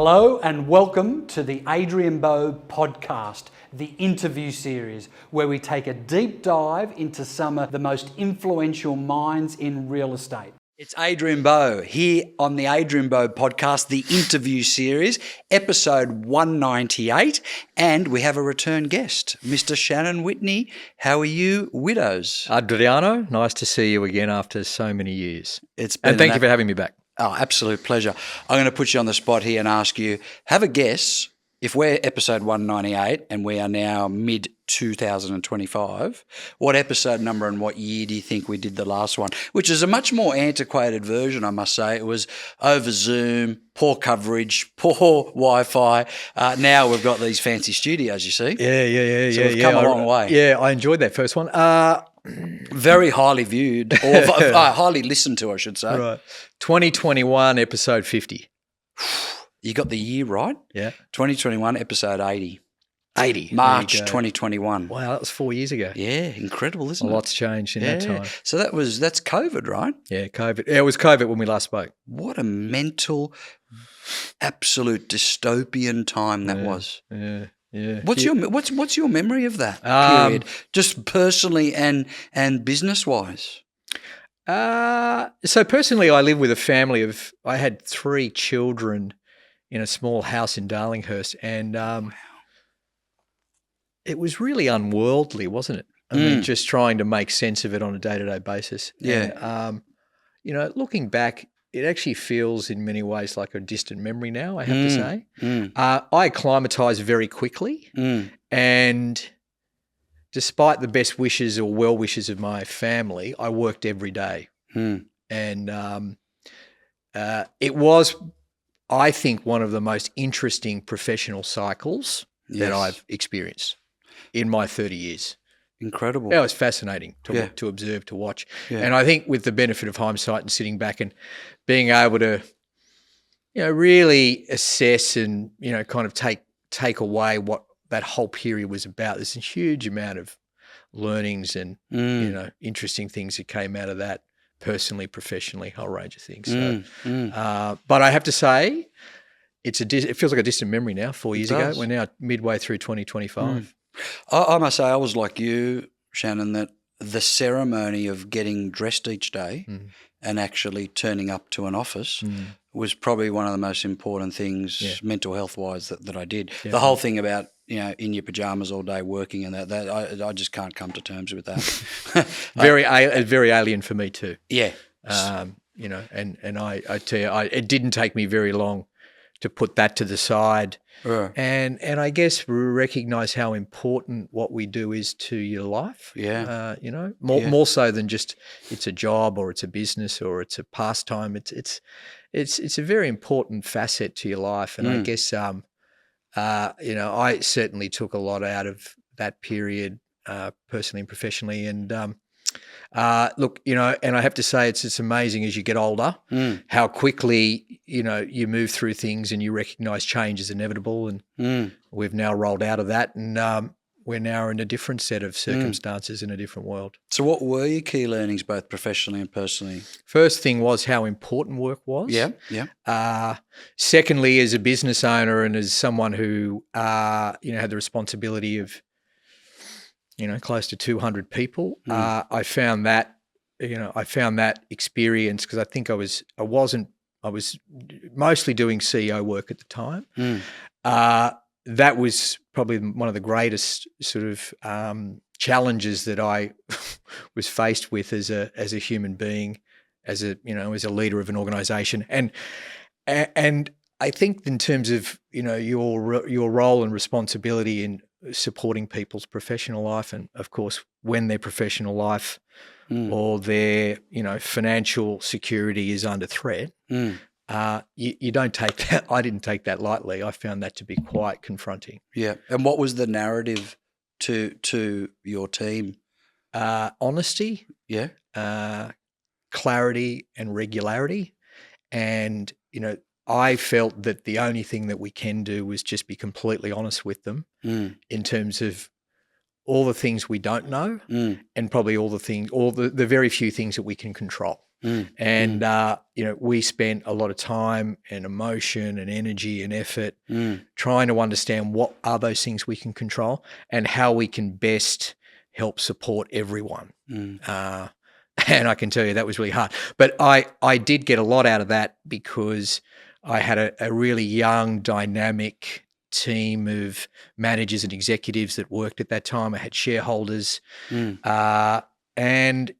Hello and welcome to the Adrian Bo podcast, the interview series, where we take a deep dive into some of the most influential minds in real estate. It's Adrian Bo here on the Adrian Bo podcast, the interview series, episode 198, and we have a return guest, Mr. Shannon Whitney. How are you, widows? Adriano, nice to see you again after so many years. It's been and thank you for having me back. Oh, absolute pleasure. I'm going to put you on the spot here and ask you, have a guess, if we're episode 198 and we are now mid-2025, what episode number and what year do you think we did the last one? Which is a much more antiquated version, I must say. It was over Zoom, poor coverage, poor Wi-Fi. Now we've got these fancy studios, you see. Yeah. So we've come a long way. Yeah, I enjoyed that first one. Very highly viewed, or highly listened to, I should say. Right. 2021, episode 50. You got the year right? Yeah. 2021, episode 80. 80. March 2021. Wow, that was 4 years ago. Yeah, incredible, isn't A it? lot's changed in that time. So that's COVID, right? Yeah, COVID. Yeah, it was COVID when we last spoke. What a mental, absolute dystopian time that was. Yeah. What's your memory of that period, just personally and business wise? So personally, I live with a family of. I had 3 children in a small house in Darlinghurst, and it was really unworldly, wasn't it? I mean, just trying to make sense of it on a day-to-day basis. Yeah. And, looking back, it actually feels in many ways like a distant memory now, I have to say. I acclimatized very quickly, and despite the best wishes or well wishes of my family, I worked every day. And it was, I think, one of the most interesting professional cycles that I've experienced in my 30 years. Incredible. Yeah, it was fascinating to observe, to watch. Yeah. And I think with the benefit of hindsight and sitting back and being able to, really assess and, kind of take away what that whole period was about. There's a huge amount of learnings and, interesting things that came out of that personally, professionally, a whole range of things. So, but I have to say, it feels like a distant memory now, 4 years ago. We're now midway through 2025. I must say I was like you, Shannon, that the ceremony of getting dressed each day and actually turning up to an office was probably one of the most important things mental health-wise that I did. Yeah. The whole thing about, in your pajamas all day working and that I just can't come to terms with that. very alien for me too. Yeah. And I tell you, it didn't take me very long to put that to the side and I guess recognize how important what we do is to your life. Yeah. More so than just it's a job or it's a business or it's a pastime. It's a very important facet to your life. And I guess, I certainly took a lot out of that period personally and professionally. And look, and I have to say it's amazing as you get older how quickly, you move through things and you recognize change is inevitable. And we've now rolled out of that and we're now in a different set of circumstances in a different world. So what were your key learnings both professionally and personally? First thing was how important work was. Yeah. Secondly, as a business owner and as someone who, had the responsibility of close to 200 people. I found that experience because I think I was mostly doing CEO work at the time. That was probably one of the greatest sort of challenges that I was faced with as a human being, as a leader of an organization. And I think in terms of, your role and responsibility in supporting people's professional life and, of course, when their professional life or their, financial security is under threat, you don't take that. I didn't take that lightly. I found that to be quite confronting. Yeah. And what was the narrative to your team? Honesty. Yeah. Clarity and regularity. And, I felt that the only thing that we can do was just be completely honest with them in terms of all the things we don't know and probably all the very few things that we can control. And, we spent a lot of time and emotion and energy and effort trying to understand what are those things we can control and how we can best help support everyone. And I can tell you that was really hard. But I did get a lot out of that because I had a really young, dynamic team of managers and executives that worked at that time. I had shareholders. And,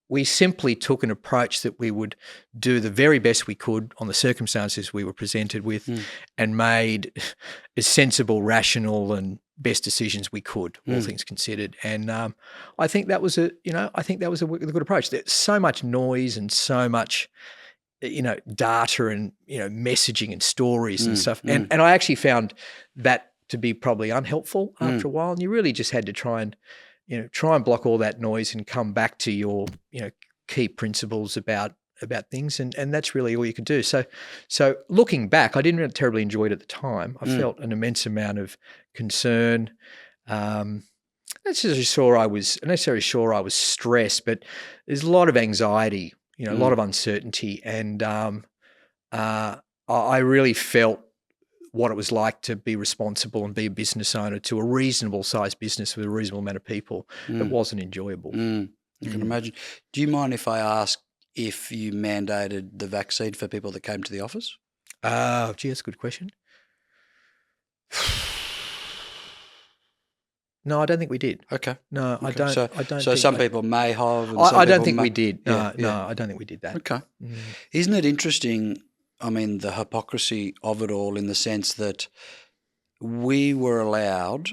we simply took an approach that we would do the very best we could on the circumstances we were presented with and made as sensible, rational and best decisions we could, all things considered. And I think that was a good approach. There's so much noise and so much, data and, messaging and stories and stuff. And I actually found that to be probably unhelpful after a while. And you really just had to try and block all that noise and come back to your, key principles about things. And that's really all you could do. So looking back, I didn't really terribly enjoy it at the time. I felt an immense amount of concern. Not necessarily sure I was stressed, but there's a lot of anxiety, a lot of uncertainty. And I really felt what it was like to be responsible and be a business owner to a reasonable sized business with a reasonable amount of people. It wasn't enjoyable. I can imagine. Do you mind if I ask if you mandated the vaccine for people that came to the office? Gee, that's a good question. No, I don't think we did. Okay. No, okay. I don't. So some people may have. And I don't think we did. No, I don't think we did that. Okay. Isn't it interesting? I mean, the hypocrisy of it all in the sense that we were allowed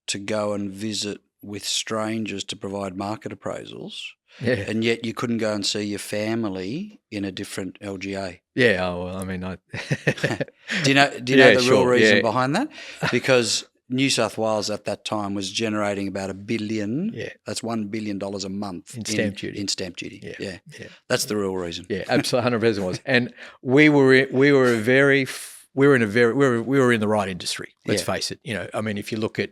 to go and visit with strangers to provide market appraisals, and yet you couldn't go and see your family in a different LGA. Yeah, well, I mean, do you know the real reason behind that? Because New South Wales at that time was generating about $1 billion. Yeah, that's $1 billion a month in stamp duty. In stamp duty. Yeah. That's the real reason. Yeah, absolutely, 100% was. And we were in the right industry. Let's face it. I mean, if you look at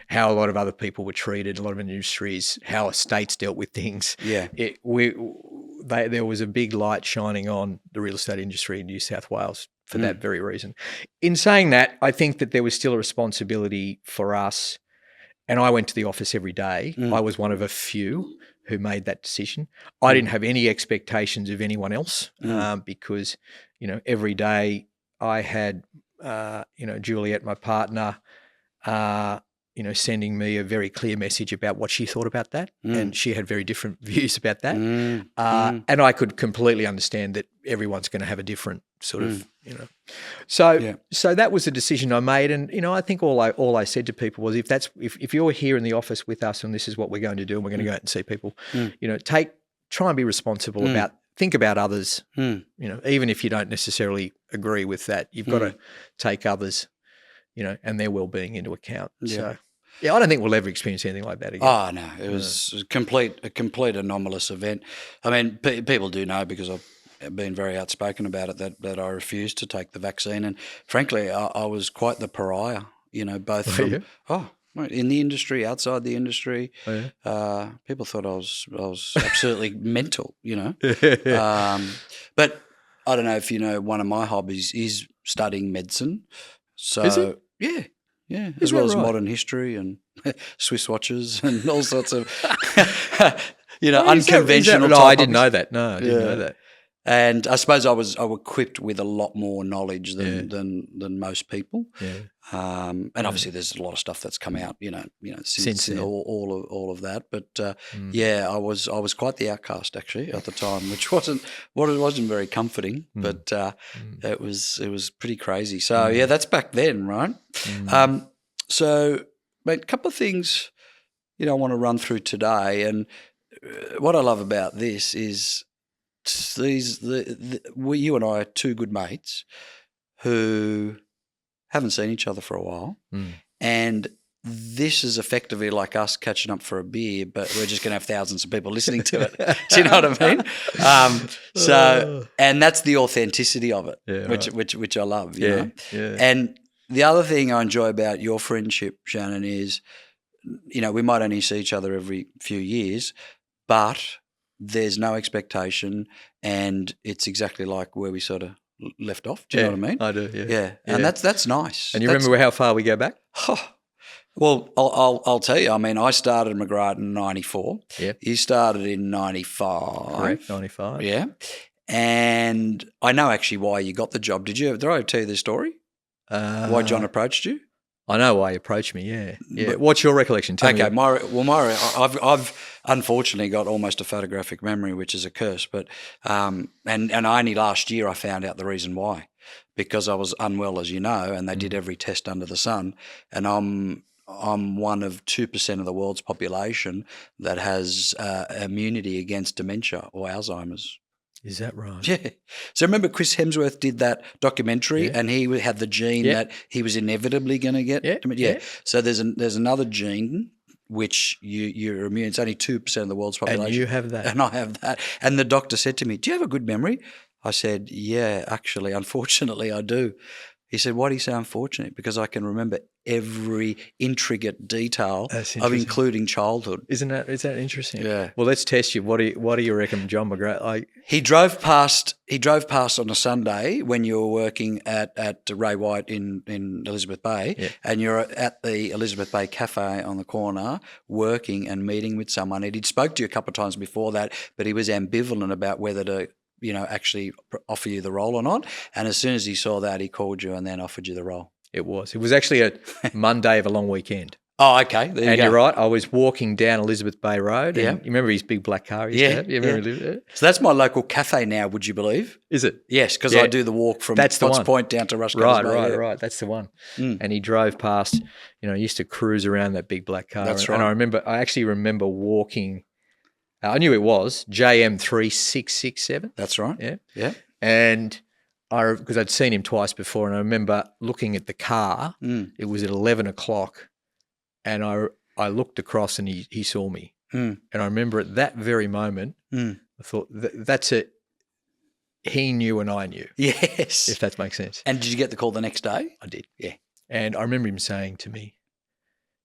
how a lot of other people were treated, a lot of industries, how estates dealt with things. Yeah, there was a big light shining on the real estate industry in New South Wales for that very reason. In saying that, I think that there was still a responsibility for us, and I went to the office every day. I was one of a few who made that decision. I didn't have any expectations of anyone else because, every day I had, Juliet, my partner, sending me a very clear message about what she thought about that. And she had very different views about that. And I could completely understand that everyone's going to have a different sort of, So that was a decision I made. And, I think all I said to people was, if you're here in the office with us and this is what we're going to do and we're going to go out and see people, try and be responsible think about others, even if you don't necessarily agree with that, you've got to take others, and their well-being into account. So, I don't think we'll ever experience anything like that again. Oh, no, it was a complete anomalous event. I mean, people do know because I've been very outspoken about it that I refused to take the vaccine. And frankly, I was quite the pariah, both from in the industry, outside the industry. People thought I was absolutely mental, But I don't know if you know, one of my hobbies is studying medicine. So is it? Yeah, as well as modern history and Swiss watches and all sorts of unconventional. No, I didn't know that. No, I didn't know that. And I suppose I was equipped with a lot more knowledge than most people. And obviously there's a lot of stuff that's come out, since all of that. But I was quite the outcast actually at the time, which wasn't very comforting. But it was pretty crazy. So that's back then, right? So, mate, a couple of things I want to run through today, and what I love about this is you and I are two good mates who haven't seen each other for a while, and this is effectively like us catching up for a beer, but we're just going to have thousands of people listening to it. Do you know what I mean? And that's the authenticity of it, which I love. You know? And the other thing I enjoy about your friendship, Shannon, is we might only see each other every few years, but there's no expectation, and it's exactly like where we sort of left off. Do you know what I mean? I do, yeah. Yeah, and that's nice. And you remember how far we go back? Well, I'll tell you. I mean, I started McGrath in 94. Yeah. You started in 95. Correct, 95. Yeah. And I know actually why you got the job. Did I tell you the story? Why John approached you? I know why you approached me, yeah. But what's your recollection? Tell me. I've unfortunately got almost a photographic memory, which is a curse. But and only last year I found out the reason why, because I was unwell, as you know, and they did every test under the sun, and I'm one of 2% of the world's population that has immunity against dementia or Alzheimer's. Is that right? Yeah. So remember Chris Hemsworth did that documentary and he had the gene that he was inevitably going to get dementia. Yeah. So there's another gene which you're immune. It's only 2% of the world's population. And you have that. And I have that. And the doctor said to me, "Do you have a good memory?" I said, "Yeah, actually, unfortunately I do." He said, "Why do you say unfortunate?" "Because I can remember every intricate detail of including childhood." Is that interesting? Yeah. Well, let's test you. What do you reckon, John McGra? He drove past on a Sunday when you were working at Ray White in Elizabeth Bay, and you're at the Elizabeth Bay Cafe on the corner working and meeting with someone. And he'd spoke to you a couple of times before that, but he was ambivalent about whether to actually offer you the role or not. And as soon as he saw that, he called you and then offered you the role. It was actually a Monday of a long weekend. Oh, okay. There you go. You're right. I was walking down Elizabeth Bay Road. And you remember his big black car he used to have? You remember So that's my local cafe now, would you believe? Is it? Yes, because I do the walk from Potts Point down to Rushcross Bay. Right. That's the one. And he drove past, he used to cruise around that big black car. That's right. And I actually remember walking. I knew it was JM 3667. That's right. Yeah. And because I'd seen him twice before, and I remember looking at the car. It was at 11 o'clock, and I looked across, and he saw me. And I remember at that very moment, I thought that's it. He knew, and I knew. Yes, if that makes sense. And did you get the call the next day? I did. Yeah. And I remember him saying to me,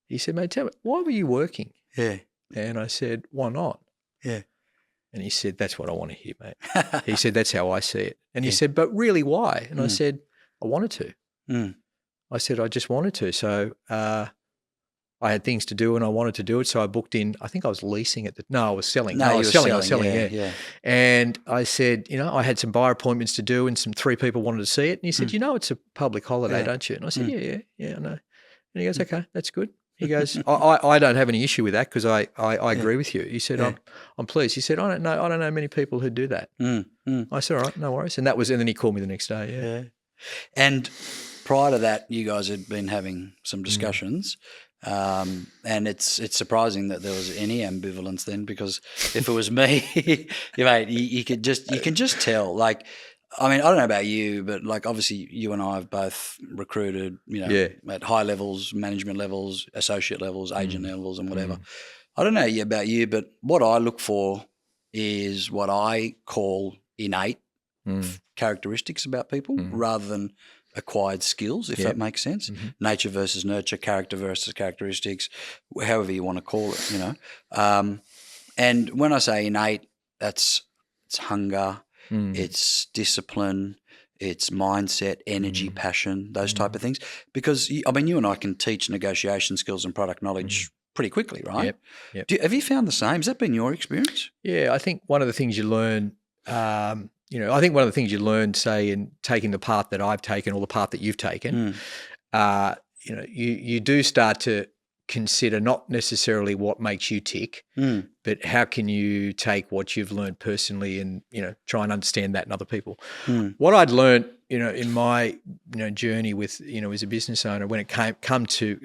he said, "Mate, tell me, why were you working?" Yeah. And I said, "Why not?" Yeah. And he said, "That's what I want to hear, mate." He said, "That's how I see it." And he said, "But really, why?" And I said, "I wanted to." I said, "I just wanted to." So I had things to do and I wanted to do it. So I booked in, I think I was leasing I was selling. I was selling. Yeah. And I said, I had some buyer appointments to do and 3 people wanted to see it. And he said, it's a public holiday, don't you? And I said, yeah, I know. And he goes, "Okay, that's good." He goes, I don't have any issue with that because I agree with you. He said, I'm pleased. He said, I don't know many people who do that. I said, "All right, no worries." And then he called me the next day. Yeah. And prior to that, you guys had been having some discussions. And it's surprising that there was any ambivalence then, because if it was me, you can just tell. Like, I mean, I don't know about you, but like obviously you and I have both recruited, at high levels, management levels, associate levels, agent levels, and whatever. I don't know about you, but what I look for is what I call innate characteristics about people rather than acquired skills, if that makes sense. Nature versus nurture, character versus characteristics, however you want to call it, And when I say innate, it's hunger, it's discipline, it's mindset, energy, passion, those type of things. Because, you and I can teach negotiation skills and product knowledge pretty quickly, right? Yep. Have you found the same? Has that been your experience? Yeah, I think one of the things you learn say, in taking the path that I've taken or the path that you've taken, you do start to consider not necessarily what makes you tick, but how can you take what you've learned personally and, try and understand that in other people. What I'd learned, in my, journey with, as a business owner, when it comes to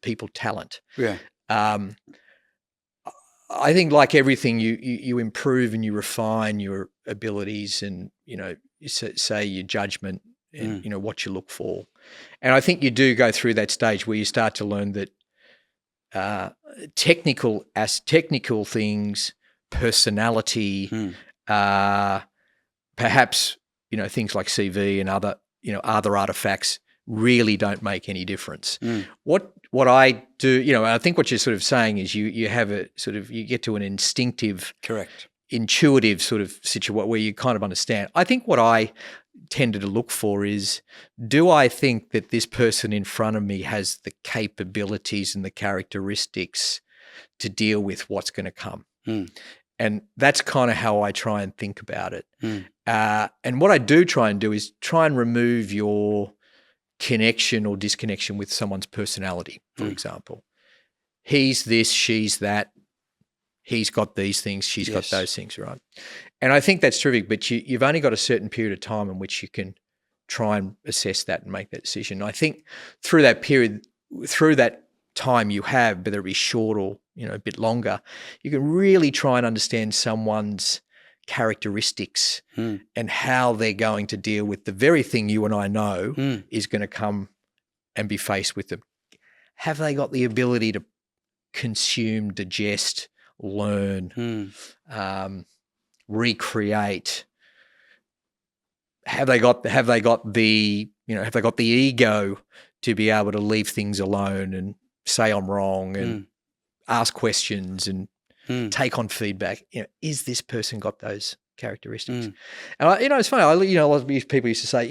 people talent. Yeah. I think like everything, you improve and you refine your abilities and, say your judgment and, what you look for. And I think you do go through that stage where you start to learn that technical things, personality, perhaps, things like CV and other artifacts really don't make any difference. What I do, I think what you're sort of saying is you have a sort of, you get to an instinctive, correct, intuitive sort of situation where you kind of understand. I think what I tended to look for is, do I think that this person in front of me has the capabilities and the characteristics to deal with what's going to come? And that's kind of how I try and think about it. And what I do try and do is try and remove your connection or disconnection with someone's personality, for example. He's this, she's that. He's got these things, she's got those things, right? And I think that's terrific, but you've only got a certain period of time in which you can try and assess that and make that decision. I think through that period, through that time you have, whether it be short or a bit longer, you can really try and understand someone's characteristics and how they're going to deal with the very thing you and I know is going to come and be faced with them. Have they got the ability to consume, digest, learn, recreate? Have they got the ego to be able to leave things alone and say I'm wrong and ask questions and take on feedback? Is this person got those characteristics? And it's funny. A lot of people used to say,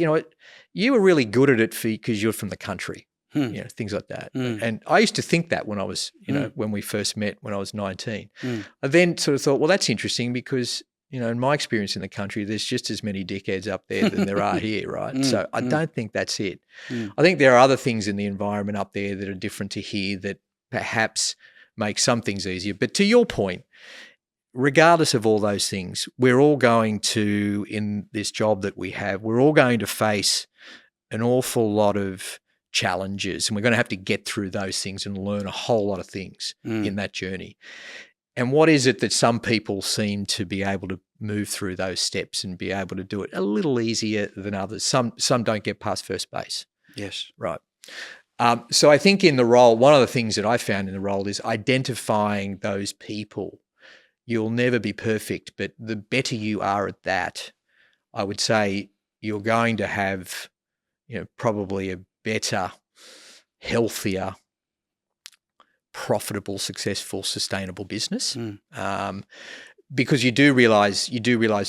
you were really good at it because you're from the country. Things like that. And I used to think that when I was, when we first met when I was 19. I then sort of thought, well, that's interesting because, in my experience in the country, there's just as many dickheads up there than there are here, right? So I don't think that's it. I think there are other things in the environment up there that are different to here that perhaps make some things easier. But to your point, regardless of all those things, we're all going to, in this job that we have, we're all going to face an awful lot of challenges, and we're going to have to get through those things and learn a whole lot of things in that journey. And what is it that some people seem to be able to move through those steps and be able to do it a little easier than others? Some don't get past first base. Yes. Right. So I think in the role, one of the things that I found in the role is identifying those people. You'll never be perfect, but the better you are at that, I would say you're going to have, probably a better, healthier, profitable, successful, sustainable business. Because you do realize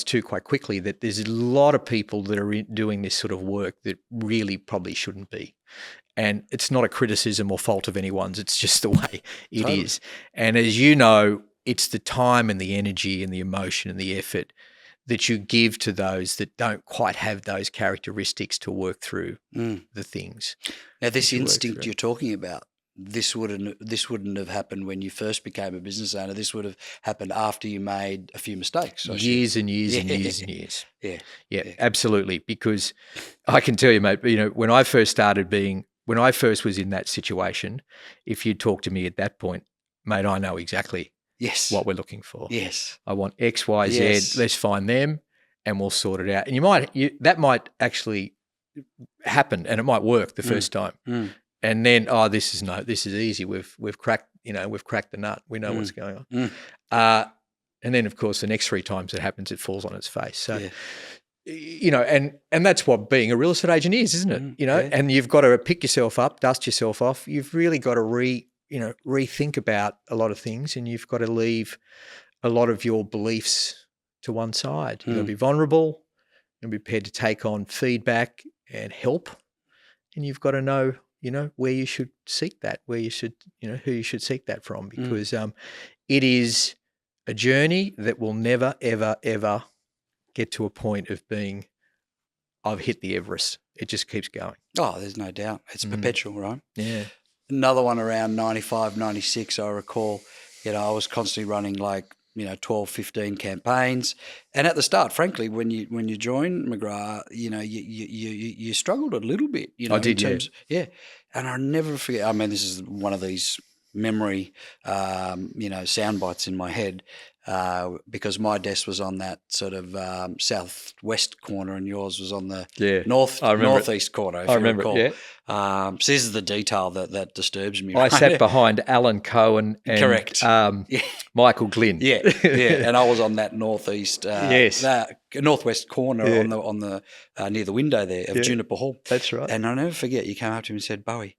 too quite quickly that there's a lot of people that are doing this sort of work that really probably shouldn't be. And it's not a criticism or fault of anyone's. It's just the way it is. And as you know, it's the time and the energy and the emotion and the effort that you give to those that don't quite have those characteristics to work through the things. Now, this instinct you're talking about, this wouldn't have happened when you first became a business owner. This would have happened after you made a few mistakes. Years and years and years and years. Yeah, absolutely. Because I can tell you, mate, when I first was in that situation, if you talked to me at that point, mate, I know exactly what we're looking for. Yes. I want X, Y, Z. Let's find them and we'll sort it out. And that might actually happen and it might work the first time. And then, this is easy. We've cracked the nut. We know what's going on. And then of course the next 3 times it happens, it falls on its face. So, and that's what being a real estate agent is, isn't it? And you've got to pick yourself up, dust yourself off. You've really got to rethink about a lot of things, and you've got to leave a lot of your beliefs to one side. You've got to be vulnerable and be prepared to take on feedback and help. And you've got to know, where you should seek that, who you should seek that from, because it is a journey that will never, ever, ever get to a point of being, I've hit the Everest. It just keeps going. Oh, there's no doubt. It's perpetual, right? Yeah. Another one around 95, 96, I recall, I was constantly running 12, 15 campaigns. And at the start, frankly, when you joined McGrath, you struggled a little bit, I did, yeah. And I'll never forget, I mean, this is one of these memory, sound bites in my head, because my desk was on that sort of southwest corner and yours was on the northeast corner, if I remember recall. So this is the detail that disturbs me. I sat behind Alan Cohen and correct. Michael Glynn. Yeah, and I was on that northeast, northwest corner on the near the window there of Juniper Hall. That's right. And I'll never forget, you came up to me and said, "Bowie,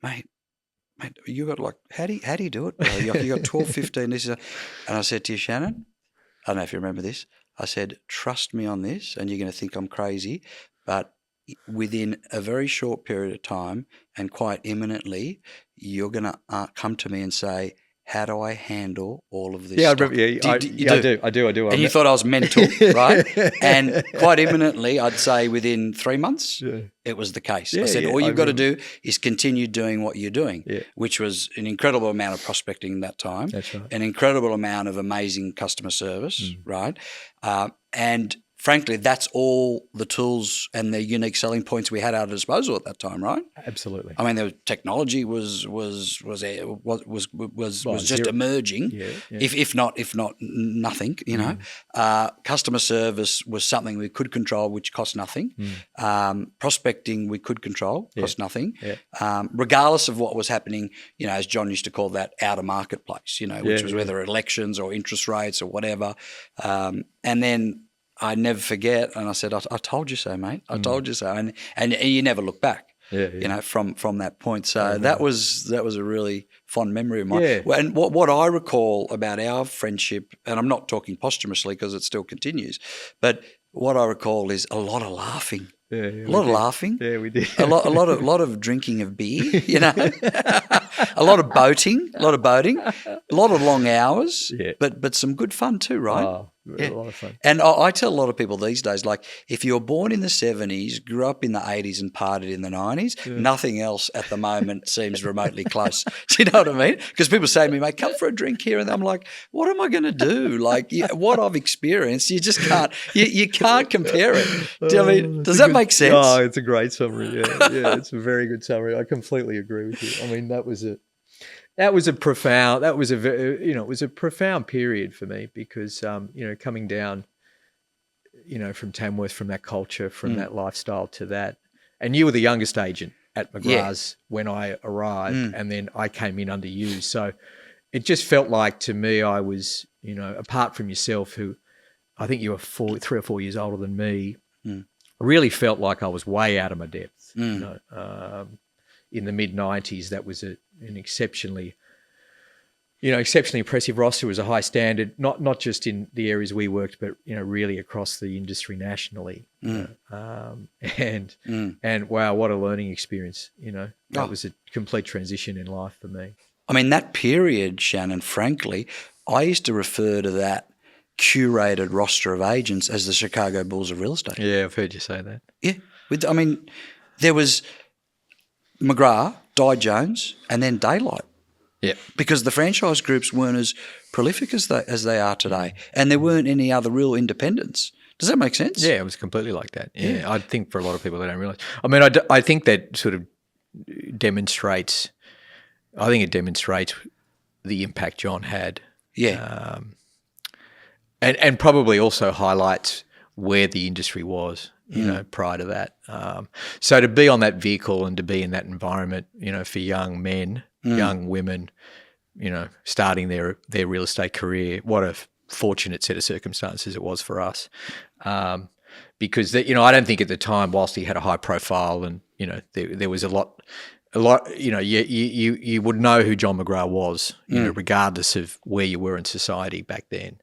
mate, you got how do you do it? You got 12, 15, this is and I said to you, Shannon, I don't know if you remember this. I said, trust me on this, and you're going to think I'm crazy, but within a very short period of time and quite imminently, you're going to come to me and say, how do I handle all of this Yeah, stuff? I do. And you thought I was mental, right? And quite imminently, I'd say within 3 months, it was the case. I said, all you've got to do is continue doing what you're doing, which was an incredible amount of prospecting that time. That's right. An incredible amount of amazing customer service, right? And frankly, that's all the tools and the unique selling points we had at our disposal at that time, right? Absolutely. I mean, the technology was just emerging, if not nothing. You know, customer service was something we could control, which cost nothing. Prospecting we could control, cost nothing. Regardless of what was happening, you know, as John used to call that outer marketplace. You know, which was whether elections or interest rates or whatever, and then. I never forget, and I said, I told you so, mate. I told you so. And you never look back, you know, from that point. So that was a really fond memory of mine. Yeah. And what I recall about our friendship, and I'm not talking posthumously because it still continues, but what I recall is a lot of laughing. A lot of laughing. Yeah, we did. a lot of drinking of beer, you know. A lot of boating, a lot of long hours, but some good fun too, right? Oh, a lot of fun. And I tell a lot of people these days, like, if you were born in the 70s, grew up in the 80s and partied in the 90s, nothing else at the moment seems remotely close. Do you know what I mean? Because people say to me, mate, come for a drink here. And I'm like, what am I going to do? Like, what I've experienced, you just can't, you can't compare it. Do you know what I mean? Does that make sense? Oh, it's a great summary. Yeah, it's a very good summary. I completely agree with you. I mean, it was a profound period for me because, you know, coming down, you know, from Tamworth, from that culture, from that lifestyle to that, and you were the youngest agent at McGrath's when I arrived, and then I came in under you. So it just felt like to me, I was, you know, apart from yourself, who I think you were 3 or 4 years older than me, really felt like I was way out of my depth. You know, in the mid-90s, that was an exceptionally impressive roster. It was a high standard, not just in the areas we worked, but, you know, really across the industry nationally. And wow, what a learning experience. You know, that was a complete transition in life for me. I mean, that period, Shannon, frankly, I used to refer to that curated roster of agents as the Chicago Bulls of real estate. Yeah, I've heard you say that. Yeah. I mean, there was McGra, Di Jones, and then Daylight. Yeah. Because the franchise groups weren't as prolific as they are today, and there weren't any other real independents. Does that make sense? Yeah, it was completely like that. Yeah. I think for a lot of people they don't realise. I mean, I think that sort of demonstrates the impact John had. Yeah. And probably also highlights where the industry was, you know, prior to that. So to be on that vehicle and to be in that environment, you know, for young men, young women, you know, starting their real estate career, what a fortunate set of circumstances it was for us. Because, you know, I don't think at the time, whilst he had a high profile and, you know, there was a lot, you know, you would know who John McGra was, you know, regardless of where you were in society back then.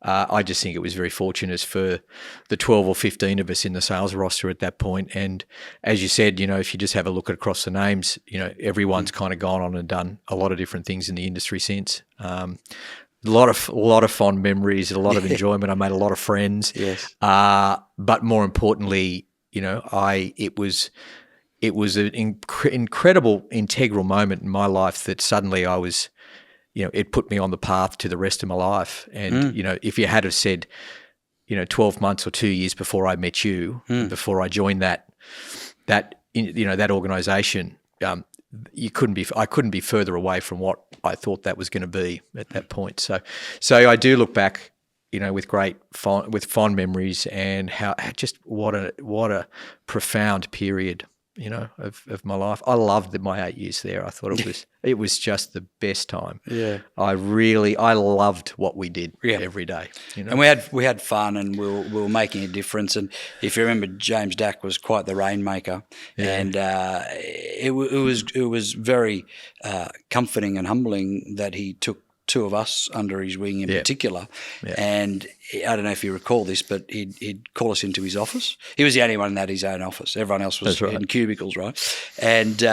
I just think it was very fortunate for the 12 or 15 of us in the sales roster at that point. And as you said, you know, if you just have a look across the names, you know, everyone's kind of gone on and done a lot of different things in the industry since. A lot of fond memories, a lot of enjoyment. I made a lot of friends. Yes. But more importantly, you know, it was an incredible, integral moment in my life that suddenly I was, you know, it put me on the path to the rest of my life. And, you know, if you had have said, you know, 12 months or 2 years before I met you, before I joined that organisation, I couldn't be further away from what I thought that was going to be at that point. So I do look back, you know, with fond memories and what a profound period, you know, of my life. I loved my 8 years there. I thought it was just the best time. Yeah. I loved what we did every day. You know? And we had fun and we were making a difference. And if you remember, James Dack was quite the rainmaker. Yeah. And it was very comforting and humbling that he took two of us under his wing in particular. Yeah. And I don't know if you recall this, but he'd call us into his office. He was the only one that had his own office. Everyone else was in cubicles, right? And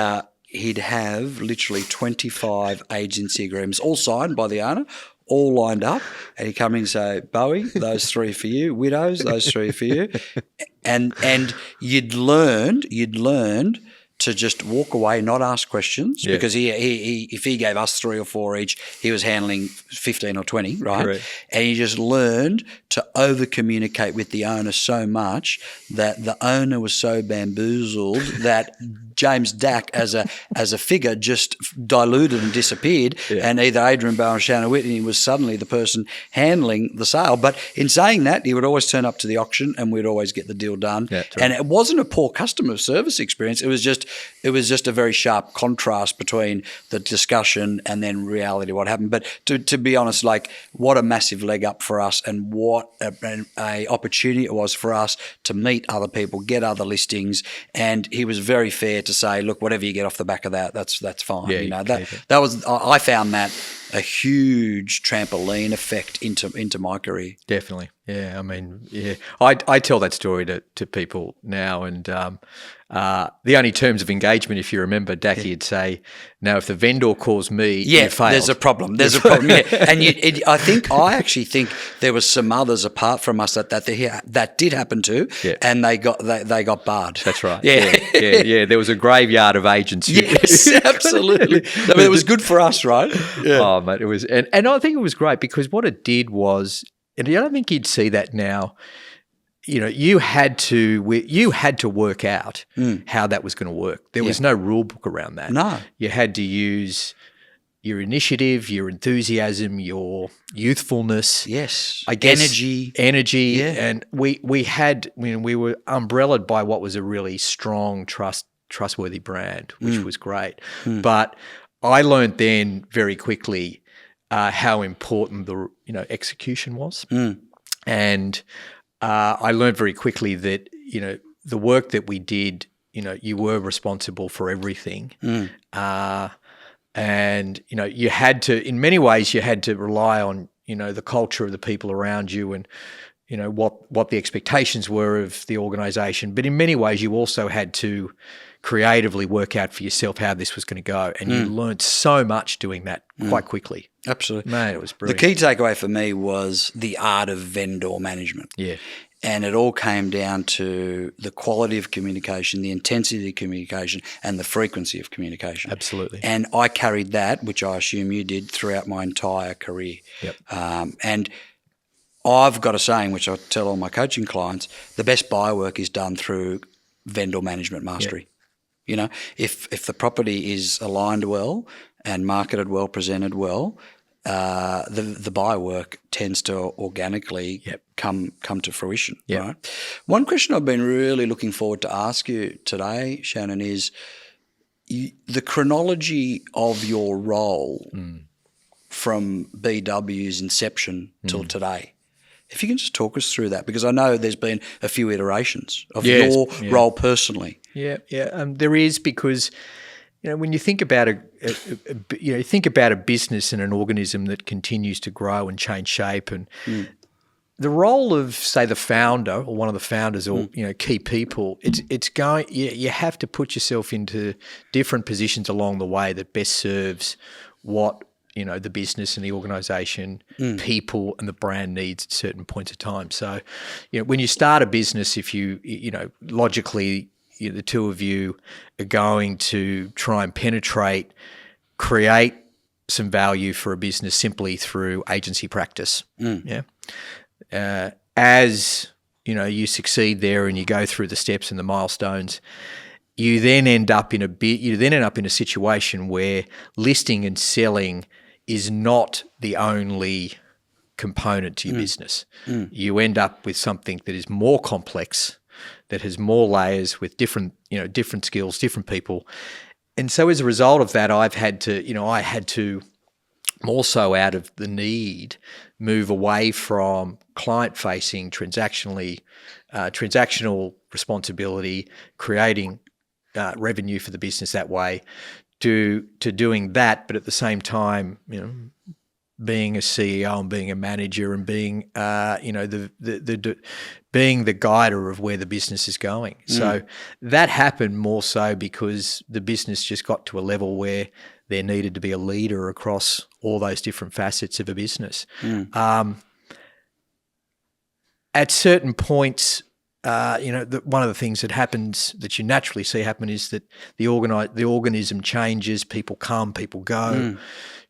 he'd have literally 25 agency agreements, all signed by the owner, all lined up. And he'd come in and say, Bowie, those three for you. Widows, those three for you. And you'd learned to just walk away, not ask questions, because he if he gave us 3 or 4 each, he was handling 15 or 20, right? Correct. And he just learned to over-communicate with the owner so much that the owner was so bamboozled that James Dack as a figure just diluted and disappeared, and either Adrian Bo or Shannan Whitney was suddenly the person handling the sale. But in saying that, he would always turn up to the auction and we'd always get the deal done. Yeah, and it wasn't a poor customer service experience. It was just a very sharp contrast between the discussion and then reality, what happened. But to be honest, like, what a massive leg up for us, and what a opportunity it was for us to meet other people, get other listings. And he was very fair to say, look, whatever you get off the back of that, that's fine. Yeah, you know, I found that a huge trampoline effect into my career. Definitely. Yeah. I mean, yeah. I tell that story to people now, and the only terms of engagement, if you remember, Dacky would say, "No, if the vendor calls me, you failed." There's a problem. There's a problem. Yeah. And I actually think there was some others apart from us that did happen to, and they got barred. That's right. Yeah. Yeah. There was a graveyard of agents. Yes, absolutely. I mean, it was good for us, right? Yeah. Oh, mate, it was, and I think it was great because what it did was, and I don't think you'd see that now. You know, you had to work out how that was going to work. There was no rule book around that. No, you had to use your initiative, your enthusiasm, your youthfulness. Yes, I guess energy. Yeah. And we were umbrellaed by what was a really strong, trustworthy brand, which was great. But I learned then very quickly how important the execution was, and I learned very quickly that the work that we did, you were responsible for everything, and you had to, in many ways, you had to rely on the culture of the people around you and what the expectations were of the organisation. But in many ways, you also had to creatively work out for yourself how this was going to go, and you learned so much doing that quite quickly. Absolutely. Man, it was brilliant. The key takeaway for me was the art of vendor management. Yeah. And it all came down to the quality of communication, the intensity of communication, and the frequency of communication. Absolutely. And I carried that, which I assume you did, throughout my entire career. Yep. And I've got a saying, which I tell all my coaching clients, the best buy work is done through vendor management mastery. Yep. If the property is aligned well and marketed well, presented well, the buy work tends to organically come to fruition. Yep. Right. One question I've been really looking forward to ask you today, Shannon, is the chronology of your role from BW's inception till today. If you can just talk us through that, because I know there's been a few iterations of your role personally. Yeah. There is, because when you think about a business and an organism that continues to grow and change shape, and the role of, say, the founder or one of the founders or key people, it's going. You have to put yourself into different positions along the way that best serves what the business and the organisation, people and the brand needs at certain points of time. So, when you start a business, if you logically, the two of you are going to try and create some value for a business simply through agency practice. As you succeed there and you go through the steps and the milestones, you then end up in a situation where listing and selling is not the only component to your business. You end up with something that is more complex, that has more layers, with different skills, different people. And so as a result of that, I had to more so, out of the need, move away from client-facing, transactional responsibility, creating revenue for the business that way, to doing that, but at the same time, being a CEO and being a manager and being, being the guider of where the business is going. So that happened more so because the business just got to a level where there needed to be a leader across all those different facets of a business. At certain points, one of the things that happens that you naturally see happen is that the organism changes, people come, people go,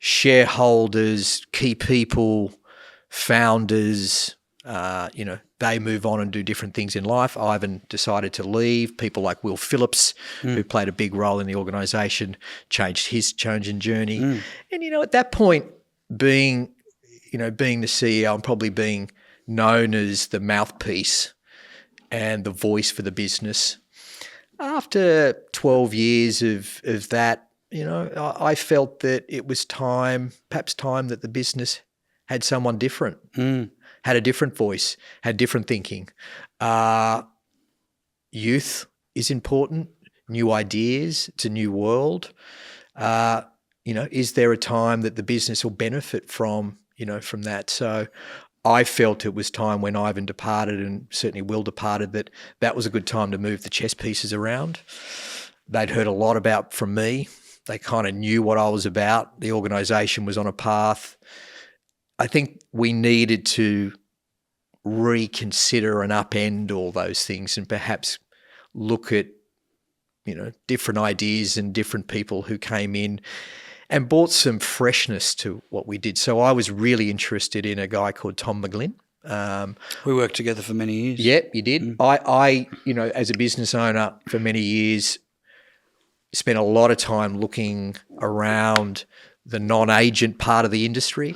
shareholders, key people, founders, they move on and do different things in life. Ivan decided to leave. People like Will Phillips, who played a big role in the organisation, changed his changing journey. And, at that point, being the CEO and probably being known as the mouthpiece and the voice for the business, after 12 years of that, I felt that it was perhaps time that the business had someone different, had a different voice, had different thinking. Youth is important, new ideas, it's a new world. Is there a time that the business will benefit from that? So I felt it was time when Ivan departed and certainly Will departed that was a good time to move the chess pieces around. They'd heard a lot from me. They kind of knew what I was about. The organisation was on a path. I think we needed to reconsider and upend all those things and perhaps look at, different ideas and different people who came in and brought some freshness to what we did. So I was really interested in a guy called Tom McGlynn. We worked together for many years. Yep, you did. I as a business owner for many years, spent a lot of time looking around the non-agent part of the industry,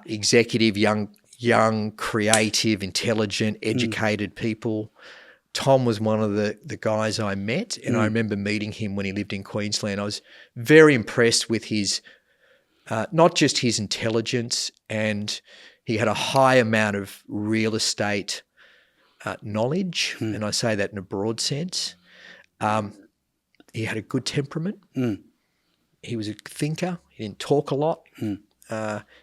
executive, young, creative, intelligent, educated people. Tom was one of the guys I met, and I remember meeting him when he lived in Queensland. I was very impressed with his, not just his intelligence, and he had a high amount of real estate knowledge, and I say that in a broad sense. He had a good temperament. He was a thinker. He didn't talk a lot.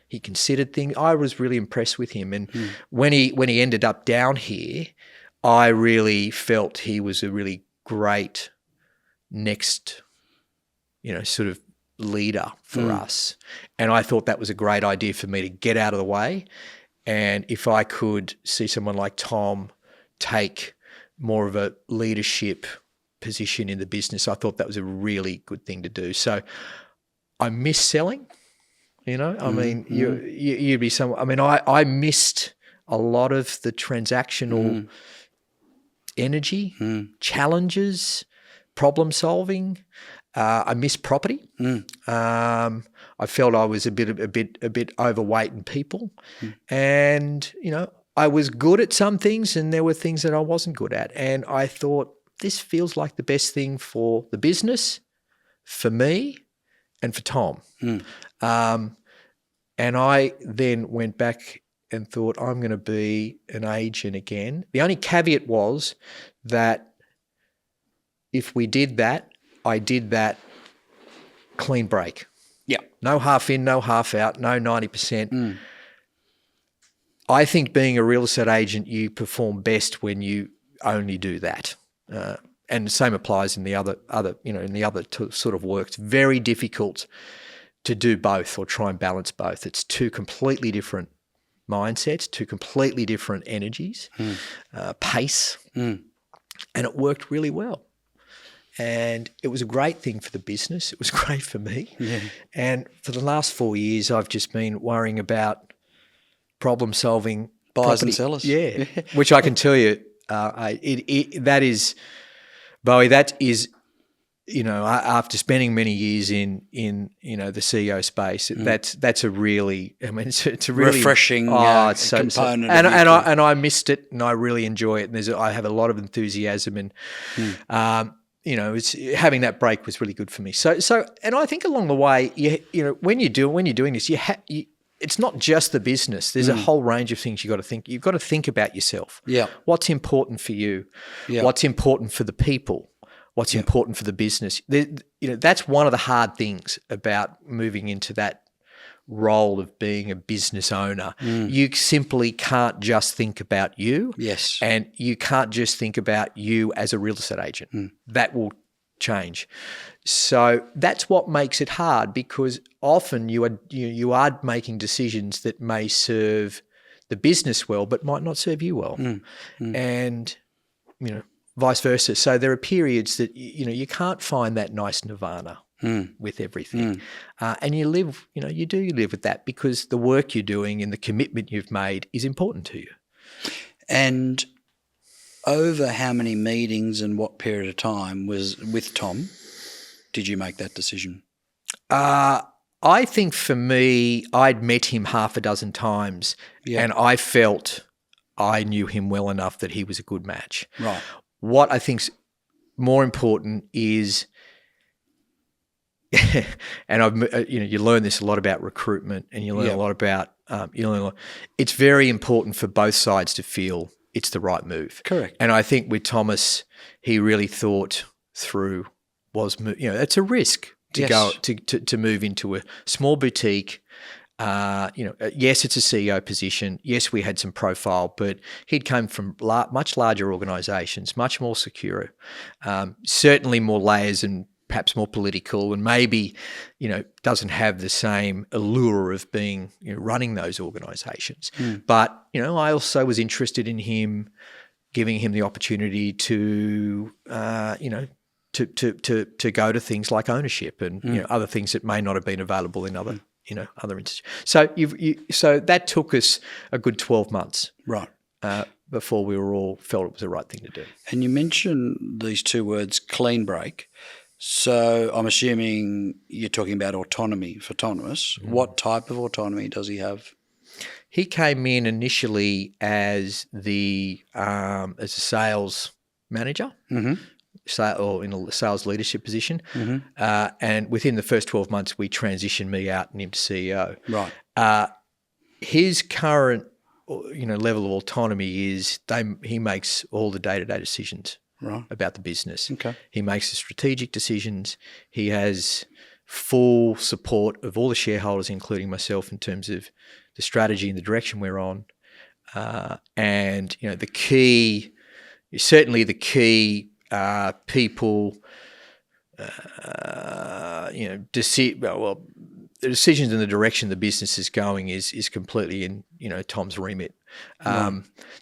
He considered things. I was really impressed with him, and when he ended up down here, I really felt he was a really great next, sort of leader for us. And I thought that was a great idea for me to get out of the way. And if I could see someone like Tom take more of a leadership position in the business, I thought that was a really good thing to do. So I miss selling, I mean, you'd be I missed a lot of the transactional energy, challenges, problem solving. I missed property. I felt I was a bit overweight in people, and I was good at some things, and there were things that I wasn't good at. And I thought, this feels like the best thing for the business, for me, and for Tom. And I then went back and thought, I'm going to be an agent again. The only caveat was that if we did that, I did that clean break. Yeah. No half in, no half out, no 90%. I think being a real estate agent, you perform best when you only do that. And the same applies in the other sort of work. It's very difficult to do both or try and balance both. It's two completely different mindsets, two completely different energies, pace, and it worked really well. And it was a great thing for the business. It was great for me. Yeah. And for the last 4 years, I've just been worrying about problem solving. Buyers and sellers. Yeah, which I can tell you, that is, Bowie, that is, after spending many years in the CEO space, that's a really, it's a really refreshing component. And I missed it, and I really enjoy it. And I have a lot of enthusiasm, and it's having that break was really good for me. So, and I think along the way, when you're doing this, it's not just the business. There's a whole range of things you got to think. You've got to think about yourself. Yeah. What's important for you? Yeah. What's important for the people? What's important for the business? That's one of the hard things about moving into that role of being a business owner. You simply can't just think about you. Yes. And you can't just think about you as a real estate agent. That will change. So that's what makes it hard, because often you are making decisions that may serve the business well but might not serve you well. And, vice versa. So there are periods that, you can't find that nice nirvana with everything. And you live with that, because the work you're doing and the commitment you've made is important to you. And over how many meetings and what period of time was with Tom did you make that decision? I think for me, I'd met him half a dozen times, and I felt I knew him well enough that he was a good match. Right. What I think's more important is, and you learn this a lot about recruitment, and you learn a lot about it's very important for both sides to feel it's the right move. Correct. And I think with Thomas, he really thought through it's a risk to go to move into a small boutique. Yes, it's a CEO position. Yes, we had some profile, but he'd come from much larger organisations, much more secure, certainly more layers and perhaps more political, and maybe, doesn't have the same allure of being, running those organisations. But, I also was interested in him, giving him the opportunity to, to go to things like ownership and, other things that may not have been available in other, other instances. So so that took us a good 12 months. Right. Before we were all felt it was the right thing to do. And you mentioned these two words, clean break. So I'm assuming you're talking about autonomy for Thomas. What type of autonomy does he have? He came in initially as a sales manager, or in a sales leadership position, and within the first 12 months we transitioned me out and him to CEO. Right. His current, level of autonomy is he makes all the day-to-day decisions. Right. About the business. Okay. He makes the strategic decisions. He has full support of all the shareholders, including myself, in terms of the strategy and the direction we're on. And the key people, the decisions and the direction the business is going is completely in Tom's remit.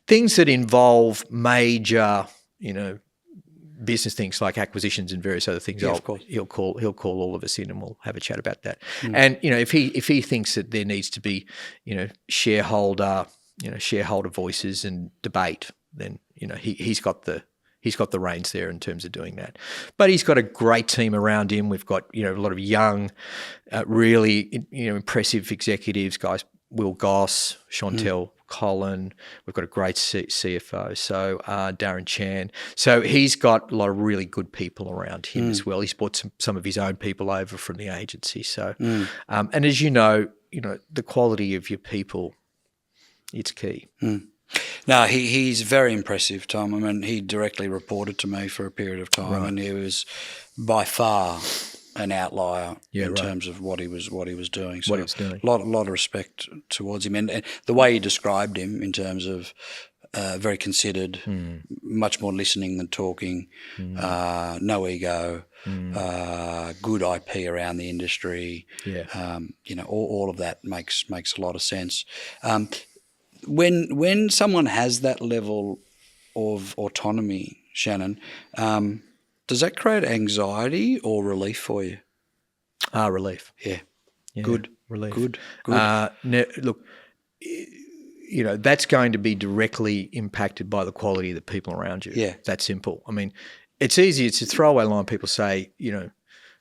Things that involve major business things like acquisitions and various other things. Of course. He'll call all of us in and we'll have a chat about that. And if he thinks that there needs to be shareholder voices and debate, then he's got the reins there in terms of doing that. But he's got a great team around him. We've got a lot of young, really impressive executives, guys. Will Goss, Chantel Colin. We've got a great CFO, so Darren Chan. So he's got a lot of really good people around him as well. He's brought some of his own people over from the agency. So, and as the quality of your people, it's key. No, he's very impressive, Tom. I mean, he directly reported to me for a period of time, and he was by far an outlier in terms of what he was doing. So a lot of respect towards him, and the way he described him in terms of very considered, much more listening than talking, no ego, good IP around the industry. All of that makes a lot of sense. When someone has that level of autonomy, Shannon, does that create anxiety or relief for you? Relief. Yeah. Good. Relief. Good. Look, that's going to be directly impacted by the quality of the people around you. Yeah. That's simple. I mean, it's easy. It's a throwaway line. People say, you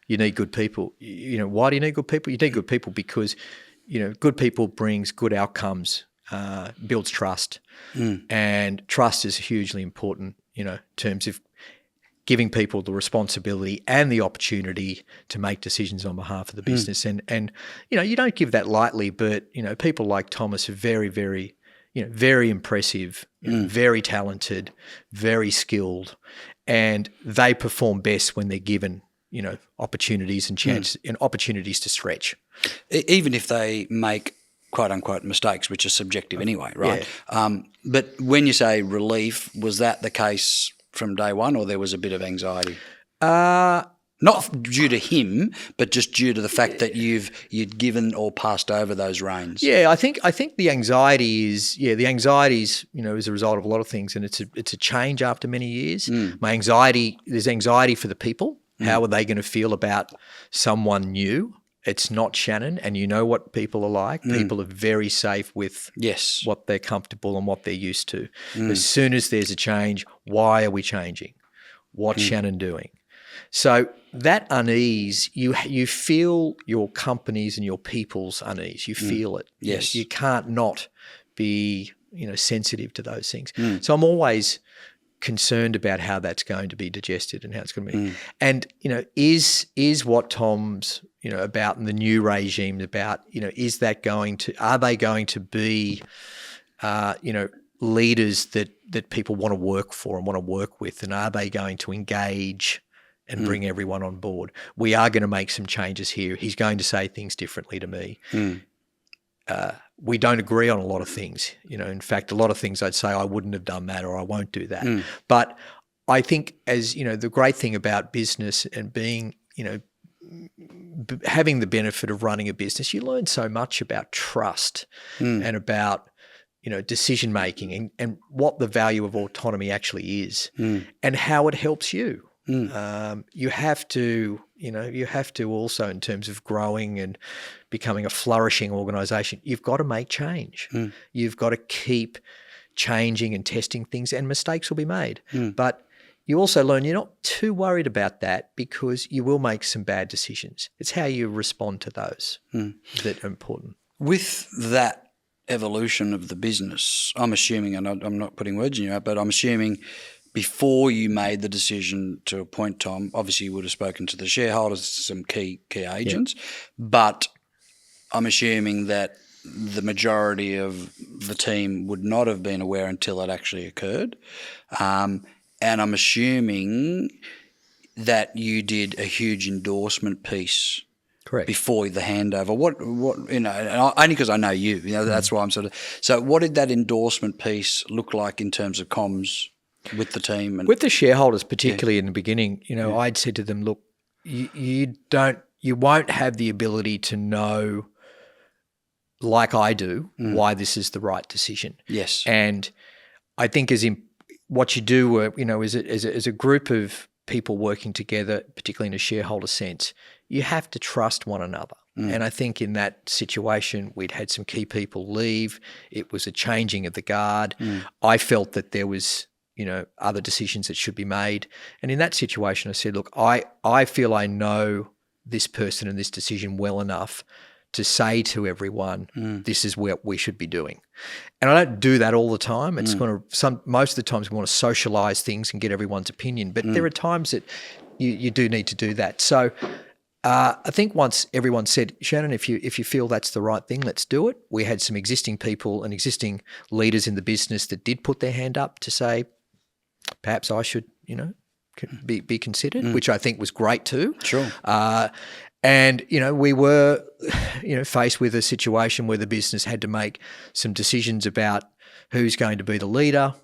need good people. Why do you need good people? You need good people because, good people brings good outcomes, builds trust. And trust is hugely important, in terms of giving people the responsibility and the opportunity to make decisions on behalf of the business. And you don't give that lightly, but, people like Thomas are very, very, very impressive, very talented, very skilled, and they perform best when they're given opportunities and chance and opportunities to stretch. Even if they make quote unquote mistakes, which are subjective anyway, right? Yeah. But when you say relief, was that the case from day one, or there was a bit of anxiety? Not due to him, but just due to the fact that you'd given or passed over those reins. Yeah, I think the anxiety is as a result of a lot of things, and it's a change after many years. There's anxiety for the people. How are they going to feel about someone new? It's not Shannon, and you know what people are like. People are very safe with what they're comfortable and what they're used to. As soon as there's a change, why are we changing? What's Shannon doing? So that unease, you feel your company's and your people's unease. You feel it. Yes. You can't not be sensitive to those things. So I'm always concerned about how that's going to be digested and how it's going to be. And is what Tom's about and the new regime about, is that are they going to be leaders that people want to work for and want to work with, and are they going to engage and bring everyone on board? We are going to make some changes here. He's going to say things differently to me. We don't agree on a lot of things. In fact, a lot of things I'd say I wouldn't have done that, or I won't do that. But I think the great thing about business and being, having the benefit of running a business, you learn so much about trust and about, decision making and what the value of autonomy actually is and how it helps you. You have to also, in terms of growing and becoming a flourishing organisation, you've got to make change. You've got to keep changing and testing things, and mistakes will be made. But you also learn you're not too worried about that, because you will make some bad decisions. It's how you respond to those that are important. With that evolution of the business, I'm assuming, and I'm not putting words in your mouth, but I'm assuming before you made the decision to appoint Tom, obviously you would have spoken to the shareholders, some key agents, but I'm assuming that the majority of the team would not have been aware until it actually occurred. And I'm assuming that you did a huge endorsement piece. Correct. Before the handover. What only because I know you, that's why I'm so what did that endorsement piece look like in terms of comms with the team? And with the shareholders, particularly in the beginning, I'd said to them, look, you won't have the ability to know, like I do, why this is the right decision. Yes. And I think what you do, as a group of people working together, particularly in a shareholder sense, you have to trust one another. And I think in that situation, we'd had some key people leave. It was a changing of the guard. I felt that there was, other decisions that should be made. And in that situation, I said, look, I feel I know this person and this decision well enough to say to everyone, this is what we should be doing. And I don't do that all the time. It's most of the times we want to socialise things and get everyone's opinion, but there are times that you do need to do that. So I think once everyone said, Shannon, if you feel that's the right thing, let's do it. We had some existing people and existing leaders in the business that did put their hand up to say, perhaps I should, be considered, which I think was great too. Sure. And, we were, faced with a situation where the business had to make some decisions about who's going to be the leader.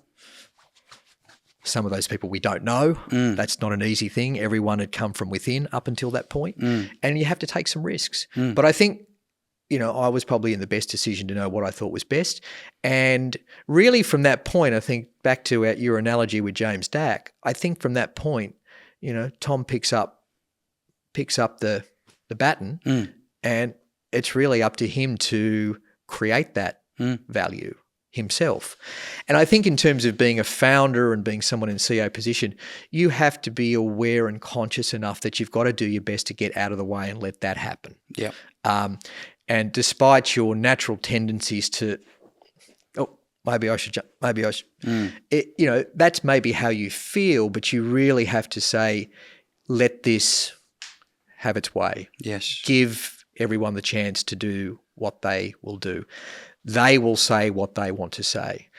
Some of those people we don't know. That's not an easy thing. Everyone had come from within up until that point. And you have to take some risks. But I think, I was probably in the best decision to know what I thought was best. And really from that point, I think back to your analogy with James Dack, I think from that point, Tom picks up the baton and it's really up to him to create that value himself. And I think in terms of being a founder and being someone in CEO position, you have to be aware and conscious enough that you've got to do your best to get out of the way and let that happen. Yeah. And despite your natural tendencies to, maybe I should, that's maybe how you feel, but you really have to say, let this have its way. Yes. Give everyone the chance to do what they will do. They will say what they want to say,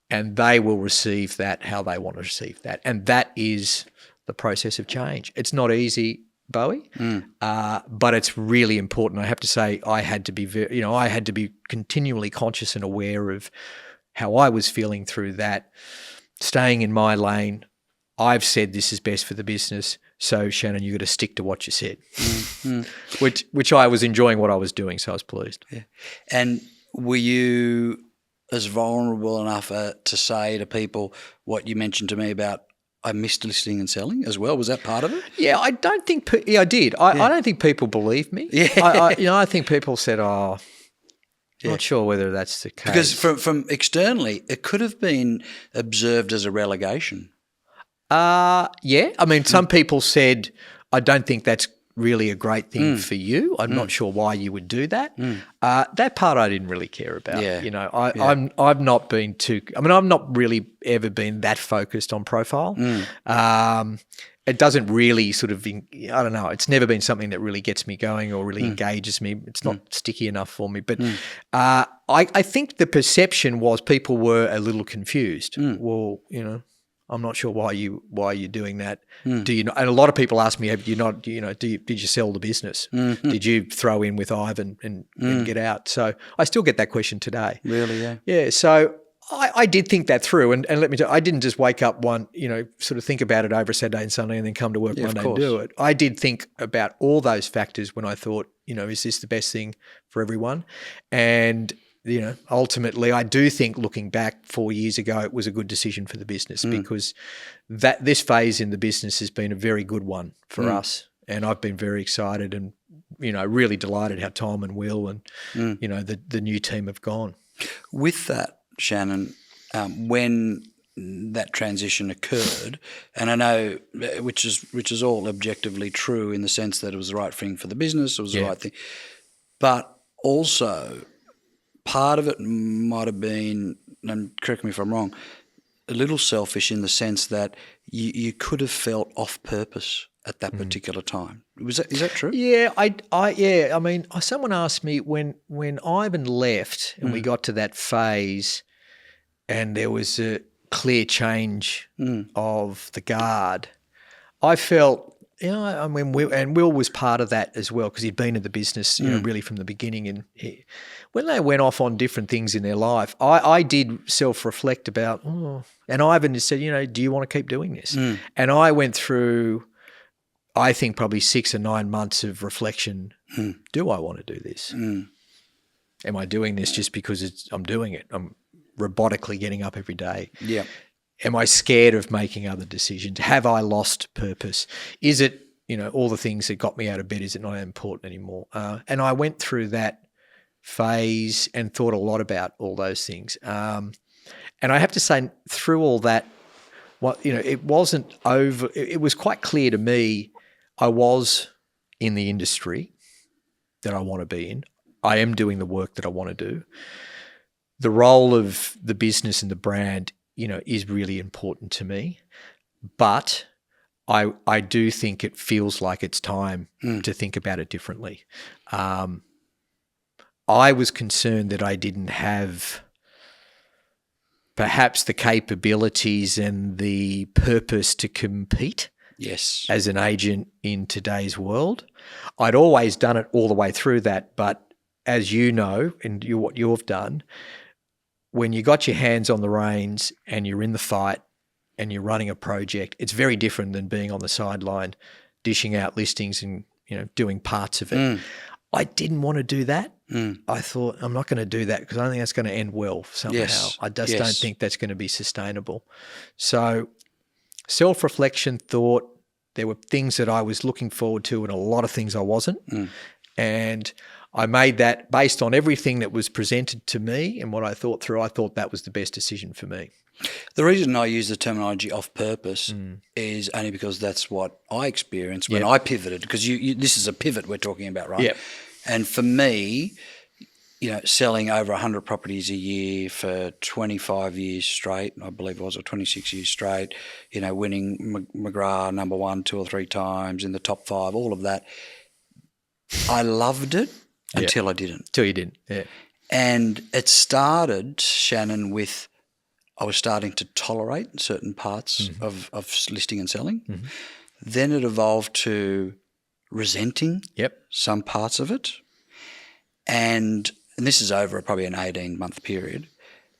and they will receive that how they want to receive that. And that is the process of change. It's not easy. Bowie, but it's really important. I have to say, I had to be continually conscious and aware of how I was feeling through that, staying in my lane. I've said this is best for the business, so Shannon, you got to stick to what you said. Which I was enjoying what I was doing, so I was pleased. Yeah. And were you as vulnerable enough to say to people what you mentioned to me about I missed listing and selling as well? Was that part of it? Yeah, I don't think. I did. I don't think people believed me. Yeah. I think people said, "Oh, not sure whether that's the case." Because from externally, it could have been observed as a relegation. Yeah. I mean, some people said, "I don't think that's really a great thing for you. I'm not sure why you would do that." That part I didn't really care about. Yeah. You know, I've not been too. I mean, I've not really ever been that focused on profile. It doesn't really sort of. I don't know. It's never been something that really gets me going or really engages me. It's not sticky enough for me. But I think the perception was people were a little confused. Well, you know, I'm not sure why you're doing that. Do you know? And a lot of people ask me, "Have you not? You know, did you sell the business? Did you throw in with Ivan and get out?" So I still get that question today. Really? Yeah. Yeah. So I did think that through, and let me tell you, I didn't just wake up sort of think about it over Saturday and Sunday, and then come to work Monday and do it. I did think about all those factors when I thought, is this the best thing for everyone? And ultimately, I do think looking back 4 years ago, it was a good decision for the business because this phase in the business has been a very good one for us. And I've been very excited and, really delighted how Tom and Will and, the new team have gone. With that, Shannon, when that transition occurred, and I know which is all objectively true in the sense that it was the right thing for the business, it was the right thing, but also part of it might have been, and correct me if I'm wrong, a little selfish in the sense that you could have felt off purpose at that particular time. Is that true? Yeah, I mean, someone asked me when Ivan left and we got to that phase, and there was a clear change of the guard. I felt. I mean, Will was part of that as well because he'd been in the business, really from the beginning. And when they went off on different things in their life, I did self-reflect about, and Ivan said, do you want to keep doing this? And I went through, I think, probably 6 or 9 months of reflection. Do I want to do this? Am I doing this just because I'm doing it? I'm robotically getting up every day. Yeah. Am I scared of making other decisions? Have I lost purpose? Is it, all the things that got me out of bed, is it not important anymore? And I went through that phase and thought a lot about all those things. And I have to say, through all that, it wasn't over. It was quite clear to me I was in the industry that I want to be in. I am doing the work that I want to do. The role of the business and the brand is really important to me, but I do think it feels like it's time to think about it differently. I was concerned that I didn't have perhaps the capabilities and the purpose to compete as an agent in today's world. I'd always done it all the way through that, but as you know, and what you've done, when you got your hands on the reins and you're in the fight and you're running a project, it's very different than being on the sideline, dishing out listings and doing parts of it. I didn't want to do that. I thought, I'm not going to do that because I don't think that's going to end well somehow. I just don't think that's going to be sustainable. So self-reflection, thought, there were things that I was looking forward to and a lot of things I wasn't. And I made that based on everything that was presented to me and what I thought through. I thought that was the best decision for me. The reason I use the terminology off purpose is only because that's what I experienced when I pivoted, because this is a pivot we're talking about, right? Yep. And for me, selling over 100 properties a year for 25 years straight, I believe it was, or 26 years straight, winning McGrath number 1 2 or 3 times in the top 5, all of that. I loved it. Until I didn't. Until you didn't, yeah. And it started, Shannon, with I was starting to tolerate certain parts of listing and selling. Then it evolved to resenting Yep. some parts of it. And this is over probably an 18-month period.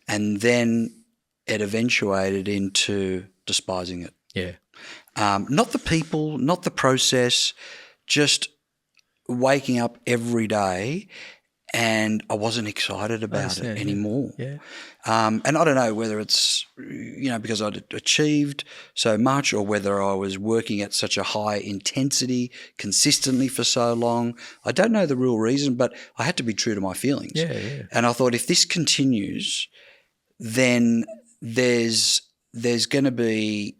And then it eventuated into despising it. Yeah. Not the people, not the process, just waking up every day and I wasn't excited about it anymore. Yeah. And I don't know whether it's, because I'd achieved so much or whether I was working at such a high intensity consistently for so long. I don't know the real reason, but I had to be true to my feelings. Yeah, yeah. And I thought if this continues, then there's going to be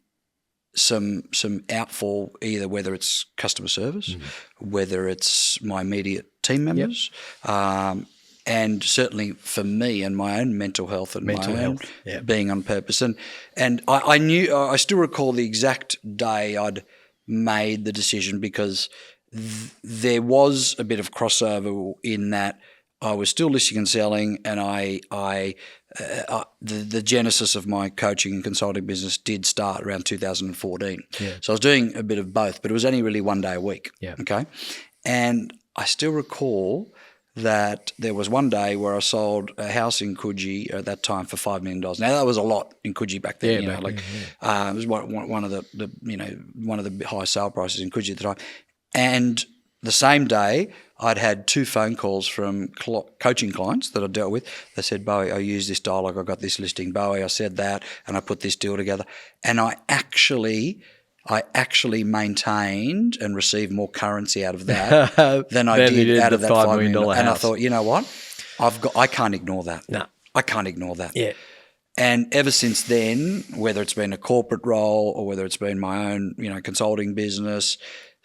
some outfall, either whether it's customer service, whether it's my immediate team members, and certainly for me and my own mental health and being on purpose. And I still recall the exact day I'd made the decision because there was a bit of crossover in that I was still listing and selling, and the genesis of my coaching and consulting business did start around 2014. Yeah. So I was doing a bit of both, but it was only really one day a week. Yeah. Okay. And I still recall that there was one day where I sold a house in 𝐒𝐭𝐚𝐲 at that time for $5 million. Now that was a lot in 𝐒𝐭𝐚𝐲 back then. It was one of the highest sale prices in 𝐒𝐭𝐚𝐲 at the time. And the same day, I'd had 2 phone calls from coaching clients that I dealt with. They said, Bowie, I used this dialogue, I got this listing. Bowie, I said that, and I put this deal together. And I actually maintained and received more currency out of that than I did out of that $5 million house. And I thought, you know what? I can't ignore that. No. I can't ignore that. Yeah. And ever since then, whether it's been a corporate role or whether it's been my own, consulting business,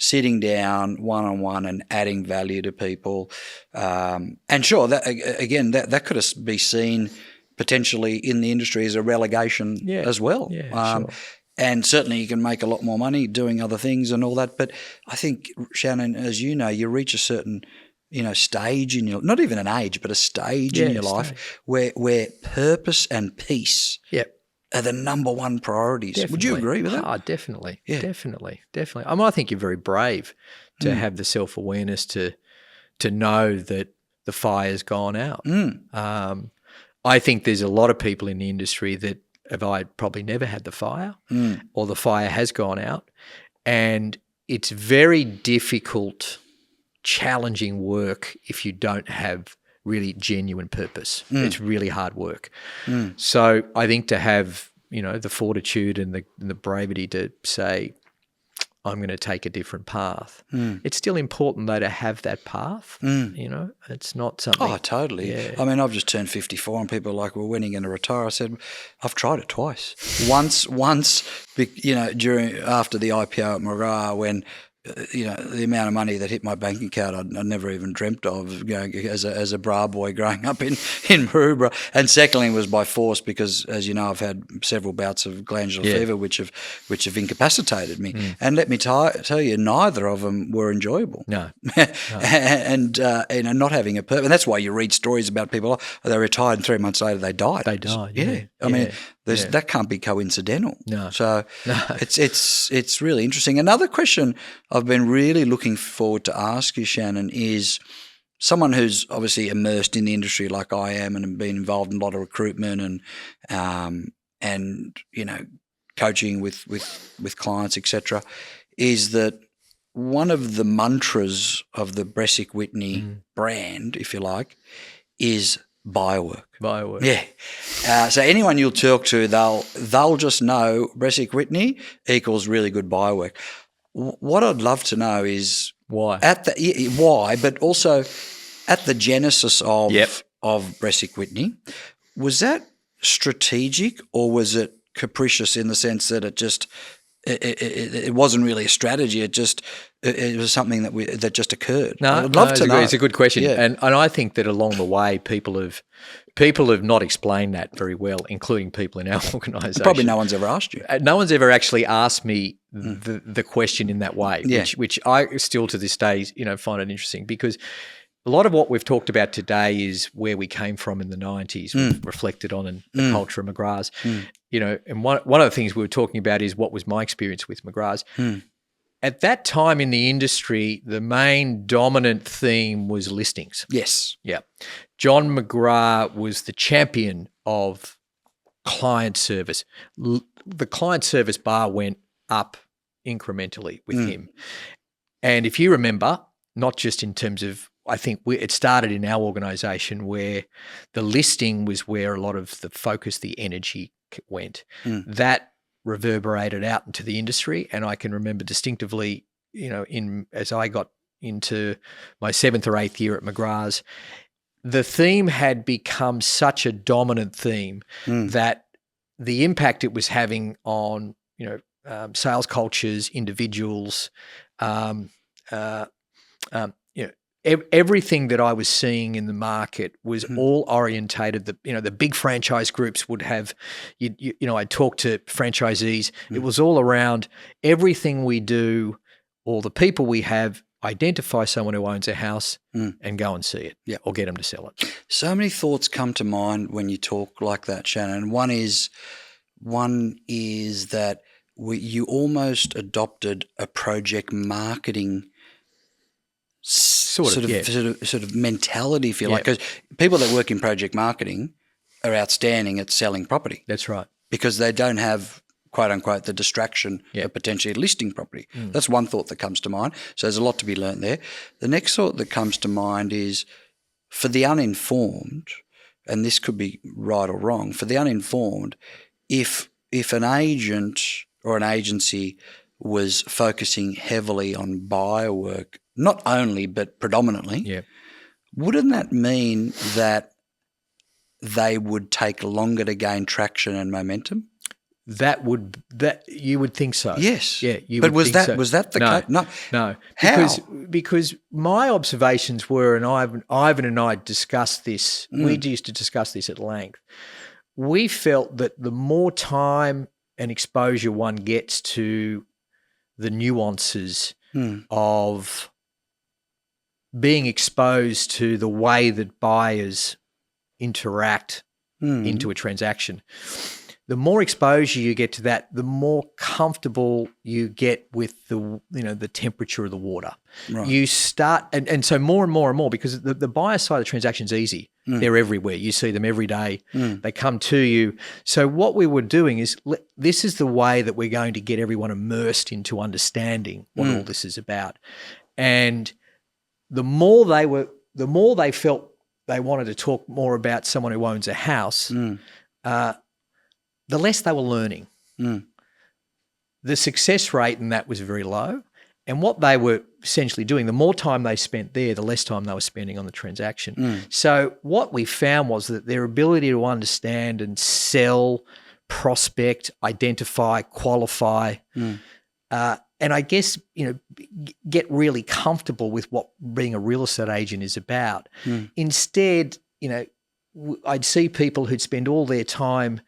sitting down one-on-one and adding value to people. And sure, that could be seen potentially in the industry as a relegation as well. Yeah, sure. And certainly you can make a lot more money doing other things and all that. But I think, Shannon, as you know, you reach a certain stage in your, not even an age, but a stage in your life where purpose and peace are the number one priorities. Definitely. Would you agree with that? Oh, definitely. Yeah. Definitely. I mean, I think you're very brave to have the self-awareness to know that the fire's gone out. I think there's a lot of people in the industry that have probably never had the fire or the fire has gone out, and it's very difficult, challenging work if you don't have really genuine purpose. It's really hard work. So I think to have, the fortitude and the bravery to say, I'm going to take a different path. It's still important though to have that path. It's not something. Oh, totally. Yeah. I mean, I've just turned 54 and people are like, well, when are you going to retire? I said, I've tried it twice. Once, after the IPO at McGrath, when the amount of money that hit my bank account, I never even dreamt of as a bra boy growing up in Maroubra. And secondly, was by force because, as you know, I've had several bouts of glandular fever which have incapacitated me. And let me tell you, neither of them were enjoyable. No. And not having a purpose. And that's why you read stories about people, they retired and 3 months later they died. Yeah. I mean, that can't be coincidental. No. So it's really interesting. Another question I've been really looking forward to ask you, Shannon, is someone who's obviously immersed in the industry like I am and been involved in a lot of recruitment and coaching with clients, etc., is that one of the mantras of the 𝐒𝐿 Whitney brand, if you like, is biowork. Yeah. So anyone you'll talk to, they'll just know 𝐒𝐿 Whitney equals really good biowork. What I'd love to know is why, but also at the genesis of 𝐒𝐿 Whitney, was that strategic or was it capricious in the sense that it wasn't really a strategy? It was something that just occurred. I'd love to know. It's a good question, and I think that along the way, people have not explained that very well, including people in our organisation. Probably no one's ever asked you. No one's ever actually asked me the question in that way, which I still to this day, find it interesting because a lot of what we've talked about today is where we came from in the 90s. We've reflected on and the culture of McGrath's. And one of the things we were talking about is what was my experience with McGrath's. at that time in the industry, the main dominant theme was listings. Yes. Yeah. John McGra was the champion of client service. The client service bar went up incrementally with him. And if you remember, not just in terms of, I think it started in our organisation where the listing was where a lot of the focus, the energy went. That reverberated out into the industry, and I can remember distinctively, as I got into my 7th or 8th year at McGrath's, the theme had become such a dominant theme that the impact it was having on sales cultures, individuals, everything that I was seeing in the market was all orientated. The big franchise groups would have, I talked to franchisees. It was all around everything we do, or the people we have. Identify someone who owns a house and go and see it, or get them to sell it. So many thoughts come to mind when you talk like that, Shannon. One is that you almost adopted a project marketing sort of mentality, if you like, because people that work in project marketing are outstanding at selling property. That's right, because they don't have, quote unquote, the distraction of potentially listing property. That's one thought that comes to mind. So there's a lot to be learnt there. The next thought that comes to mind is, for the uninformed, and this could be right or wrong, for the uninformed, if an agent or an agency was focusing heavily on buyer work, not only but predominantly, wouldn't that mean that they would take longer to gain traction and momentum? That you would think so. Yes. Yeah. But was that the case? No. How? Because my observations were, and Ivan and I discussed this. We used to discuss this at length. We felt that the more time and exposure one gets to the nuances of being exposed to the way that buyers interact into a transaction, the more exposure you get to that, the more comfortable you get with the temperature of the water. Right. You start, and so more and more and more, because the buyer side of the transaction is easy. They're everywhere. You see them every day. They come to you. So what we were doing is, this is the way that we're going to get everyone immersed into understanding what all this is about. And the more they felt they wanted to talk more about someone who owns a house, the less they were learning. The success rate in that was very low. And what they were essentially doing, the more time they spent there, the less time they were spending on the transaction. So what we found was that their ability to understand and sell, prospect, identify, qualify, and I guess, get really comfortable with what being a real estate agent is about. Instead, I'd see people who'd spend all their time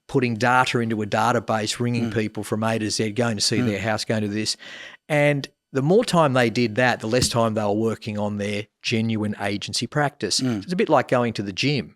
putting data into a database, ringing people from A to Z, going to see their house, going to this. And the more time they did that, the less time they were working on their genuine agency practice. It's a bit like going to the gym.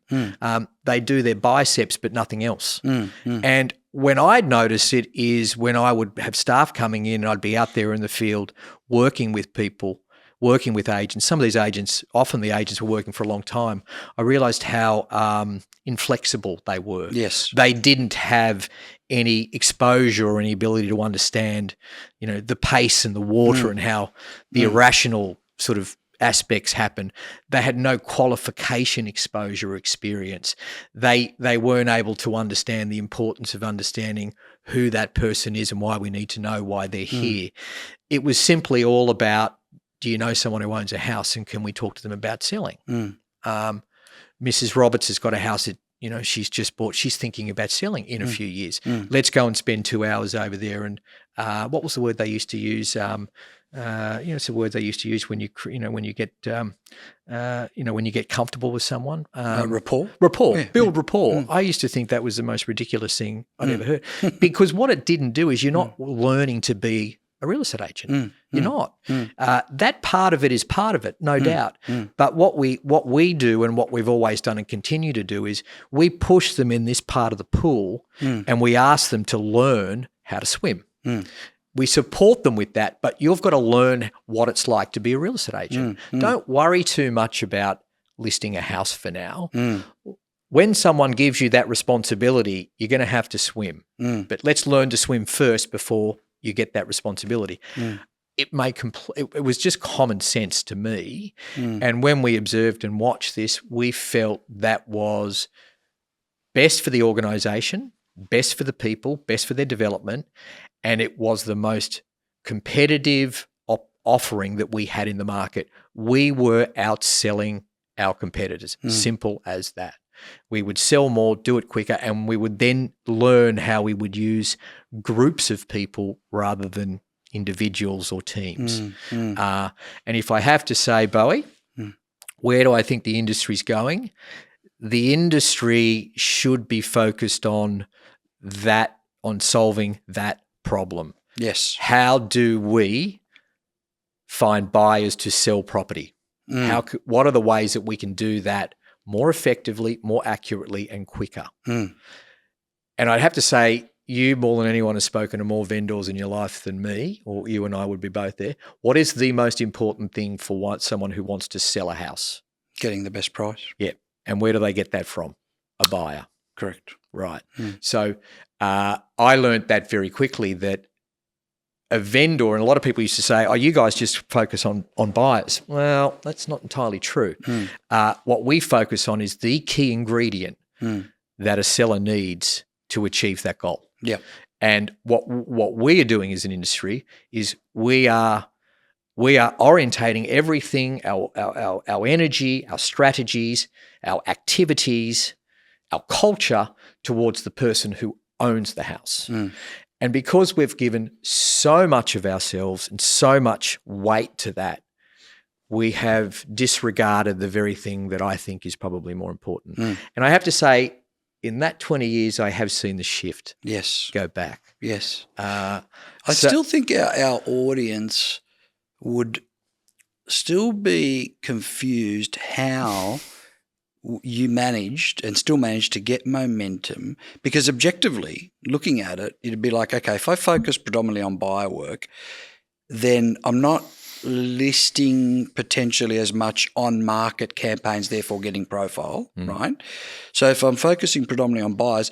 They do their biceps but nothing else. And when I'd notice it is when I would have staff coming in and I'd be out there in the field working with people, working with agents. Some of these agents, often the agents were working for a long time. I realised how inflexible they were. Yes. They didn't have any exposure or any ability to understand, the pace and the water and how the irrational sort of aspects happen. They had no qualification exposure or experience. They weren't able to understand the importance of understanding who that person is and why we need to know why they're here. It was simply all about, do you know someone who owns a house and can we talk to them about selling? Mrs. Roberts has got a house that, she's just bought. She's thinking about selling in a few years. Let's go and spend 2 hours over there. And what was the word they used to use? It's a word they used to use when you get comfortable with someone. Rapport. Build rapport. I used to think that was the most ridiculous thing I'd ever heard, because what it didn't do is you're not learning to be a real estate agent. You're not. That part of it is part of it, no doubt. But what we do and what we've always done and continue to do is we push them in this part of the pool and we ask them to learn how to swim. we support them with that, but you've got to learn what it's like to be a real estate agent. Don't worry too much about listing a house for now. When someone gives you that responsibility, you're going to have to swim. But let's learn to swim first before you get that responsibility. It was just common sense to me. And when we observed and watched this, we felt that was best for the organisation, best for the people, best for their development, and it was the most competitive offering that we had in the market. We were outselling our competitors. Simple as that. We would sell more, do it quicker, and we would then learn how we would use groups of people rather than individuals or teams. And if I have to say, Bowie, where do I think the industry's going? The industry should be focused on solving that problem. Yes. How do we find buyers to sell property? What are the ways that we can do that more effectively, more accurately, and quicker? And I'd have to say, you more than anyone has spoken to more vendors in your life than me, or you and I would be both there. What is the most important thing for someone who wants to sell a house? Getting the best price. Yeah. And where do they get that from? A buyer. Correct. Right. So I learned that very quickly, that a vendor, and a lot of people used to say, oh, you guys just focus on buyers. Well, that's not entirely true. What we focus on is the key ingredient that a seller needs to achieve that goal. Yeah. And what we are doing as an industry is we are orientating everything, our energy, our strategies, our activities, our culture towards the person who owns the house. And because we've given so much of ourselves and so much weight to that, we have disregarded the very thing that I think is probably more important. And I have to say, in that 20 years, I have seen the shift go back. Yes. I still think our audience would still be confused how you managed and still managed to get momentum, because objectively looking at it, it'd be like, okay, if I focus predominantly on buyer work, then I'm not listing potentially as much on market campaigns, therefore getting profile, right? So if I'm focusing predominantly on buyers,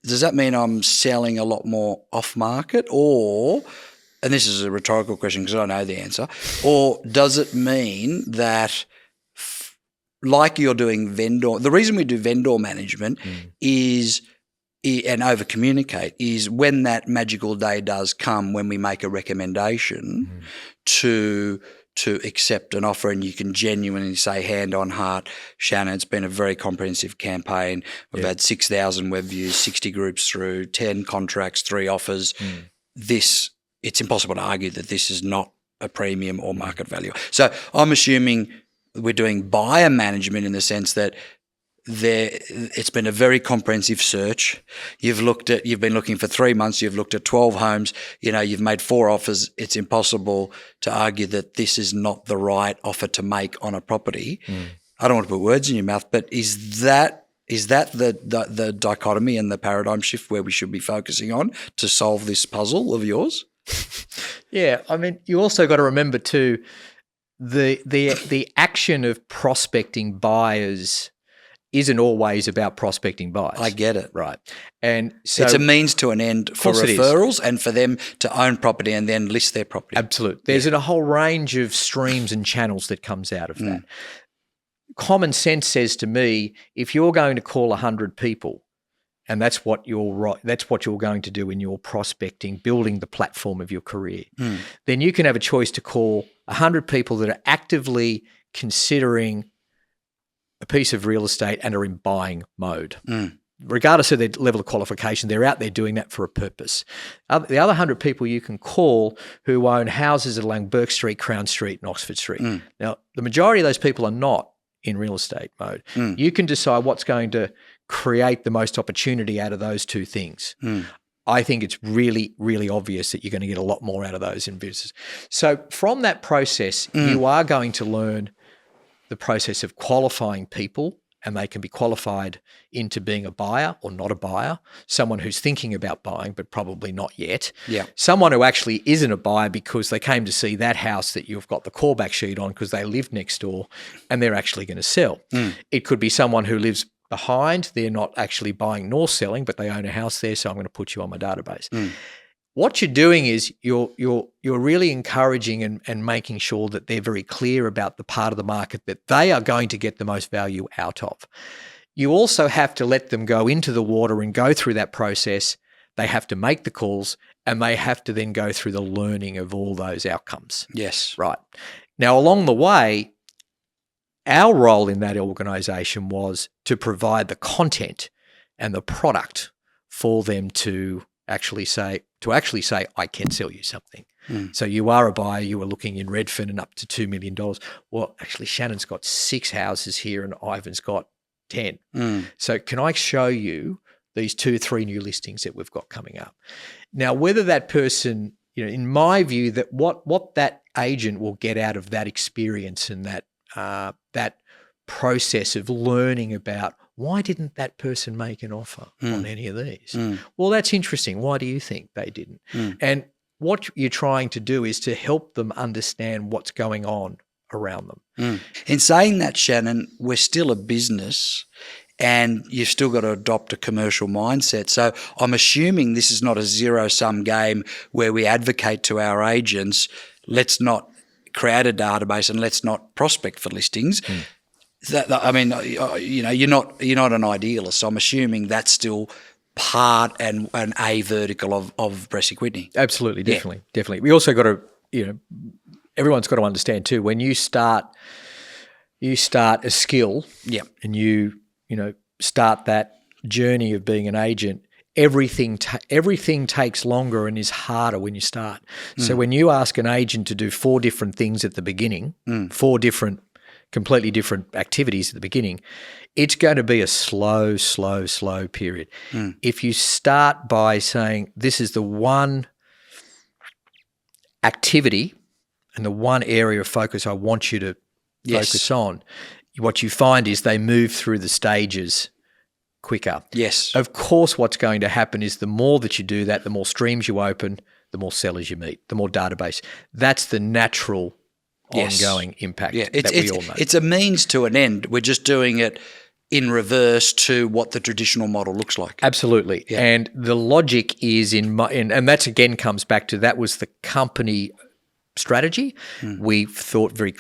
does that mean I'm selling a lot more off market, or, and this is a rhetorical question because I know the answer, or does it mean that like you're doing vendor, the reason we do vendor management is, and over communicate, is when that magical day does come, when we make a recommendation to accept an offer, and you can genuinely say, hand on heart, Shannon, it's been a very comprehensive campaign. We've had 6,000 web views, 60 groups through, 10 contracts, 3 offers. It's impossible to argue that this is not a premium or market value. So I'm assuming we're doing buyer management in the sense that it's been a very comprehensive search. You've been looking for 3 months, you've looked at 12 homes, you've made 4 offers. It's impossible to argue that this is not the right offer to make on a property. I don't want to put words in your mouth, but is that the dichotomy and the paradigm shift where we should be focusing on to solve this puzzle of yours? Yeah, I mean, you also got to remember too, the action of prospecting buyers isn't always about prospecting buyers. I get it. Right. And so it's a means to an end for referrals and for them to own property and then list their property. Absolutely. There's a whole range of streams and channels that comes out of that. Common sense says to me, if you're going to call 100 people, and that's what you're going to do in your prospecting, building the platform of your career, then you can have a choice to call 100 people that are actively considering a piece of real estate and are in buying mode. Regardless of their level of qualification, they're out there doing that for a purpose. The other 100 people you can call who own houses along Burke Street, Crown Street and Oxford Street. Now, the majority of those people are not in real estate mode. You can decide what's going to create the most opportunity out of those two things. I think it's really, really obvious that you're going to get a lot more out of those in business. So from that process, you are going to learn the process of qualifying people and they can be qualified into being a buyer or not a buyer, someone who's thinking about buying but probably not yet, someone who actually isn't a buyer because they came to see that house that you've got the callback sheet on because they live next door and they're actually going to sell. It could be someone who lives behind, they're not actually buying nor selling, but they own a house there, so I'm going to put you on my database. What you're doing is you're really encouraging and making sure that they're very clear about the part of the market that they are going to get the most value out of. You also have to let them go into the water and go through that process. They have to make the calls and they have to then go through the learning of all those outcomes. Yes. Right. Now, along the way, our role in that organisation was to provide the content and the product for them to actually say, I can sell you something. So you are a buyer, you were looking in Redfern and up to $2 million. Well, actually, Shannon's got 6 houses here and Ivan's got 10. So can I show you these 2 or 3 new listings that we've got coming up? Now, whether that person, in my view, that what that agent will get out of that experience and that process of learning about why didn't that person make an offer on any of these? Well, that's interesting. Why do you think they didn't? And what you're trying to do is to help them understand what's going on around them. In saying that, Shannon, we're still a business and you've still got to adopt a commercial mindset. So I'm assuming this is not a zero-sum game where we advocate to our agents, let's not create a database and let's not prospect for listings. I mean, you're not an idealist. So I'm assuming that's still part and a vertical of Bresic Whitney. Absolutely, definitely. We also got to, everyone's got to understand too, when you start a skill, and you start that journey of being an agent, everything takes longer and is harder when you start. So when you ask an agent to do 4 different things at the beginning, 4 completely different activities at the beginning, it's going to be a slow period. If you start by saying, this is the one activity and the one area of focus I want you to focus on, what you find is they move through the stages quicker. Yes. Of course, what's going to happen is the more that you do that, the more streams you open, the more sellers you meet, the more database. That's the natural ongoing impact that we all know. It's a means to an end. We're just doing it in reverse to what the traditional model looks like. Absolutely. Yeah. And the logic is and that's again comes back to that was the company strategy. We thought very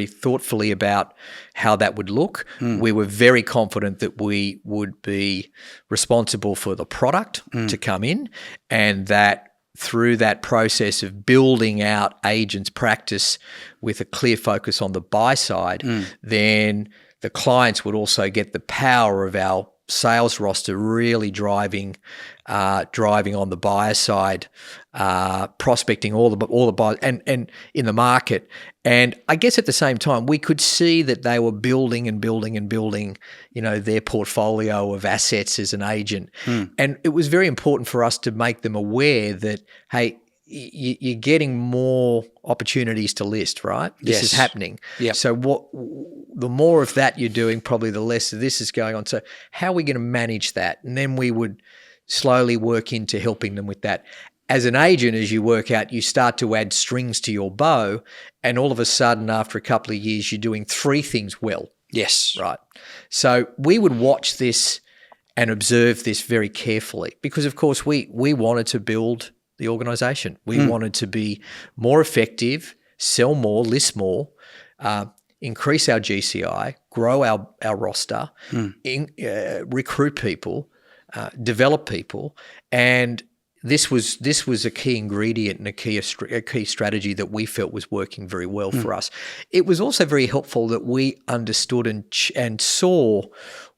thoughtfully about how that would look. We were very confident that we would be responsible for the product to come in, and that through that process of building out agents' practice with a clear focus on the buy side, then the clients would also get the power of our sales roster really driving on the buyer side, prospecting all the buyers and in the market. And I guess at the same time, we could see that they were building, their portfolio of assets as an agent. And it was very important for us to make them aware that, hey, you're getting more opportunities to list, right? This is happening. Yep. So the more of that you're doing, probably the less of this is going on. So how are we going to manage that? And then we would slowly work into helping them with that. As an agent, as you work out, you start to add strings to your bow, and all of a sudden, after a couple of years, you're doing 3 things well. Yes. Right. So we would watch this and observe this very carefully because, of course, we wanted to build the organisation. We wanted to be more effective, sell more, list more, increase our GCI, grow our roster, recruit people, develop people, and this was a key ingredient and a key strategy that we felt was working very well for us. It was also very helpful that we understood and saw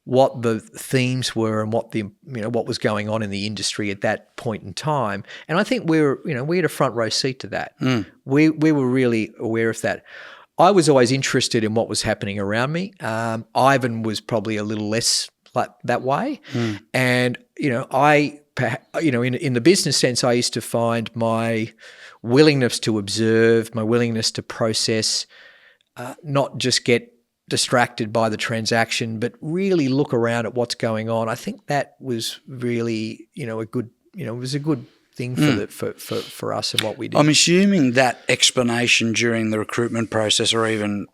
what the themes were and what was going on in the industry at that point in time. And I think we had a front row seat to that. We were really aware of that. I was always interested in what was happening around me. Ivan was probably a little less like that way. And, in the business sense, I used to find my willingness to observe, my willingness to process, not just get distracted by the transaction, but really look around at what's going on. I think that was really, it was a good thing for us and what we did. I'm assuming that explanation during the recruitment process, or even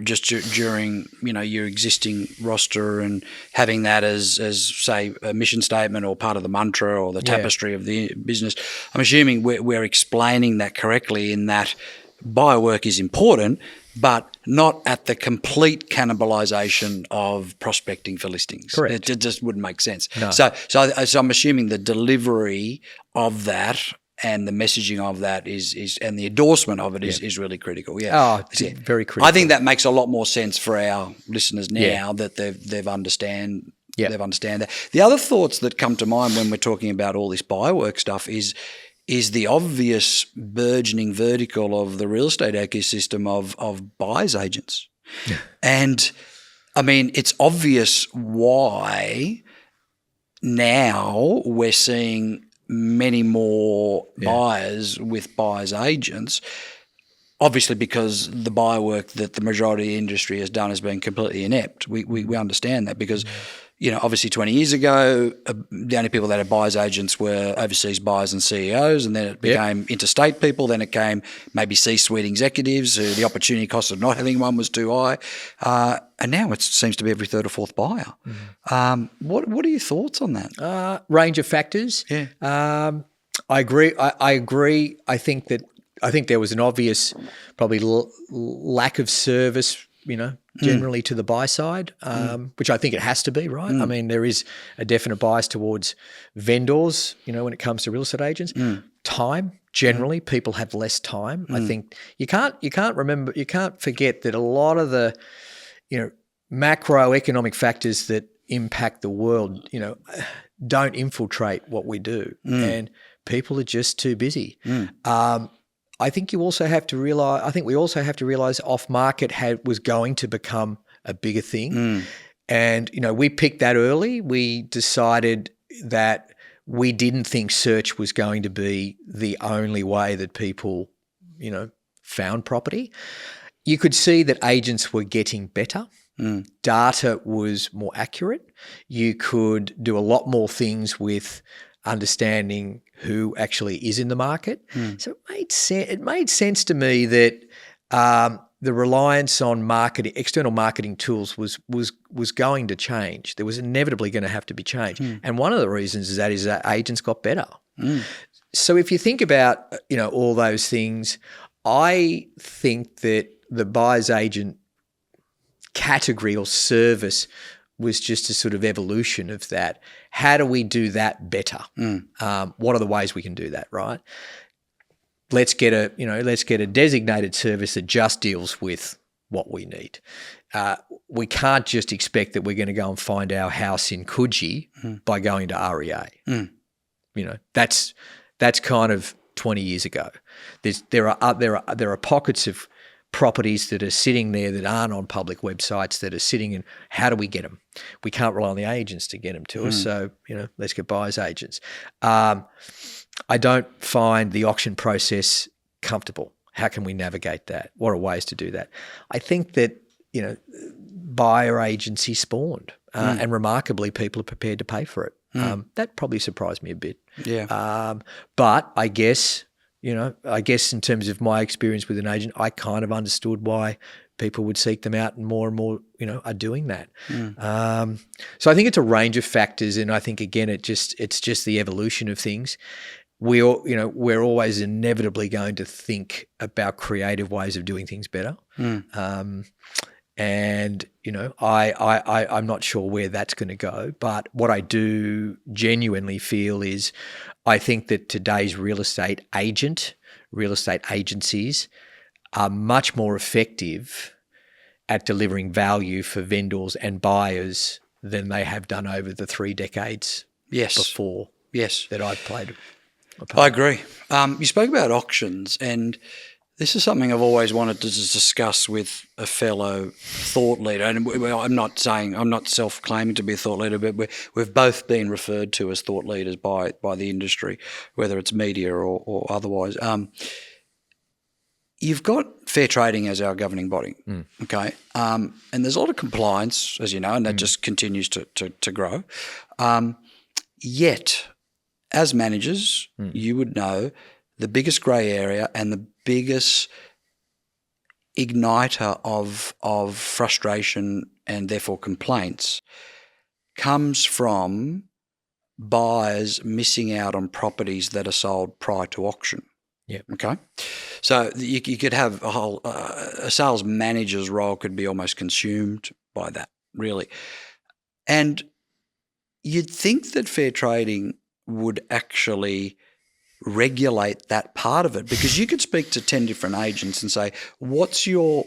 just during your existing roster, and having that as say a mission statement or part of the mantra or the tapestry of the business. I'm assuming we're explaining that correctly, in that buyer work is important, but not at the complete cannibalization of prospecting for listings. Correct. It just wouldn't make sense. No. So I'm assuming the delivery of that and the messaging of that is and the endorsement of it is really critical. Yeah. Oh, it's very critical. I think that makes a lot more sense for our listeners now that they've understand. Yeah. They've understand that. The other thoughts that come to mind when we're talking about all this buyer work stuff is the obvious burgeoning vertical of the real estate ecosystem of buyers agents. Yeah. And I mean, it's obvious why now we're seeing many more buyers with buyers agents, obviously because the buyer work that the majority of the industry has done has been completely inept. We understand that because obviously 20 years ago, the only people that had buyers agents were overseas buyers and CEOs, and then it became interstate people. Then it came maybe C-suite executives who the opportunity cost of not having one was too high. And now it seems to be every third or fourth buyer. What are your thoughts on that? Range of factors. Yeah. I agree. I agree. I think there was an obvious probably lack of service, generally to the buy side, which I think it has to be, right? I mean, there is a definite bias towards vendors, when it comes to real estate agents. Time, generally, people have less time. I think you can't forget that a lot of the, macroeconomic factors that impact the world, don't infiltrate what we do, and people are just too busy. I think you also have to realize. I think we also have to realize off market was going to become a bigger thing, and we picked that early. We decided that we didn't think search was going to be the only way that people, found property. You could see that agents were getting better. Data was more accurate. You could do a lot more things with understanding who actually is in the market. So it made sense to me that the reliance on external marketing tools was going to change. There was inevitably going to have to be change. And one of the reasons is that agents got better. So if you think about, all those things, I think that the buyer's agent category or service was just a sort of evolution of that. How do we do that better? What are the ways we can do that, right? Let's get a designated service that just deals with what we need. We can't just expect that we're going to go and find our house in 𝐒𝐭𝐚𝐲 by going to REA. That's kind of 20 years ago. There are pockets of properties that are sitting there that aren't on public websites that are sitting in. How do we get them? We can't rely on the agents to get them to us. So, let's get buyers agents. I don't find the auction process comfortable. How can we navigate that? What are ways to do that? I think that, buyer agency spawned and remarkably people are prepared to pay for it. That probably surprised me a bit. Yeah. But I guess in terms of my experience with an agent, I kind of understood why people would seek them out, and more, are doing that. So I think it's a range of factors, and I think again, it's just the evolution of things. We're always inevitably going to think about creative ways of doing things better. And I'm not sure where that's going to go, but what I do genuinely feel is I think that today's real estate agencies are much more effective at delivering value for vendors and buyers than they have done over the 3 decades before that I've played. I agree. You spoke about auctions, and this is something I've always wanted to discuss with a fellow thought leader. And I'm not self-claiming to be a thought leader, but we've both been referred to as thought leaders by the industry, whether it's media or otherwise. you've got fair trading as our governing body, okay? And there's a lot of compliance, as you know, and that just continues to grow. Yet, as managers, you would know the biggest grey area and the biggest igniter of frustration and therefore complaints comes from buyers missing out on properties that are sold prior to auction. Yeah. Okay. So you could have a sales manager's role could be almost consumed by that, really. And you'd think that fair trading would actually regulate that part of it, because you could speak to 10 different agents and say, what's your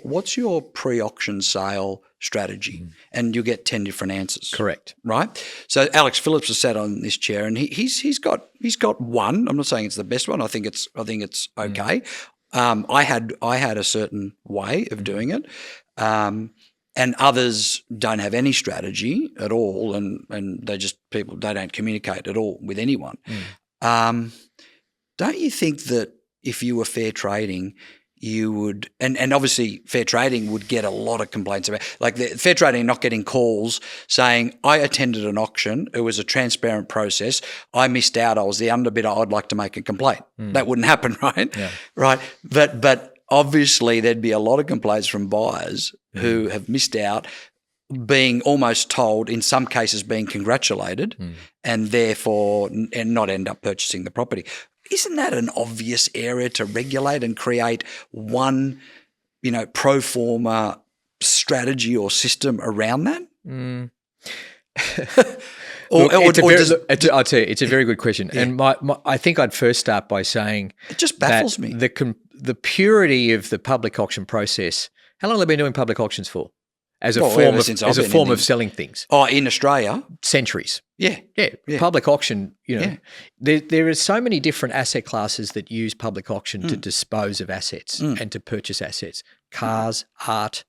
pre-auction sale strategy? And you'll get 10 different answers. Correct. Right? So Alex Phillips has sat on this chair and he's got one. I'm not saying it's the best one. I think it's okay. I had a certain way of doing it. And others don't have any strategy at all, and they don't communicate at all with anyone. Don't you think that if you were fair trading, you would, and obviously fair trading would get a lot of complaints about, like fair trading not getting calls saying, I attended an auction, it was a transparent process, I missed out, I was the underbidder, I'd like to make a complaint. That wouldn't happen, right? Yeah. Right. But obviously there'd be a lot of complaints from buyers who have missed out, being almost told, in some cases being congratulated, and therefore and not end up purchasing the property. Isn't that an obvious area to regulate and create one, pro forma strategy or system around that? I'll tell you, it's a very good question. Yeah. And I think I'd first start by saying it just baffles me. The purity of the public auction process. How long have they been doing public auctions for? As a form of selling things. Oh, in Australia? Centuries. Yeah. Public auction, there are so many different asset classes that use public auction to dispose of assets and to purchase assets. Cars, art,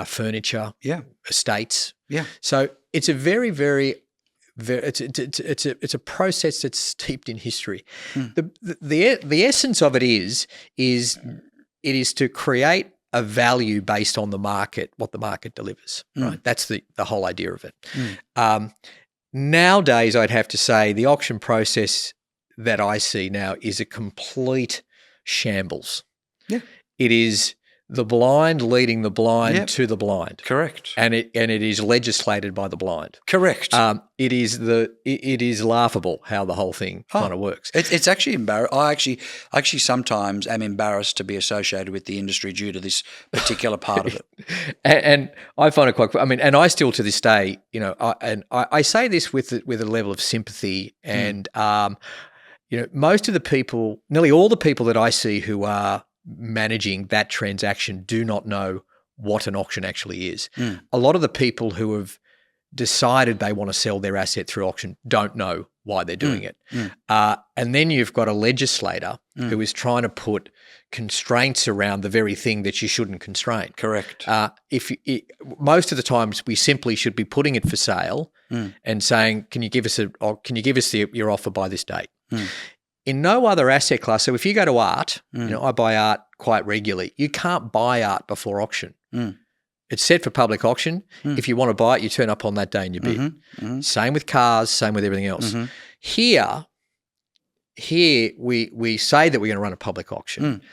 furniture, estates. Yeah. So it's a very, very, it's a process that's steeped in history. The essence of it is it is to create a value based on the market, what the market delivers, right? That's the whole idea of it. Nowadays, I'd have to say the auction process that I see now is a complete shambles. Yeah. It is the blind leading the blind to the blind. Correct. And it is legislated by the blind. Correct. It is laughable how the whole thing kind of works. It's actually embarrassing. I actually sometimes am embarrassed to be associated with the industry due to this particular part of it. And I find it quite. I mean, and I still to this day, I say this with a level of sympathy, and most of the people, nearly all the people that I see who are managing that transaction do not know what an auction actually is. A lot of the people who have decided they want to sell their asset through auction don't know why they're doing it. And then you've got a legislator who is trying to put constraints around the very thing that you shouldn't constrain. Correct. Most of the times we simply should be putting it for sale and saying, can you give us your offer by this date? In no other asset class, so if you go to art, I buy art quite regularly. You can't buy art before auction. It's set for public auction. If you want to buy it, you turn up on that day and you bid. Same with cars, same with everything else. Here we say that we're going to run a public auction,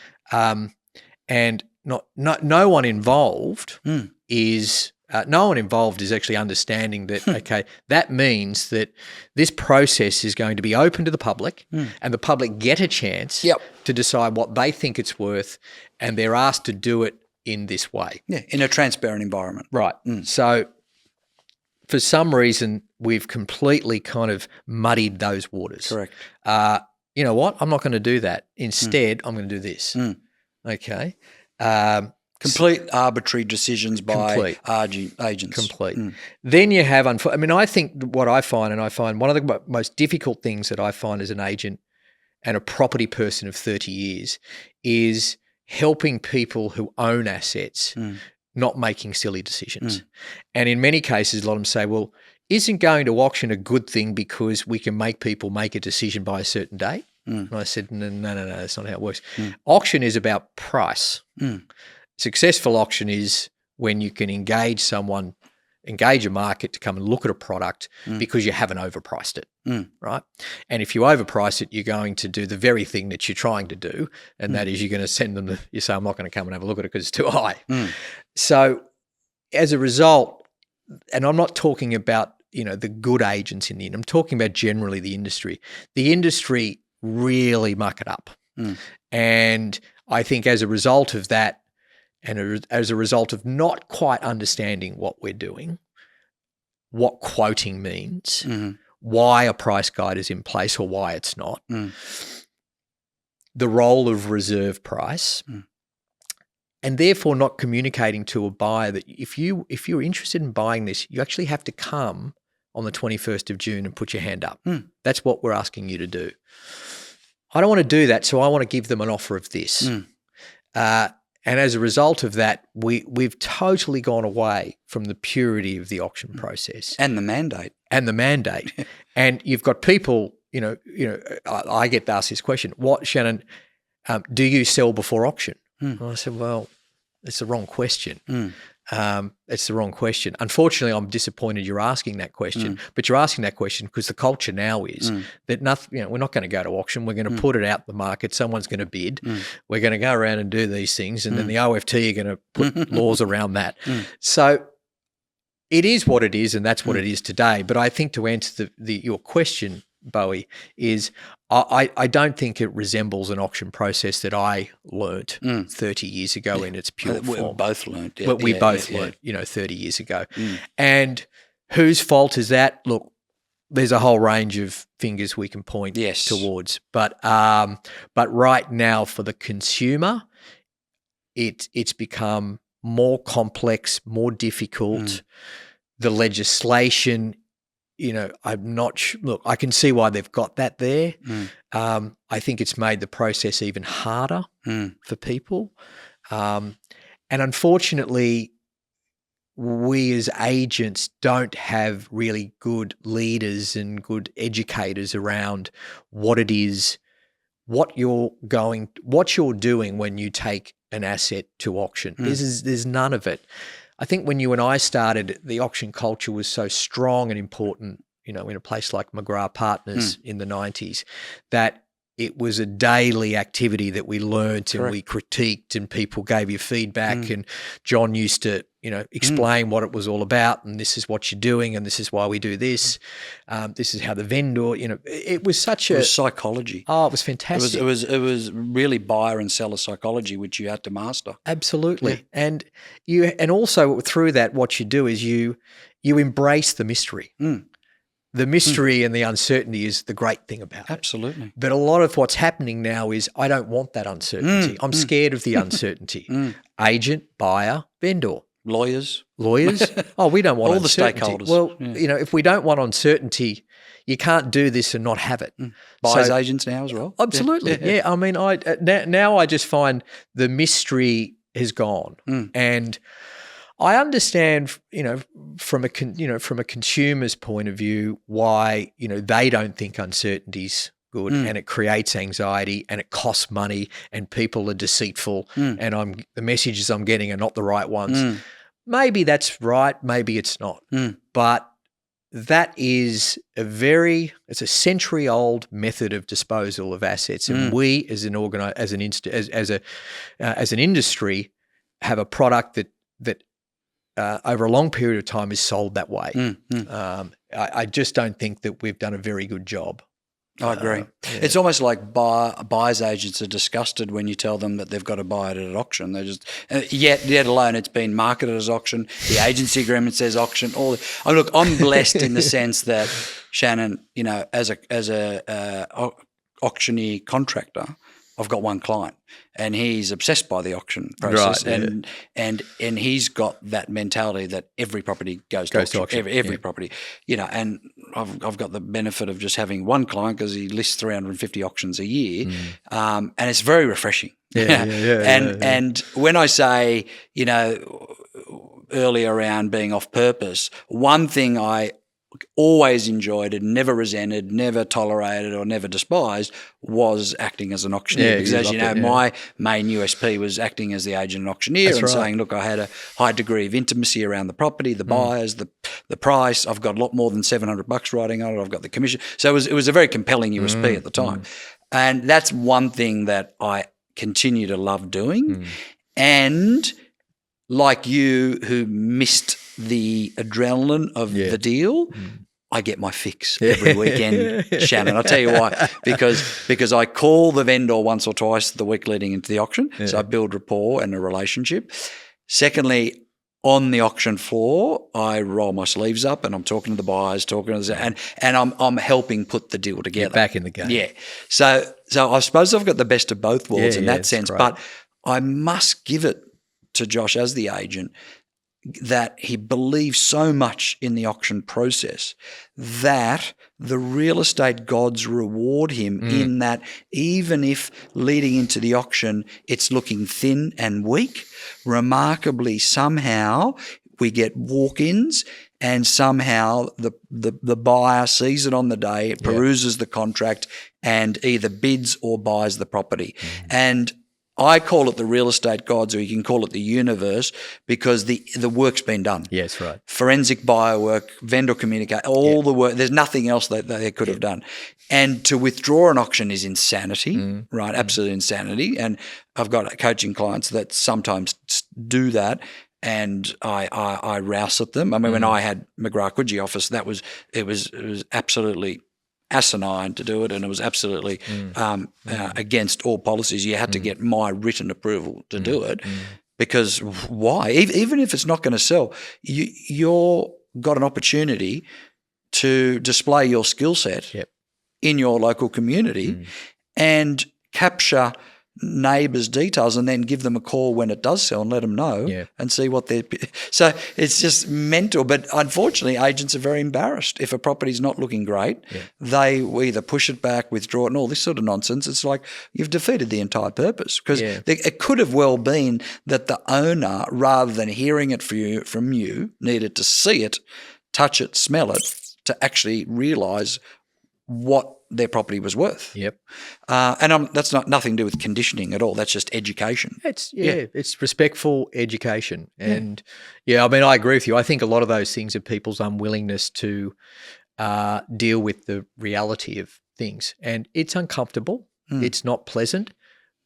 and no one involved is. No one involved is actually understanding that, okay, that means that this process is going to be open to the public and the public get a chance to decide what they think it's worth, and they're asked to do it in this way. Yeah, in a transparent environment. Right. So for some reason, we've completely kind of muddied those waters. Correct. You know what? I'm not going to do that. Instead, I'm going to do this. Okay. Complete arbitrary decisions by agents. Complete. Then you have, I think what I find, and I find one of the most difficult things that I find as an agent and a property person of 30 years is helping people who own assets not making silly decisions. And in many cases, a lot of them say, well, isn't going to auction a good thing because we can make people make a decision by a certain date? And I said, no, that's not how it works. Auction is about price. Successful auction is when you can engage a market to come and look at a product because you haven't overpriced it, right? And if you overprice it, you're going to do the very thing that you're trying to do, and that is you're going to send them you say, I'm not going to come and have a look at it because it's too high. So as a result, and I'm not talking about, the good agents in the industry, I'm talking about generally the industry. The industry really muck it up. And I think as a result of that, and as a result of not quite understanding what we're doing, what quoting means, why a price guide is in place or why it's not, the role of reserve price, and therefore not communicating to a buyer that if you're interested in buying this, you actually have to come on the 21st of June and put your hand up. That's what we're asking you to do. I don't want to do that, so I want to give them an offer of this. And as a result of that, we've totally gone away from the purity of the auction process and the mandate. And you've got people, I get asked this question: "What, Shannon? Do you sell before auction?" And I said, "Well, it's the wrong question. It's the wrong question. Unfortunately, I'm disappointed you're asking that question, but you're asking that question because the culture now is that nothing. We're not going to go to auction. We're going to put it out the market. Someone's going to bid. We're going to go around and do these things, and then the OFT are going to put laws around that. So it is what it is, and that's what it is today. But I think to answer your question, Bowie, is I don't think it resembles an auction process that I learnt 30 years ago in its pure form. We both learnt. We both learnt, 30 years ago. And whose fault is that? Look, there's a whole range of fingers we can point towards. But right now for the consumer, it's become more complex, more difficult. The legislation, I'm not sure. Look, I can see why they've got that there. I think it's made the process even harder for people. And unfortunately, we as agents don't have really good leaders and good educators around what it is, what you're doing when you take an asset to auction. There's none of it. I think when you and I started, the auction culture was so strong and important, in a place like McGrath Partners in the 90s, that it was a daily activity that we learnt and we critiqued, and people gave you feedback, and John used to, explain what it was all about, and this is what you're doing, and this is why we do this. This is how the vendor, it was It was psychology. Oh, it was fantastic. It was really buyer and seller psychology, which you had to master. Absolutely. And also through that, what you do is you embrace the mystery. The mystery and the uncertainty is the great thing about it. Absolutely. But a lot of what's happening now is I don't want that uncertainty. I'm scared of the uncertainty. Agent, buyer, vendor. Lawyers. Oh, we don't want all uncertainty. The stakeholders. Well, if we don't want uncertainty, you can't do this and not have it. Buyers agents now as well. Absolutely. Yeah. I mean, now I just find the mystery has gone, and I understand, from a consumer's point of view, why they don't think uncertainty's good, and it creates anxiety, and it costs money, and people are deceitful, and the messages I'm getting are not the right ones. Maybe that's right, maybe it's not, but that is it's a century-old method of disposal of assets, and we as an industry have a product that over a long period of time is sold that way. I just don't think that we've done a very good job. I agree. It's almost like buyers agents are disgusted when you tell them that they've got to buy it at auction. They just yet alone it's been marketed as auction. The agency agreement says auction. Look, I'm blessed in the sense that Shannon, as a auctioneer contractor, I've got one client, and he's obsessed by the auction process, and he's got that mentality that every property goes to auction. Every property, and I've got the benefit of just having one client because he lists 350 auctions a year, and it's very refreshing. And when I say, earlier around being off purpose, one thing I always enjoyed and never resented, never tolerated or never despised was acting as an auctioneer. Because as you know, my main USP was acting as the agent and auctioneer saying, look, I had a high degree of intimacy around the property, the buyers, the price. I've got a lot more than $700 riding on it. I've got the commission. So it was a very compelling USP at the time. And that's one thing that I continue to love doing. And like you who missed the adrenaline of the deal, I get my fix every weekend, Shannon. I'll tell you why. Because I call the vendor once or twice the week leading into the auction. So I build rapport and a relationship. Secondly, on the auction floor, I roll my sleeves up and I'm talking to the buyers, and I'm helping put the deal together. You're back in the game. Yeah. So I suppose I've got the best of both worlds in that sense. Great. But I must give it to Josh as the agent that he believes so much in the auction process that the real estate gods reward him in that even if leading into the auction it's looking thin and weak, remarkably somehow we get walk-ins and somehow the buyer sees it on the day, peruses the contract and either bids or buys the property. And I call it the real estate gods, or you can call it the universe, because the work's been done. Yes, right. Forensic buyer work, vendor communicate, all the work. There's nothing else that they could have done. And to withdraw an auction is insanity, right? Absolute insanity. And I've got coaching clients that sometimes do that, and I rouse at them. I mean, when I had McGrath 𝐒𝐭𝐚𝐲 office, it was absolutely asinine to do it, and it was absolutely against all policies. You had to get my written approval to do it, because why? Even if it's not going to sell, you're got an opportunity to display your skill set in your local community and capture neighbours' details and then give them a call when it does sell and let them know and see what they're – so it's just mental. But unfortunately, agents are very embarrassed. If a property's not looking great, they either push it back, withdraw it and all this sort of nonsense. It's like you've defeated the entire purpose, because it could have well been that the owner, rather than hearing it from you, needed to see it, touch it, smell it, to actually realise what their property was worth. And that's nothing to do with conditioning at all. That's just education. It's respectful education. And I mean, I agree with you. I think a lot of those things are people's unwillingness to deal with the reality of things. And it's uncomfortable. It's not pleasant,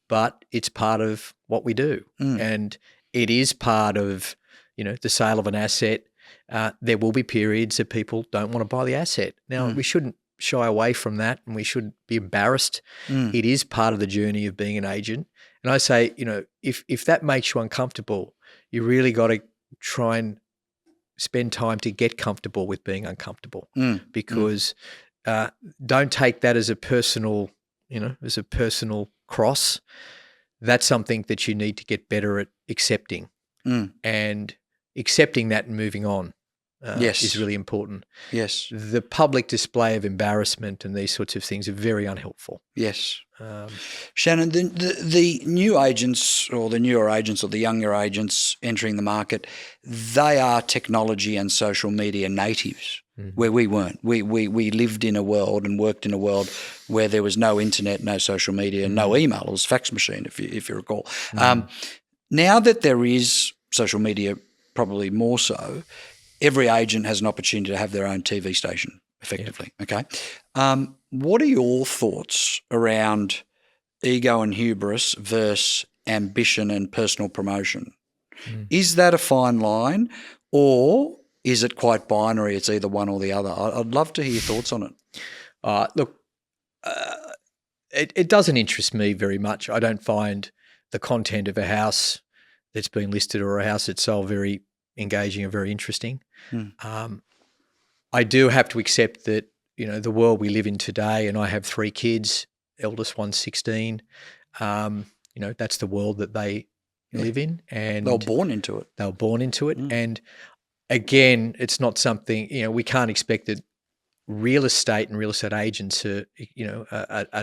but it's part of what we do. And it is part of, the sale of an asset. There will be periods that people don't want to buy the asset. Now, we shouldn't shy away from that, and we should be embarrassed. It is part of the journey of being an agent. And I say, if that makes you uncomfortable, you really got to try and spend time to get comfortable with being uncomfortable, because don't take that as a personal, as a personal cross. That's something that you need to get better at accepting, and accepting that and moving on. Is really important. Yes. The public display of embarrassment and these sorts of things are very unhelpful. Yes. Shannon, the new agents or the newer agents or the younger agents entering the market, they are technology and social media natives, where we weren't. We lived in a world and worked in a world where there was no internet, no social media, no email. It was fax machine, if you recall. Now that there is social media, probably more so, every agent has an opportunity to have their own TV station, effectively. Okay. What are your thoughts around ego and hubris versus ambition and personal promotion? Is that a fine line, or is it quite binary? It's either one or the other. I'd love to hear your thoughts on it. Look, it doesn't interest me very much. I don't find the content of a house that's been listed or a house that's sold very engaging and very interesting. I do have to accept that, the world we live in today, and I have 3 kids, eldest one's 16, that's the world that they live in. And they were born into it. And again, it's not something, we can't expect that real estate and real estate agents are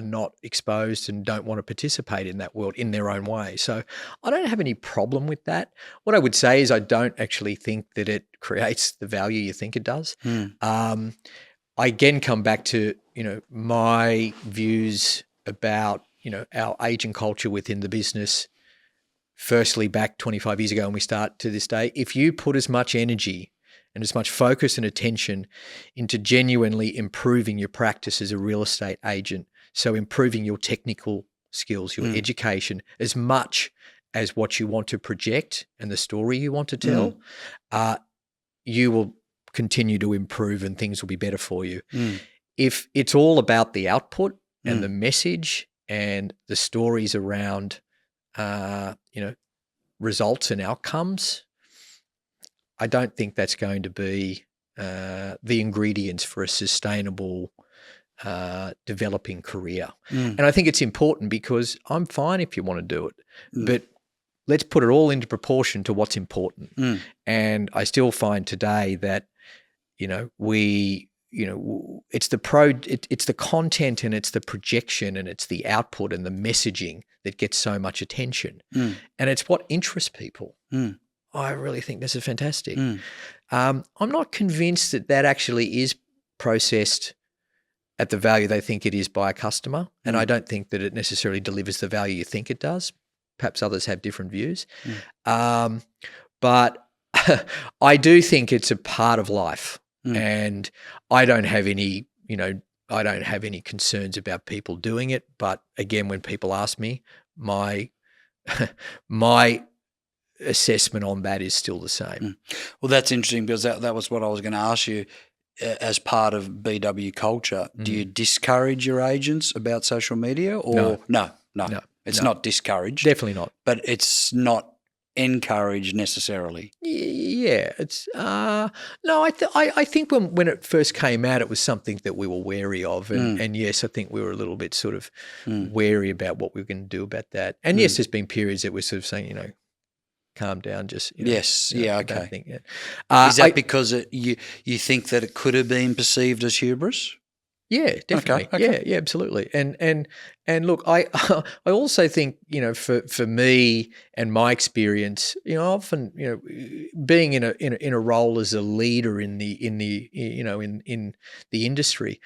not exposed and don't want to participate in that world in their own way. So I don't have any problem with that. What I would say is I don't actually think that it creates the value you think it does. I again come back to, my views about, our agent culture within the business. Firstly, back 25 years ago, and we start to this day, if you put as much energy and as much focus and attention into genuinely improving your practice as a real estate agent, so improving your technical skills, your education, as much as what you want to project and the story you want to tell, you will continue to improve and things will be better for you. If it's all about the output and the message and the stories around, results and outcomes, I don't think that's going to be the ingredients for a sustainable developing career. And I think it's important because I'm fine if you want to do it, but let's put it all into proportion to what's important. And I still find today that, it's the content and it's the projection and it's the output and the messaging that gets so much attention. And it's what interests people. I really think this is fantastic. I'm not convinced that actually is processed at the value they think it is by a customer. And I don't think that it necessarily delivers the value you think it does. Perhaps others have different views. But I do think it's a part of life. And I don't have any, concerns about people doing it. But again, when people ask me, my assessment on that is still the same. Well, that's interesting because that was what I was going to ask you. As part of BW culture, do you discourage your agents about social media or no? It's not discouraged. Definitely not. But it's not encouraged necessarily. Yeah, it's no. I think when it first came out, it was something that we were wary of, and yes, I think we were a little bit sort of wary about what we were going to do about that. And yes, there's been periods that we're sort of saying, calm down, just okay. Think, is that because you think that it could have been perceived as hubris? Yeah, definitely. Okay. Yeah, absolutely. And look, I also think, for me and my experience, often, being in a role as a leader in the industry,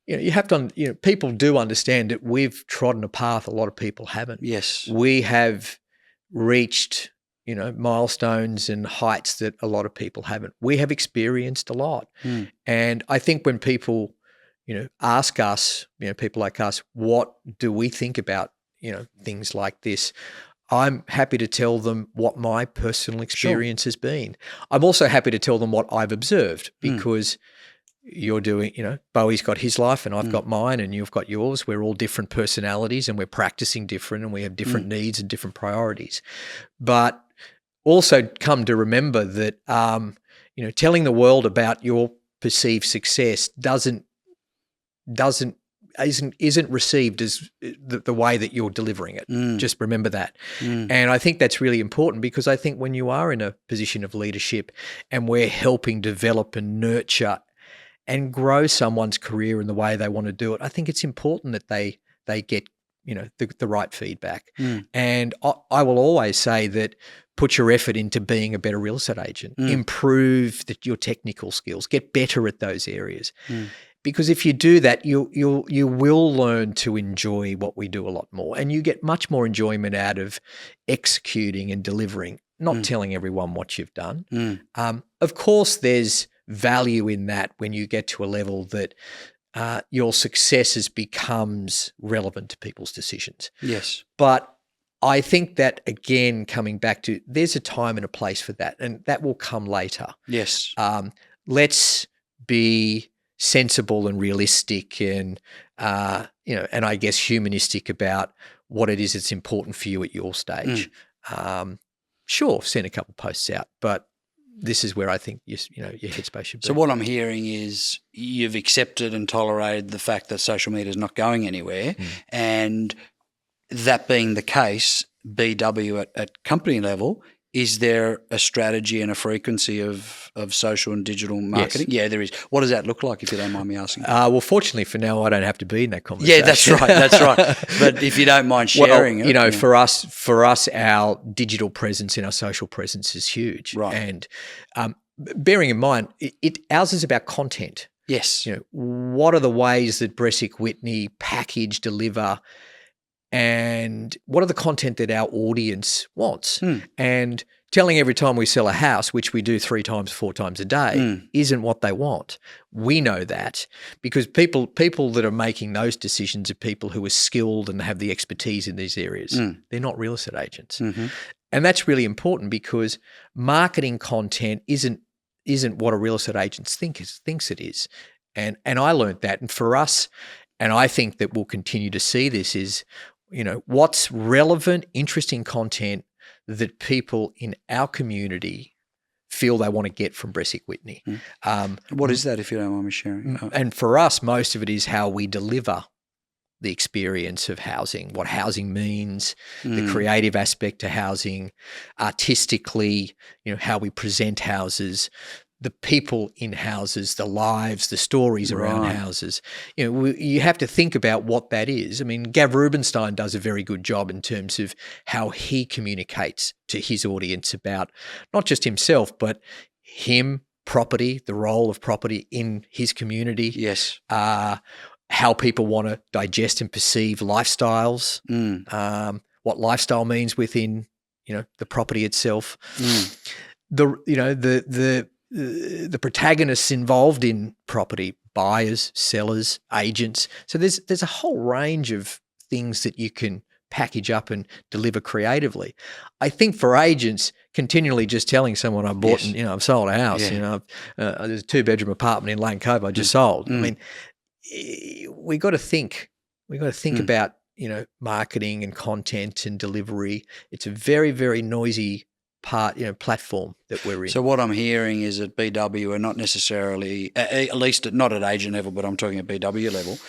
you have to, people do understand that we've trodden a path a lot of people haven't. Yes. We have reached, milestones and heights that a lot of people haven't. We have experienced a lot. And I think when people ask us, people like us, what do we think about, things like this? I'm happy to tell them what my personal experience has been. I'm also happy to tell them what I've observed because you're doing, Bowie's got his life and I've got mine and you've got yours. We're all different personalities and we're practicing different and we have different needs and different priorities. But also come to remember that, telling the world about your perceived success isn't received as the way that you're delivering it. Just remember that. And I think that's really important because I think when you are in a position of leadership and we're helping develop and nurture and grow someone's career in the way they want to do it, I think it's important that they get, the right feedback. And I will always say that put your effort into being a better real estate agent, improve your technical skills, get better at those areas. Because if you do that, you will learn to enjoy what we do a lot more, and you get much more enjoyment out of executing and delivering, not telling everyone what you've done. Of course, there's value in that when you get to a level that your successes becomes relevant to people's decisions. Yes, but I think that, again, coming back to there's a time and a place for that, and that will come later. Yes, let's be sensible and realistic and, and I guess humanistic about what it is that's important for you at your stage. Sure, send a couple of posts out, but this is where I think your headspace should be. So what I'm hearing is you've accepted and tolerated the fact that social media is not going anywhere, and that being the case, BW at company level Is there a strategy and a frequency of social and digital marketing? Yes. Yeah, there is. What does that look like, if you don't mind me asking? Well, fortunately for now, I don't have to be in that conversation. Yeah, that's right. That's right. But if you don't mind sharing it. You know, for us, our digital presence and our social presence is huge. Right. And bearing in mind, ours is about content. Yes. You know, what are the ways that 𝐒𝐭𝐚𝐲 Whitney package, deliver, and what are the content that our audience wants? And telling every time we sell a house, which we do 3 times, 4 times a day, isn't what they want. We know that because people that are making those decisions are people who are skilled and have the expertise in these areas. They're not real estate agents. And that's really important because marketing content isn't what a real estate agent thinks it is. And I learned that. And for us, and I think that we'll continue to see this, is, you know, what's relevant, interesting content that people in our community feel they want to get from 𝐒𝐿 Whitney. What is that, if you don't mind me sharing? And for us, most of it is how we deliver the experience of housing, what housing means, the creative aspect to housing, artistically, you know, how we present houses, the people in houses, the lives, the stories around houses. You know, you have to think about what that is. I mean, Gav Rubinstein does a very good job in terms of how he communicates to his audience about not just himself, but him, property, the role of property in his community. Yes. How people want to digest and perceive lifestyles, what lifestyle means within, you know, the property itself. The protagonists involved in property, buyers, sellers, agents. So there's a whole range of things that you can package up and deliver creatively. I think for agents, continually just telling someone I bought and, you know, I've sold a house, you know, there's a 2-bedroom apartment in Lane Cove I just sold. I mean, we got to think about, you know, marketing and content and delivery. It's a very, very noisy platform that we're in. So what I'm hearing is at BW, we're not necessarily, at least not at agent level, but I'm talking at BW level,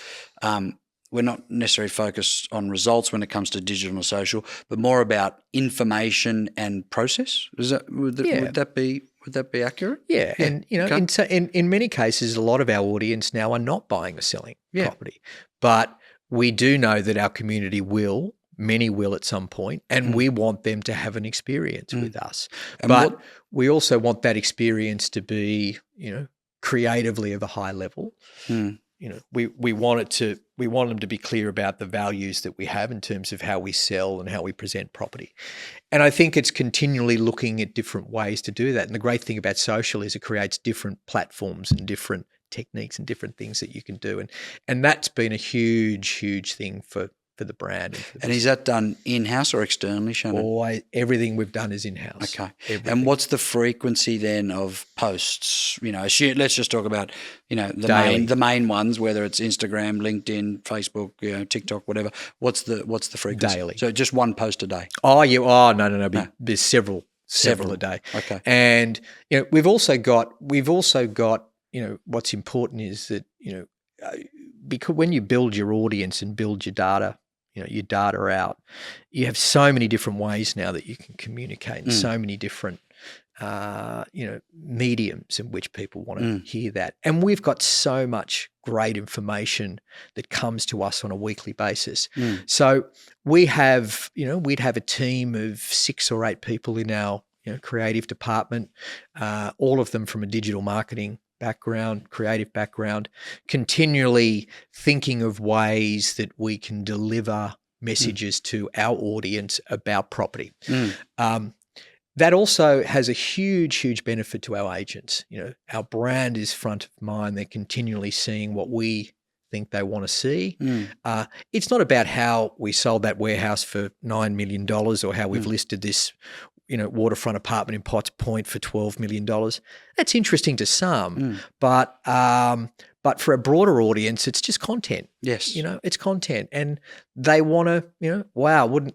we're not necessarily focused on results when it comes to digital and social, but more about information and process. Would that be accurate? Yeah. And you know, in many cases, a lot of our audience now are not buying or selling property, but we do know that our community will. Many will at some point, and we want them to have an experience with us. But we also want that experience to be, you know, creatively of a high level. You know, we want them to be clear about the values that we have in terms of how we sell and how we present property. And I think it's continually looking at different ways to do that. And the great thing about social is it creates different platforms and different techniques and different things that you can do. And that's been a huge, huge thing for the brand. And is that done in-house or externally, Shannon? Everything we've done is in-house. Okay. Everything. And what's the frequency then of posts? You know, let's just talk about, you know, the main ones, whether it's Instagram, LinkedIn, Facebook, you know, TikTok, whatever. What's the frequency? Daily. So just one post a day? No. There's several a day. Okay. And you know, we've also got, you know, what's important is that, you know, because when you build your audience and build your data, you know, your data out, you have so many different ways now that you can communicate and so many different, you know, mediums in which people want to hear that. And we've got so much great information that comes to us on a weekly basis. So we have, you know, we'd have a team of 6 or 8 people in our, you know, creative department, all of them from a digital marketing background, creative background, continually thinking of ways that we can deliver messages to our audience about property. That also has a huge, huge benefit to our agents. You know, our brand is front of mind. They're continually seeing what we think they want to see. It's not about how we sold that warehouse for $9 million or how we've listed this, you know, waterfront apartment in Potts Point for $12 million. That's interesting to some, but for a broader audience, it's just content. Yes. You know, it's content, and they want to, you know, wow, wouldn't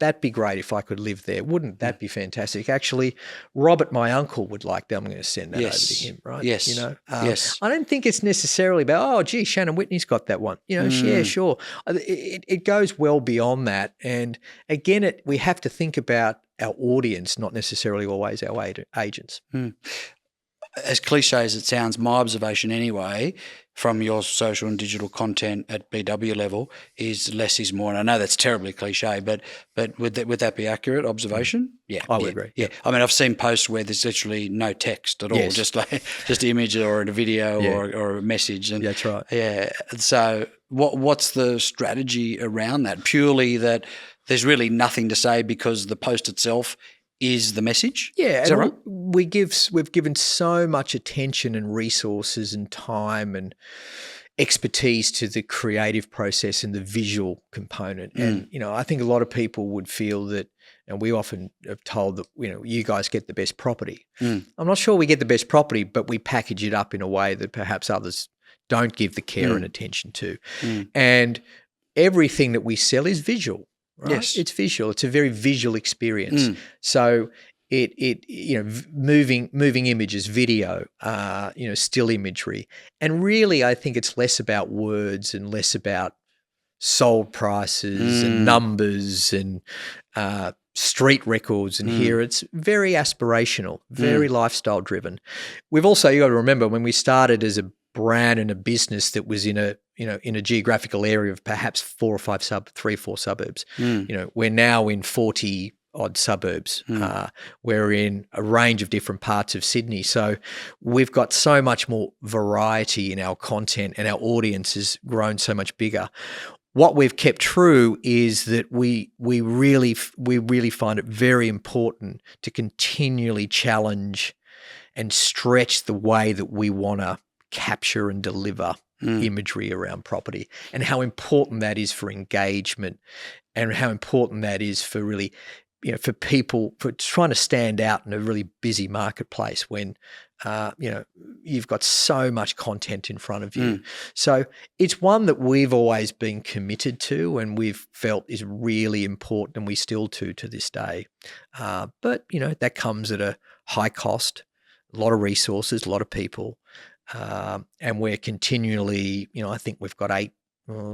that be great if I could live there? Wouldn't that be fantastic? Actually, Robert, my uncle, would like that. I'm going to send that over to him, right? Yes. You know, yes. I don't think it's necessarily about, Shannon Whitney's got that one. You know, yeah, sure. It goes well beyond that. And again, we have to think about our audience, not necessarily always our agents. As cliche as it sounds, my observation anyway from your social and digital content at BW level is less is more. And I know that's terribly cliche, but would that be accurate observation? Yeah, I would agree. Yeah, I mean, I've seen posts where there's literally no text at all, just image or a video or a message. And that's right. Yeah. So what's the strategy around that? Purely that there's really nothing to say because the post itself is the message? Yeah, is that right? We've given so much attention and resources and time and expertise to the creative process and the visual component. And, I think a lot of people would feel that, and we often have told that, you guys get the best property. I'm not sure we get the best property, but we package it up in a way that perhaps others don't give the care and attention to. And everything that we sell is visual. Right? Yes, it's visual. It's a very visual experience. So moving images, video, still imagery, and really, I think it's less about words and less about sold prices and numbers and street records. And here, it's very aspirational, very lifestyle driven. We've also, you got to remember, when we started as a brand and a business that was in a geographical area of perhaps 3 or 4 suburbs. We're now in 40 odd suburbs. We're in a range of different parts of Sydney. So we've got so much more variety in our content, and our audience has grown so much bigger. What we've kept true is that we really find it very important to continually challenge and stretch the way that we want to capture and deliver imagery around property, and how important that is for engagement, and how important that is for really, for people, for trying to stand out in a really busy marketplace when, you've got so much content in front of you. So it's one that we've always been committed to, and we've felt is really important, and we still do to this day. But, that comes at a high cost, a lot of resources, a lot of people. And we're continually, I think we've got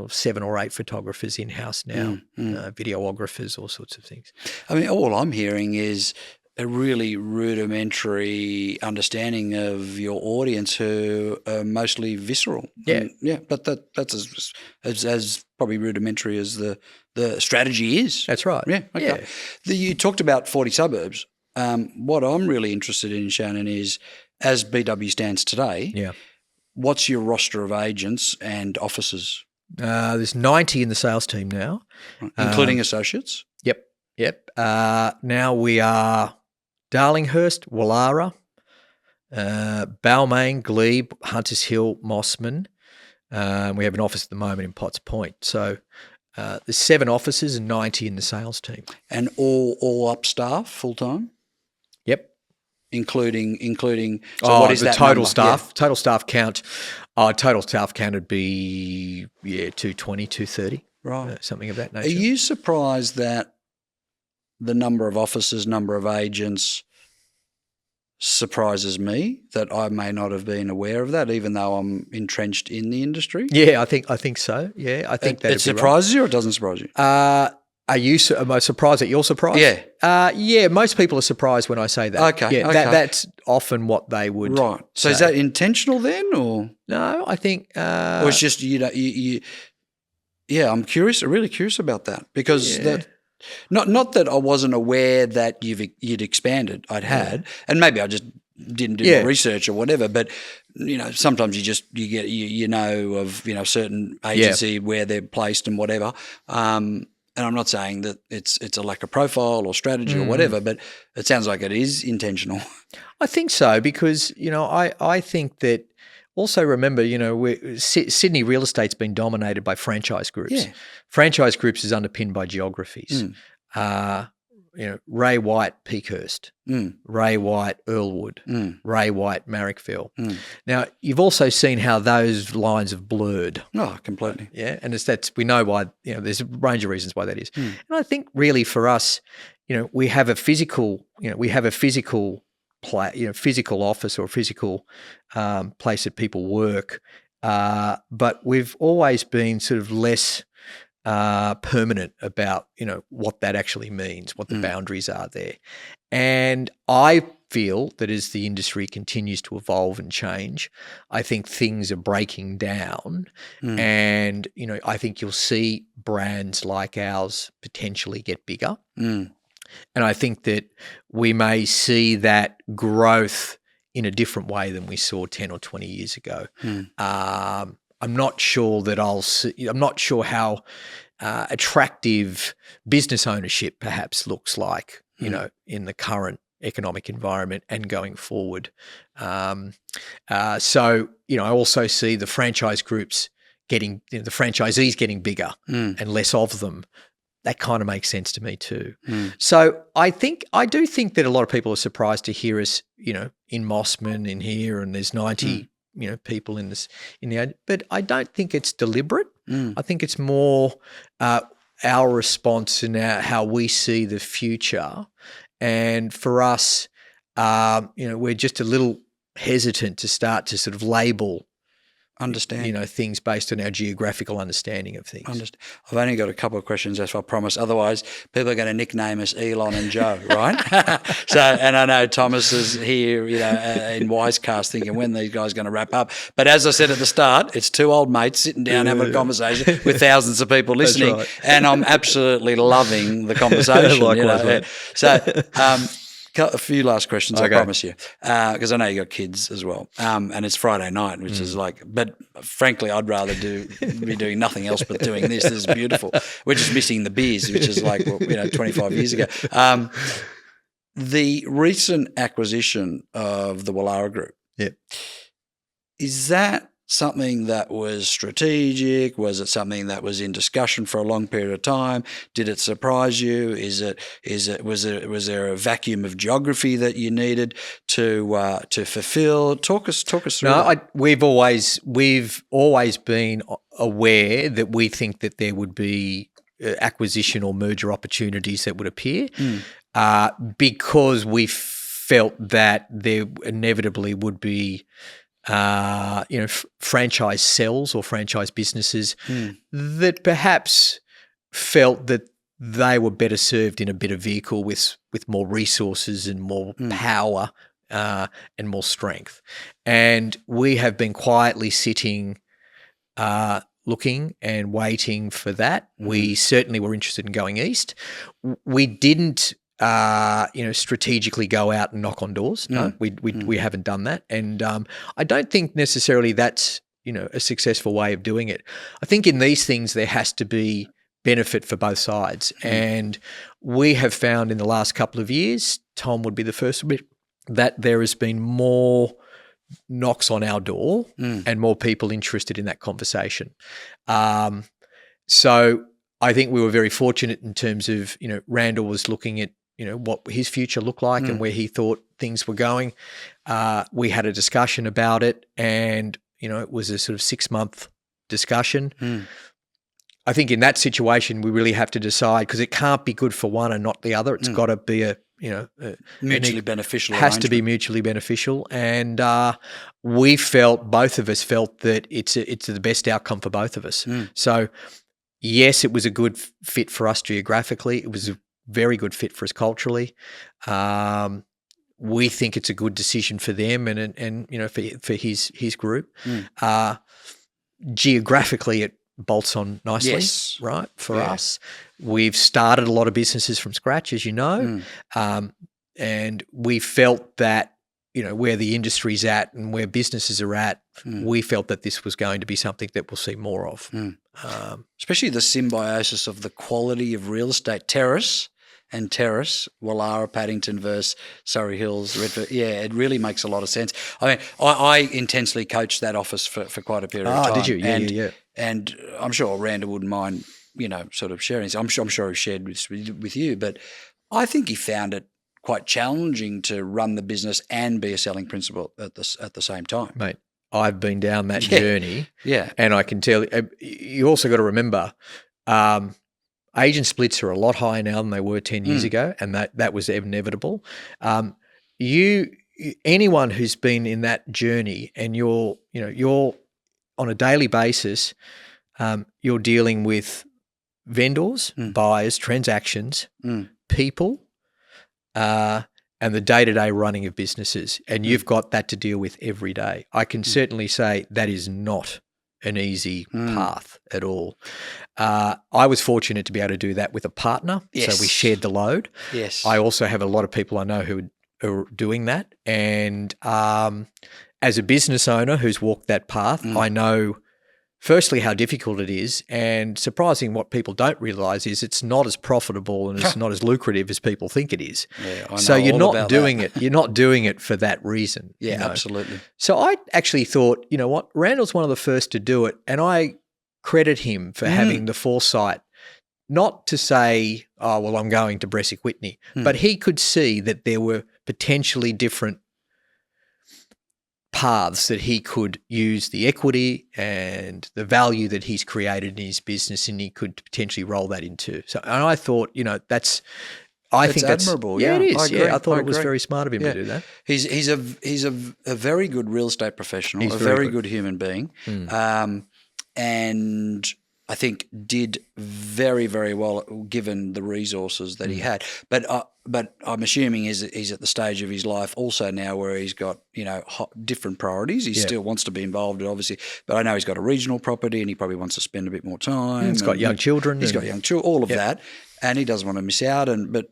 7 or 8 photographers in-house now, videographers, all sorts of things. I mean, all I'm hearing is a really rudimentary understanding of your audience who are mostly visceral. Yeah. But that's as probably rudimentary as the strategy is. That's right. Yeah, okay. Yeah. You talked about 40 suburbs. What I'm really interested in, Shannon, is as BW stands today, what's your roster of agents and officers? There's 90 in the sales team now. Including associates? Yep. Now we are Darlinghurst, Wallara, Balmain, Glebe, Hunters Hill, Mossman. We have an office at the moment in Potts Point. So there's 7 officers and 90 in the sales team. And all up staff full-time? Yep. Including. So what is that total number? staff? Yeah. Total staff count. Total staff count would be 220, 230, right? Something of that nature. Are you surprised that the number of officers, number of agents surprises me, that I may not have been aware of that, even though I'm entrenched in the industry? Yeah, I think so. Yeah, I think that it surprises you, or it doesn't surprise you? Am I surprised that you're surprised? Yeah. Yeah, most people are surprised when I say that. Okay. Yeah, okay. That's often what they would Right. So say. is that intentional then, or? No, I think or it's just, you I'm curious, really curious about that, because that, not that I wasn't aware that you'd expanded. I'd had, and maybe I just didn't do the research or whatever, but sometimes you get of certain agency where they're placed and whatever. And I'm not saying that it's a lack of profile or strategy or whatever, but it sounds like it is intentional. I think so, because I think that also remember, Sydney real estate's been dominated by franchise groups. Yeah. Franchise groups is underpinned by geographies. Ray White, Peakhurst, Ray White, Earlwood, Ray White, Marrickville. Now, you've also seen how those lines have blurred. Oh, completely. Yeah, and we know why. There's a range of reasons why that is. And I think really for us, we have a physical physical office or physical place that people work, but we've always been sort of less permanent about, what that actually means, what the boundaries are there. And I feel that as the industry continues to evolve and change, I think things are breaking down, and, I think you'll see brands like ours potentially get bigger. And I think that we may see that growth in a different way than we saw 10 or 20 years ago. I'm not sure that I'm not sure how attractive business ownership perhaps looks like, in the current economic environment and going forward. So, I also see the franchise groups getting, the franchisees getting bigger and less of them. That kind of makes sense to me too. So I do think that a lot of people are surprised to hear us, in Mossman in here, and there's 90, people in the, but I don't think it's deliberate. I think it's more our response and how we see the future. And for us, we're just a little hesitant to start to sort of label, things based on our geographical understanding of things. I've only got a couple of questions, as I promised. Otherwise, people are going to nickname us Elon and Joe, right? So, and I know Thomas is here, in wisecast thinking, when these guys going to wrap up? But as I said at the start, it's two old mates sitting down having a conversation with thousands of people listening, right. and I'm absolutely loving the conversation. Likewise, So. A few last questions, okay. I promise you, because I know you got kids as well, and it's Friday night, which is but frankly, I'd rather be doing nothing else but doing this. This is beautiful. We're just missing the beers, which is 25 years ago. The recent acquisition of the Wallara Group, is that something that was strategic? Was it something that was in discussion for a long period of time? Did it surprise you? Was there a vacuum of geography that you needed to fulfill? Talk us through. No, we've always been aware that we think that there would be acquisition or merger opportunities that would appear, because we felt that there inevitably would be franchise cells or franchise businesses that perhaps felt that they were better served in a better vehicle with more resources and more power and more strength. And we have been quietly sitting, looking and waiting for that. We certainly were interested in going east. We didn't strategically go out and knock on doors. No, we haven't done that. And I don't think necessarily that's, a successful way of doing it. I think in these things there has to be benefit for both sides. And we have found in the last couple of years, Tom would be the first to admit, that there has been more knocks on our door and more people interested in that conversation. So I think we were very fortunate in terms of, Randall was looking at, what his future looked like and where he thought things were going. We had a discussion about it, and, it was a sort of 6-month discussion. I think in that situation, we really have to decide, because it can't be good for one and not the other. It's got to be mutually beneficial. It has to be mutually beneficial. And both of us felt that it's the best outcome for both of us. So yes, it was a good fit for us geographically. It was a very good fit for us culturally. We think it's a good decision for them and for his group. Geographically, it bolts on nicely, right, for us. We've started a lot of businesses from scratch, as you know, and we felt that, where the industry's at and where businesses are at, we felt that this was going to be something that we'll see more of. Especially the symbiosis of the quality of real estate, terrace, Wallara, Paddington versus Surrey Hills, Redford. Yeah, it really makes a lot of sense. I mean, I intensely coached that office for quite a period of time. Oh, did you? Yeah. And I'm sure Randall wouldn't mind, sort of sharing. I'm sure he shared with you, but I think he found it quite challenging to run the business and be a selling principal at the same time. Mate, I've been down that journey. Yeah. And I can tell you also got to remember, agent splits are a lot higher now than they were 10 years ago, and that was inevitable. Anyone who's been in that journey, and you're on a daily basis, you're dealing with vendors, buyers, transactions, people, and the day-to-day running of businesses. And you've got that to deal with every day. I can certainly say that is not an easy path at all. I was fortunate to be able to do that with a partner, so we shared the load. Yes. I also have a lot of people I know who are doing that. And as a business owner who's walked that path, I know firstly how difficult it is, and surprising what people don't realise is it's not as profitable and it's not as lucrative as people think it is. Yeah, I know so you're all not about doing that. it. You're not doing it for that reason. Yeah, you know? absolutely. So I actually thought, you know what, Randall's one of the first to do it, and I credit him for having the foresight not to say, oh, well, I'm going to 𝐒𝐭𝐴 Whitney, but he could see that there were potentially different paths that he could use the equity and the value that he's created in his business, and he could potentially roll that into. So, and I thought, you know, I think that's admirable. Yeah, Yeah, it is. I agree. I thought I it was agree. very smart of him to do that. He's a very good real estate professional, He's a very very good. good human being, and I think did very, very well given the resources that he had. But I'm assuming he's at the stage of his life also now where he's got, you know, different priorities. He still wants to be involved, obviously, but I know he's got a regional property and he probably wants to spend a bit more time. He's got young children. He's got young children, all of that. And he doesn't want to miss out, but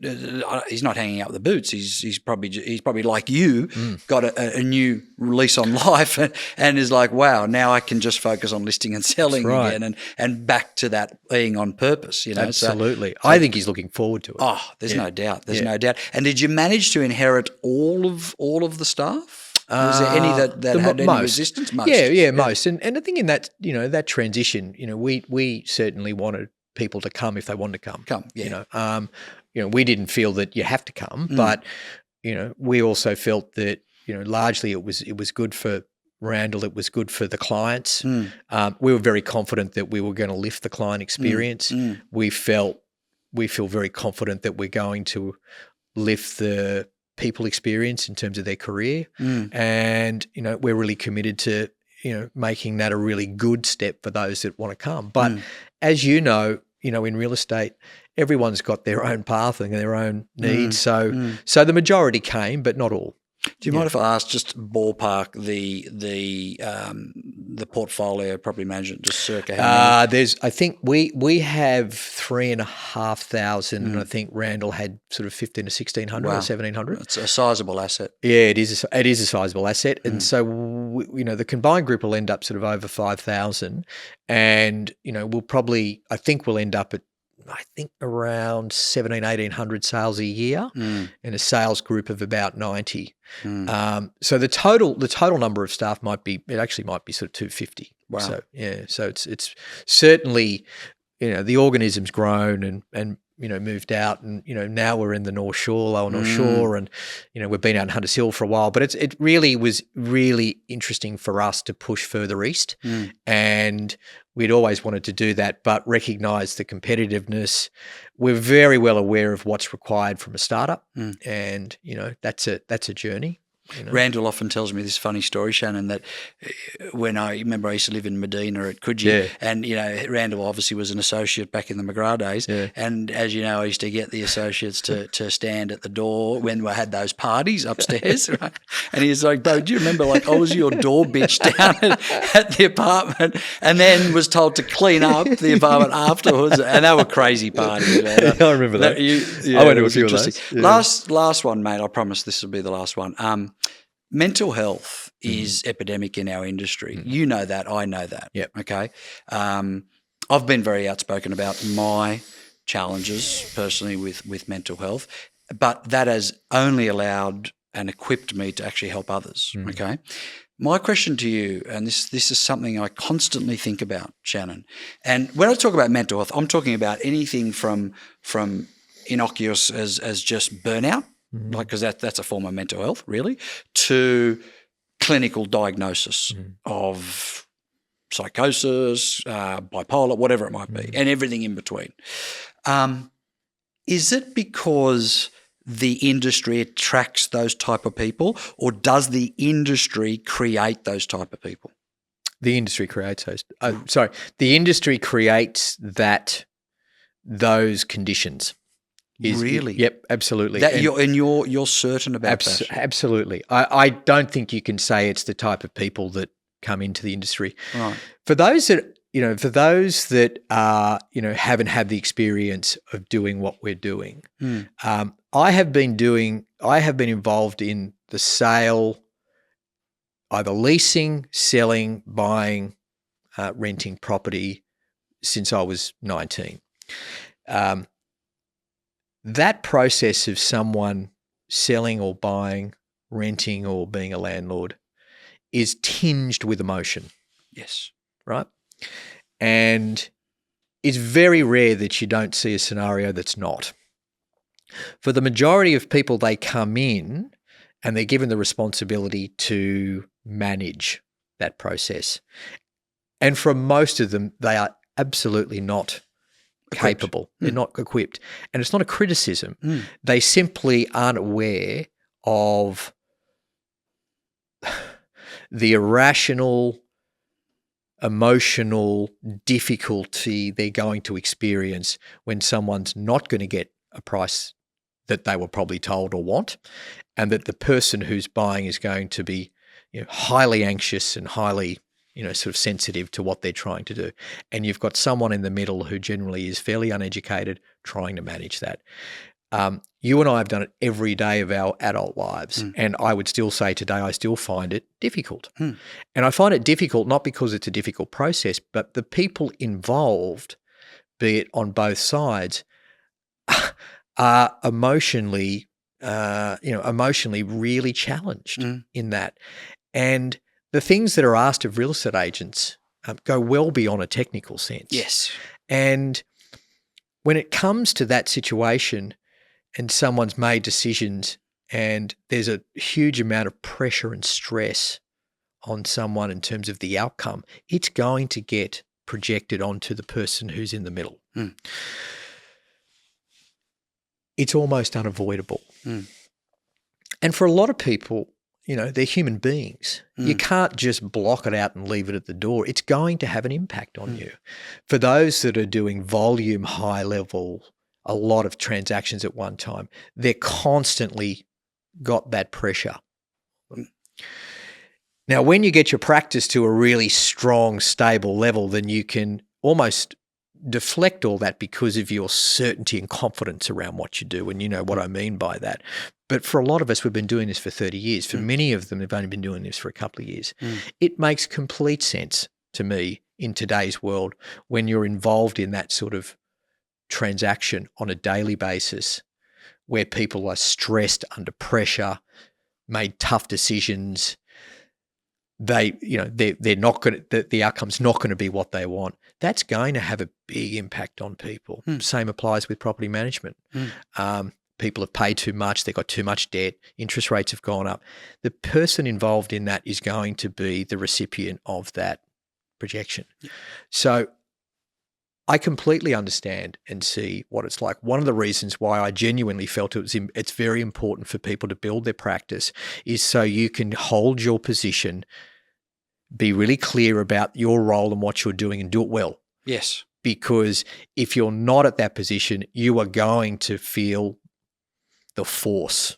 he's not hanging out the boots. He's probably like you, got a new lease on life, and is like, wow, now I can just focus on listing and selling again, and back to that being on purpose. You know, Absolutely. I think he's looking forward to it. Oh, there's no doubt. There's no doubt. And did you manage to inherit all of the staff? Was there any that had any resistance? Most. Yeah, most. And I think in that, you know, that transition, you know, we certainly wanted people to come if they wanted to come. You know, we didn't feel that you have to come, but you know, we also felt that, you know, largely it was good for Randall, it was good for the clients. We were very confident that we were going to lift the client experience. We feel very confident that we're going to lift the people experience in terms of their career, and you know, we're really committed to, you know, making that a really good step for those that want to come. But as you know, in real estate, everyone's got their own path and their own needs. So the majority came, but not all. Do you mind if I ask just ballpark the portfolio property management, just circa how many? I think we have 3,500, and I think Randall had sort of 1,500 to 1,600 or 1,700. It's a sizable asset. Yeah, it is. It is a sizable asset, and so the combined group will end up sort of over 5,000, and we'll probably we'll end up at around 1,700, 1,800 sales a year, and a sales group of about 90. So the total number of staff might be sort of 250. Wow. So so it's certainly, the organism's grown and moved out, and now we're in the North Shore, Lower North Shore, and we've been out in Hunters Hill for a while. But it really was really interesting for us to push further east, and we'd always wanted to do that, but recognise the competitiveness. We're very well aware of what's required from a startup, and that's a journey. Randall often tells me this funny story, Shannon, that when I used to live in Medina at 𝐒𝐭𝐴𝐧𝐽, and Randall obviously was an associate back in the McGra days, and as you know, I used to get the associates to stand at the door when we had those parties upstairs, right? And he was like, "Bo, do you remember, I was your door bitch down at the apartment, and then was told to clean up the apartment afterwards," and they were crazy parties. Man. I remember that. I went to a few of those. Yeah. Last one, mate. I promise this will be the last one. Mental health is epidemic in our industry. You know that. I know that. Yep. Okay. I've been very outspoken about my challenges personally with mental health, but that has only allowed and equipped me to actually help others. Okay. My question to you, and this is something I constantly think about, Shannon, and when I talk about mental health, I'm talking about anything from innocuous as just burnout, because that's a form of mental health, really, to clinical diagnosis of psychosis, bipolar, whatever it might be, and everything in between. Is it because the industry attracts those type of people, or does the industry create those type of people? The industry creates those. The industry creates that those conditions. Really? Yep, absolutely. That you're certain about that? Absolutely. I don't think you can say it's the type of people that come into the industry. Right. For those that are, haven't had the experience of doing what we're doing, I have been involved in the sale, either leasing, selling, buying, renting property since I was 19. That process of someone selling or buying, renting or being a landlord is tinged with emotion. Yes. Right? And it's very rare that you don't see a scenario that's not. For the majority of people, they come in and they're given the responsibility to manage that process. And for most of them, they are absolutely not capable. They're not equipped. And it's not a criticism. They simply aren't aware of the irrational, emotional difficulty they're going to experience when someone's not going to get a price that they were probably told or want, and that the person who's buying is going to be highly anxious and highly sort of sensitive to what they're trying to do. And you've got someone in the middle who generally is fairly uneducated trying to manage that. You and I have done it every day of our adult lives. And I would still say today I still find it difficult. And I find it difficult not because it's a difficult process, but the people involved, be it on both sides, are emotionally really challenged in that. And the things that are asked of real estate agents go well beyond a technical sense. Yes. And when it comes to that situation and someone's made decisions and there's a huge amount of pressure and stress on someone in terms of the outcome, it's going to get projected onto the person who's in the middle. It's almost unavoidable. And for a lot of people, they're human beings. You can't just block it out and leave it at the door. It's going to have an impact on you. For those that are doing volume, high level, a lot of transactions at one time, they're constantly got that pressure. Now, when you get your practice to a really strong, stable level, then you can almost deflect all that because of your certainty and confidence around what you do. And you know what I mean by that. But for a lot of us, we've been doing this for 30 years. For many of them, they've only been doing this for a couple of years. It makes complete sense to me in today's world when you're involved in that sort of transaction on a daily basis where people are stressed, under pressure, made tough decisions. They're not going to, the outcome's not going to be what they want. That's going to have a big impact on people. Same applies with property management. People have paid too much, they've got too much debt, interest rates have gone up. The person involved in that is going to be the recipient of that projection. So I completely understand and see what it's like. One of the reasons why I genuinely felt it's very important for people to build their practice is so you can hold your position, be really clear about your role and what you're doing and do it well. Yes. Because if you're not at that position, you are going to feel the force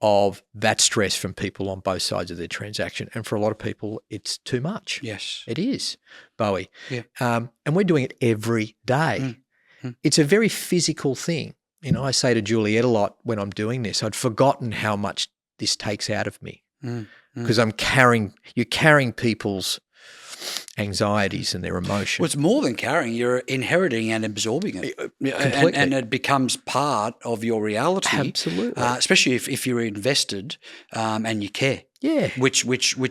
of that stress from people on both sides of their transaction. And for a lot of people, it's too much. Yes. It is, Bowie. Yeah. And we're doing it every day. It's a very physical thing. I say to Juliet a lot when I'm doing this, I'd forgotten how much this takes out of me because you're carrying people's anxieties and their emotions. Well, it's more than carrying. You're inheriting and absorbing it. Completely. And it becomes part of your reality. Absolutely. Especially if you're invested and you care. Yeah. Which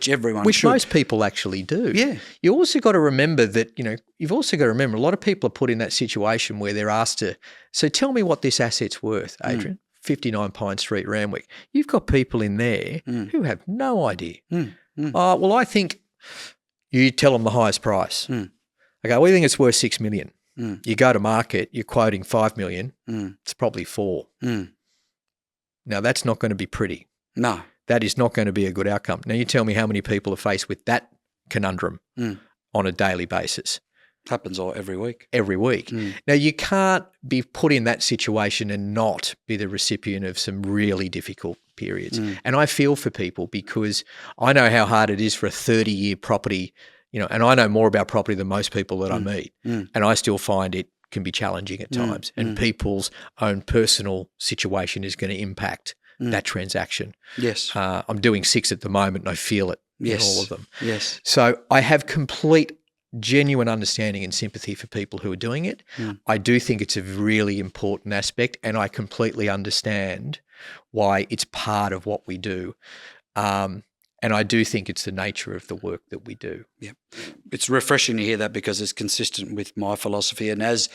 everyone Which should. most people actually do. Yeah. You also got to remember that, you've also got to remember a lot of people are put in that situation where they're asked to, so tell me what this asset's worth, Adrian. 59 Pine Street, Randwick. You've got people in there who have no idea. Well, I think you tell them the highest price. Okay, well, you think it's worth $6 million. You go to market, you're quoting $5 million. It's probably $4 million. Now, that's not going to be pretty. No. That is not going to be a good outcome. Now, you tell me how many people are faced with that conundrum on a daily basis. Happens every week. Every week. Now, you can't be put in that situation and not be the recipient of some really difficult periods. And I feel for people because I know how hard it is for a 30-year property, and I know more about property than most people that I meet. And I still find it can be challenging at times. And people's own personal situation is going to impact that transaction. Yes. I'm doing 6 at the moment and I feel it in all of them. Yes. So I have complete genuine understanding and sympathy for people who are doing it. I do think it's a really important aspect, and I completely understand why it's part of what we do. And I do think it's the nature of the work that we do. Yeah. It's refreshing to hear that because it's consistent with my philosophy. And as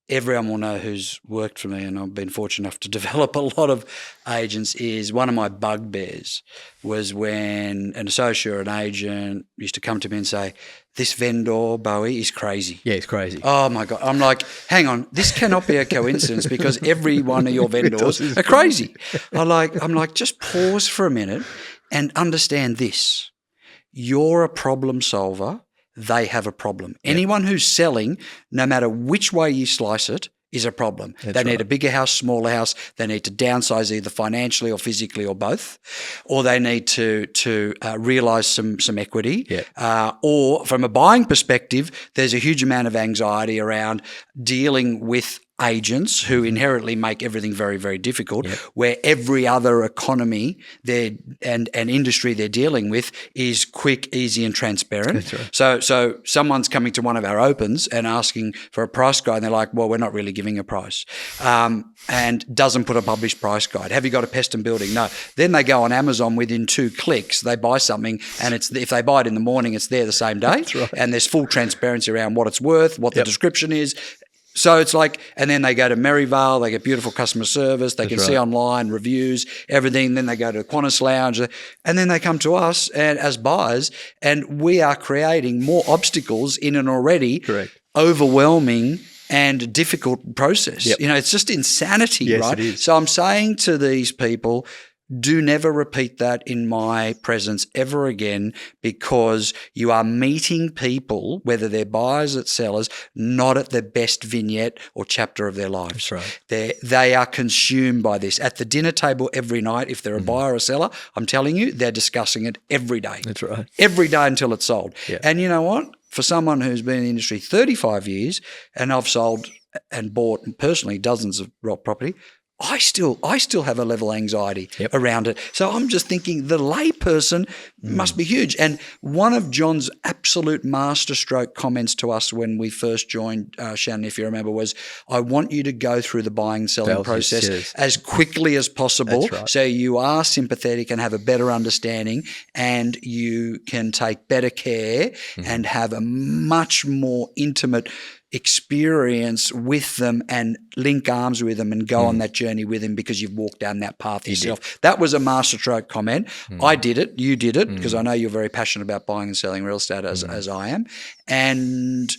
everyone will know who's worked for me, and I've been fortunate enough to develop a lot of agents, is one of my bugbears was when an associate or an agent used to come to me and say, this vendor, Bowie, is crazy. Yeah, he's crazy. Oh, my God. I'm like, hang on, this cannot be a coincidence because every one of your vendors are crazy. I'm like, just pause for a minute and understand this. You're a problem solver. They have a problem. Yep. Anyone who's selling, no matter which way you slice it, is a problem. They need a bigger house, smaller house. They need to downsize either financially or physically or both, or they need to realise some equity. Yep. Or from a buying perspective, there's a huge amount of anxiety around dealing with agents who inherently make everything very, very difficult, where every other economy and industry they're dealing with is quick, easy and transparent. So someone's coming to one of our opens and asking for a price guide, and they're like, well, we're not really giving a price, and doesn't put a published price guide. Have you got a Peston building? No. Then they go on Amazon within 2 clicks, they buy something, and if they buy it in the morning, it's there the same day. And there's full transparency around what it's worth, what the description is. So it's like, and then they go to Merivale, they get beautiful customer service, they can see online reviews, everything. Then they go to Qantas Lounge, and then they come to us and as buyers, and we are creating more obstacles in an already overwhelming and difficult process. It's just insanity, right? It is. So I'm saying to these people, do never repeat that in my presence ever again, because you are meeting people, whether they're buyers or sellers, not at the best vignette or chapter of their lives. They are consumed by this. At the dinner table every night, if they're a buyer or seller, I'm telling you, they're discussing it every day. Every day until it's sold. And you know what? For someone who's been in the industry 35 years, and I've sold and bought personally dozens of property, I still have a level of anxiety around it. So I'm just thinking the layperson must be huge. And one of John's absolute masterstroke comments to us when we first joined, Shannon, if you remember, was, I want you to go through the buying and selling process as quickly as possible, so you are sympathetic and have a better understanding, and you can take better care and have a much more intimate experience with them and link arms with them and go on that journey with them because you've walked down that path yourself. That was a masterstroke comment. I did it. You did it because I know you're very passionate about buying and selling real estate as I am. And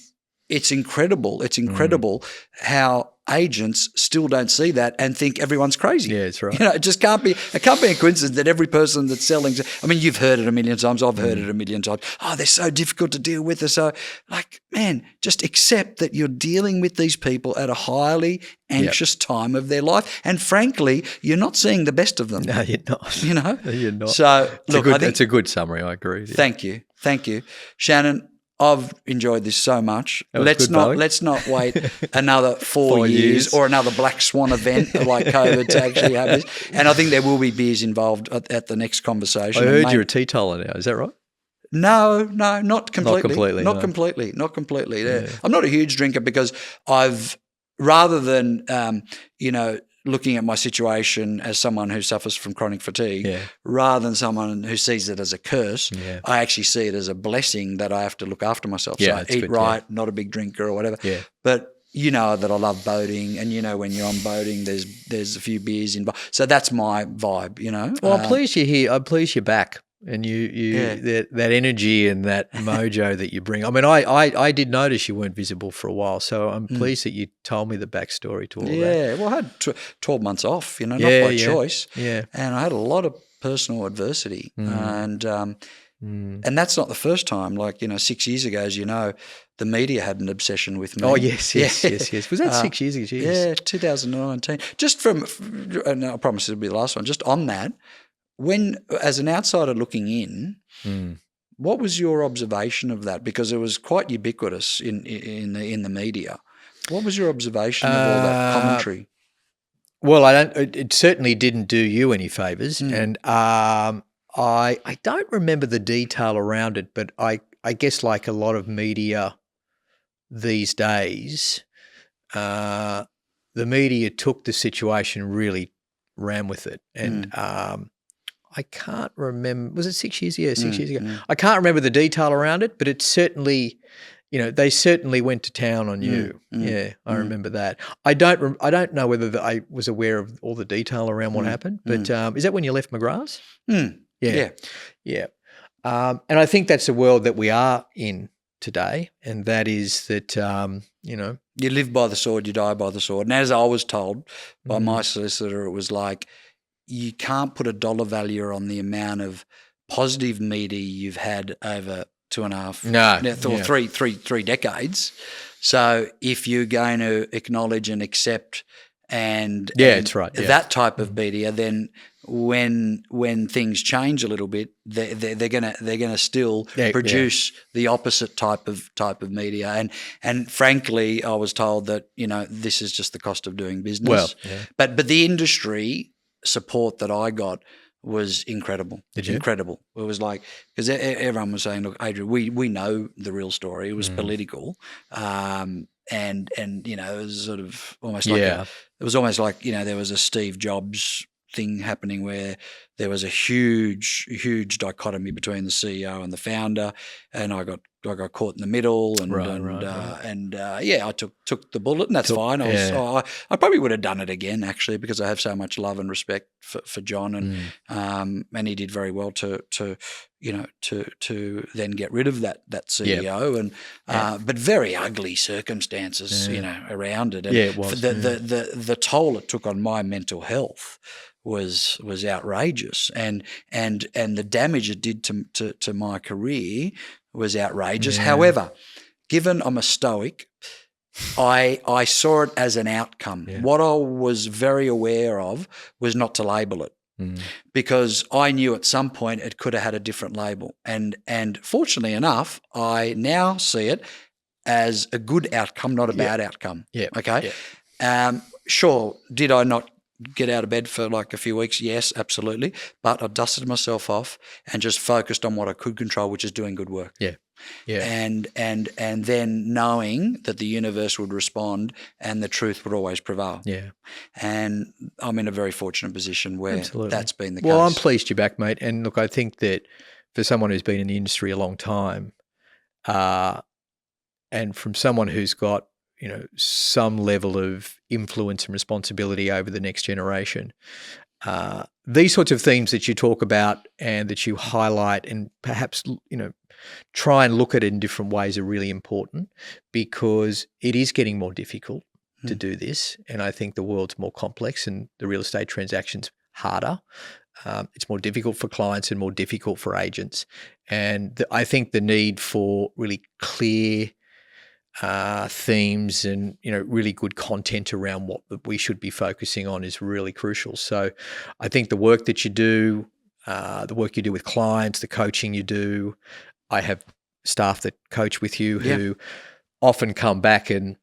it's incredible. It's incredible how agents still don't see that and think everyone's crazy. Yeah, that's right. It just can't be a coincidence that every person that's selling, I mean, you've heard it a million times, I've heard it a million times. Oh, they're so difficult to deal with. They're so, like, man, just accept that you're dealing with these people at a highly anxious time of their life. And frankly, you're not seeing the best of them. No, you're not. No, you're not. So look, I think that's a good summary. I agree. Thank you. Shannon, I've enjoyed this so much. Let's not wait another 4 years or another black swan event like COVID to actually have this. And I think there will be beers involved at the next conversation. I heard you're a teetotaler now. Is that right? No, not completely. Not completely. Yeah. I'm not a huge drinker because I've, rather than looking at my situation as someone who suffers from chronic fatigue, rather than someone who sees it as a curse, I actually see it as a blessing that I have to look after myself. So I eat right, not a big drinker or whatever. Yeah. But you know that I love boating, and when you're on boating, there's a few beers involved. So that's my vibe, Well, I'm pleased you're here. I'm pleased you're back. And that energy and that mojo that you bring. I mean, I did notice you weren't visible for a while, so I'm pleased that you told me the backstory to all that. Yeah, well, I had 12 months off, not by choice. Yeah. And I had a lot of personal adversity. And And that's not the first time. Like, 6 years ago, as you know, the media had an obsession with me. Oh, yes. Was that 6 years ago? Jeez. Yeah, 2019. Just and I promise it'll be the last one, just on that, when, as an outsider looking in, what was your observation of that? Because it was quite ubiquitous in the media. What was your observation of all that commentary? Well, it certainly didn't do you any favours, and I don't remember the detail around it, but I guess like a lot of media these days, the media took the situation and really ran with it, and I can't remember. Was it 6 years? Yeah, 6 years ago. I can't remember the detail around it, but it certainly, they certainly went to town on you. Yeah, I remember that. I don't know whether I was aware of all the detail around what happened, but is that when you left McGrath's? Yeah. And I think that's the world that we are in today, and that is that, you live by the sword, you die by the sword. And as I was told by my solicitor, it was like, you can't put a dollar value on the amount of positive media you've had over 2.5, three decades. So if you're going to acknowledge and accept that's right, that type of media, then when things change a little bit, they're gonna still produce the opposite type of media. And frankly, I was told that this is just the cost of doing business. Well, but the industry support that I got was incredible. Did you? Incredible. It was like, because everyone was saying, look, Adrian, we know the real story. It was political. And it was sort of almost like it was almost like there was a Steve Jobs thing happening where there was a huge dichotomy between the CEO and the founder, and I got caught in the middle, and I took the bullet, and that's fine. I probably would have done it again, actually, because I have so much love and respect for John, and he did very well to then get rid of that CEO, but very ugly circumstances around it. And it was. The toll it took on my mental health was outrageous, and the damage it did to my career was outrageous. However, given I'm a stoic, I saw it as an outcome. What I was very aware of was not to label it, because I knew at some point it could have had a different label, and fortunately enough, I now see it as a good outcome, not a bad outcome. Okay. Sure. Did I not get out of bed for like a few weeks? Yes, absolutely. But I dusted myself off and just focused on what I could control, which is doing good work. And then knowing that the universe would respond and the truth would always prevail. And I'm in a very fortunate position where that's been the case. Well, I'm pleased you're back, mate. And look, I think that for someone who's been in the industry a long time, and from someone who's got some level of influence and responsibility over the next generation, these sorts of themes that you talk about and that you highlight and perhaps, try and look at it in different ways are really important, because it is getting more difficult to do this. And I think the world's more complex and the real estate transaction's harder. It's more difficult for clients and more difficult for agents. And I think the need for really clear themes and really good content around what we should be focusing on is really crucial. So I think the work that you do, the work you do with clients, the coaching you do, I have staff that coach with you who often come back and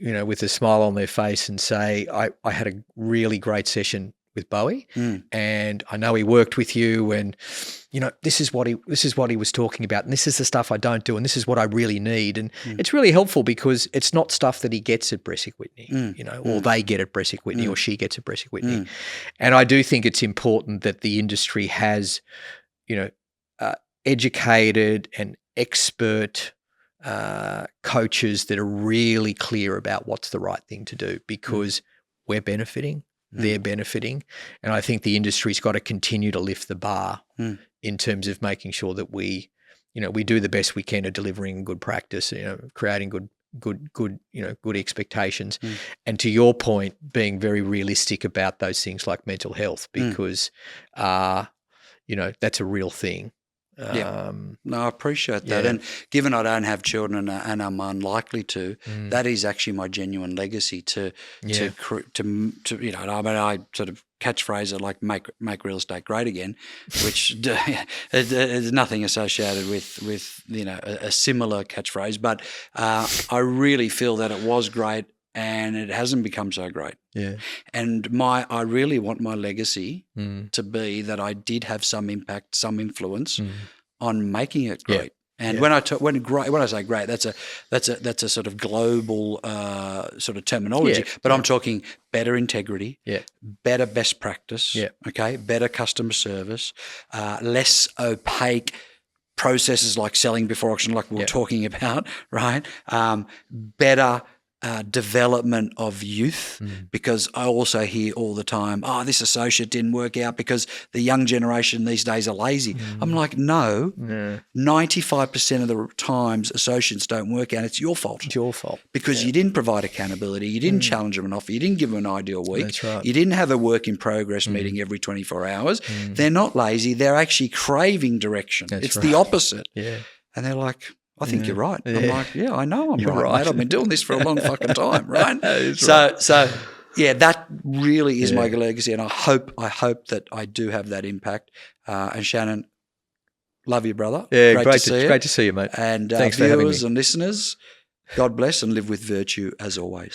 with a smile on their face and say, I had a really great session with Bowie, and I know he worked with you, and this is what he was talking about, and this is the stuff I don't do, and this is what I really need. And it's really helpful because it's not stuff that he gets at Bresic Whitney, or they get at Bresic Whitney, or she gets at Bresic Whitney. And I do think it's important that the industry has, educated and expert coaches that are really clear about what's the right thing to do, because we're benefiting. They're benefiting. And I think the industry's got to continue to lift the bar in terms of making sure that we do the best we can at delivering good practice, creating good expectations. And to your point, being very realistic about those things like mental health, because, that's a real thing. No, I appreciate that. And given I don't have children and I'm unlikely to, that is actually my genuine legacy to you know, I mean, I sort of catchphrase it like make real estate great again, which there's nothing associated with you know, a similar catchphrase, but I really feel that it was great and it hasn't become so great. Yeah. And I really want my legacy to be that I did have some impact, some influence on making it great. And when I say great, that's a sort of global sort of terminology. But I'm talking better integrity, better best practice, okay, better customer service, less opaque processes like selling before auction, like we were talking about, right? Better development of youth, because I also hear all the time, oh, this associate didn't work out because the young generation these days are lazy. I'm like, no, 95% of the times associates don't work out. It's your fault. It's your fault. Because you didn't provide accountability, you didn't challenge them enough, you didn't give them an ideal week, That's right. you didn't have a work in progress meeting every 24 hours. They're not lazy, they're actually craving direction. It's the opposite. Yeah. And they're like, I think you're right. I'm like, yeah, I know I'm right, right. mate. I've been doing this for a long fucking time, right? So yeah, that really is my legacy, and I hope that I do have that impact. And Shannon, love you, brother. Yeah, great to see you, mate. And Thanks for having me. viewers and listeners, God bless and live with virtue as always.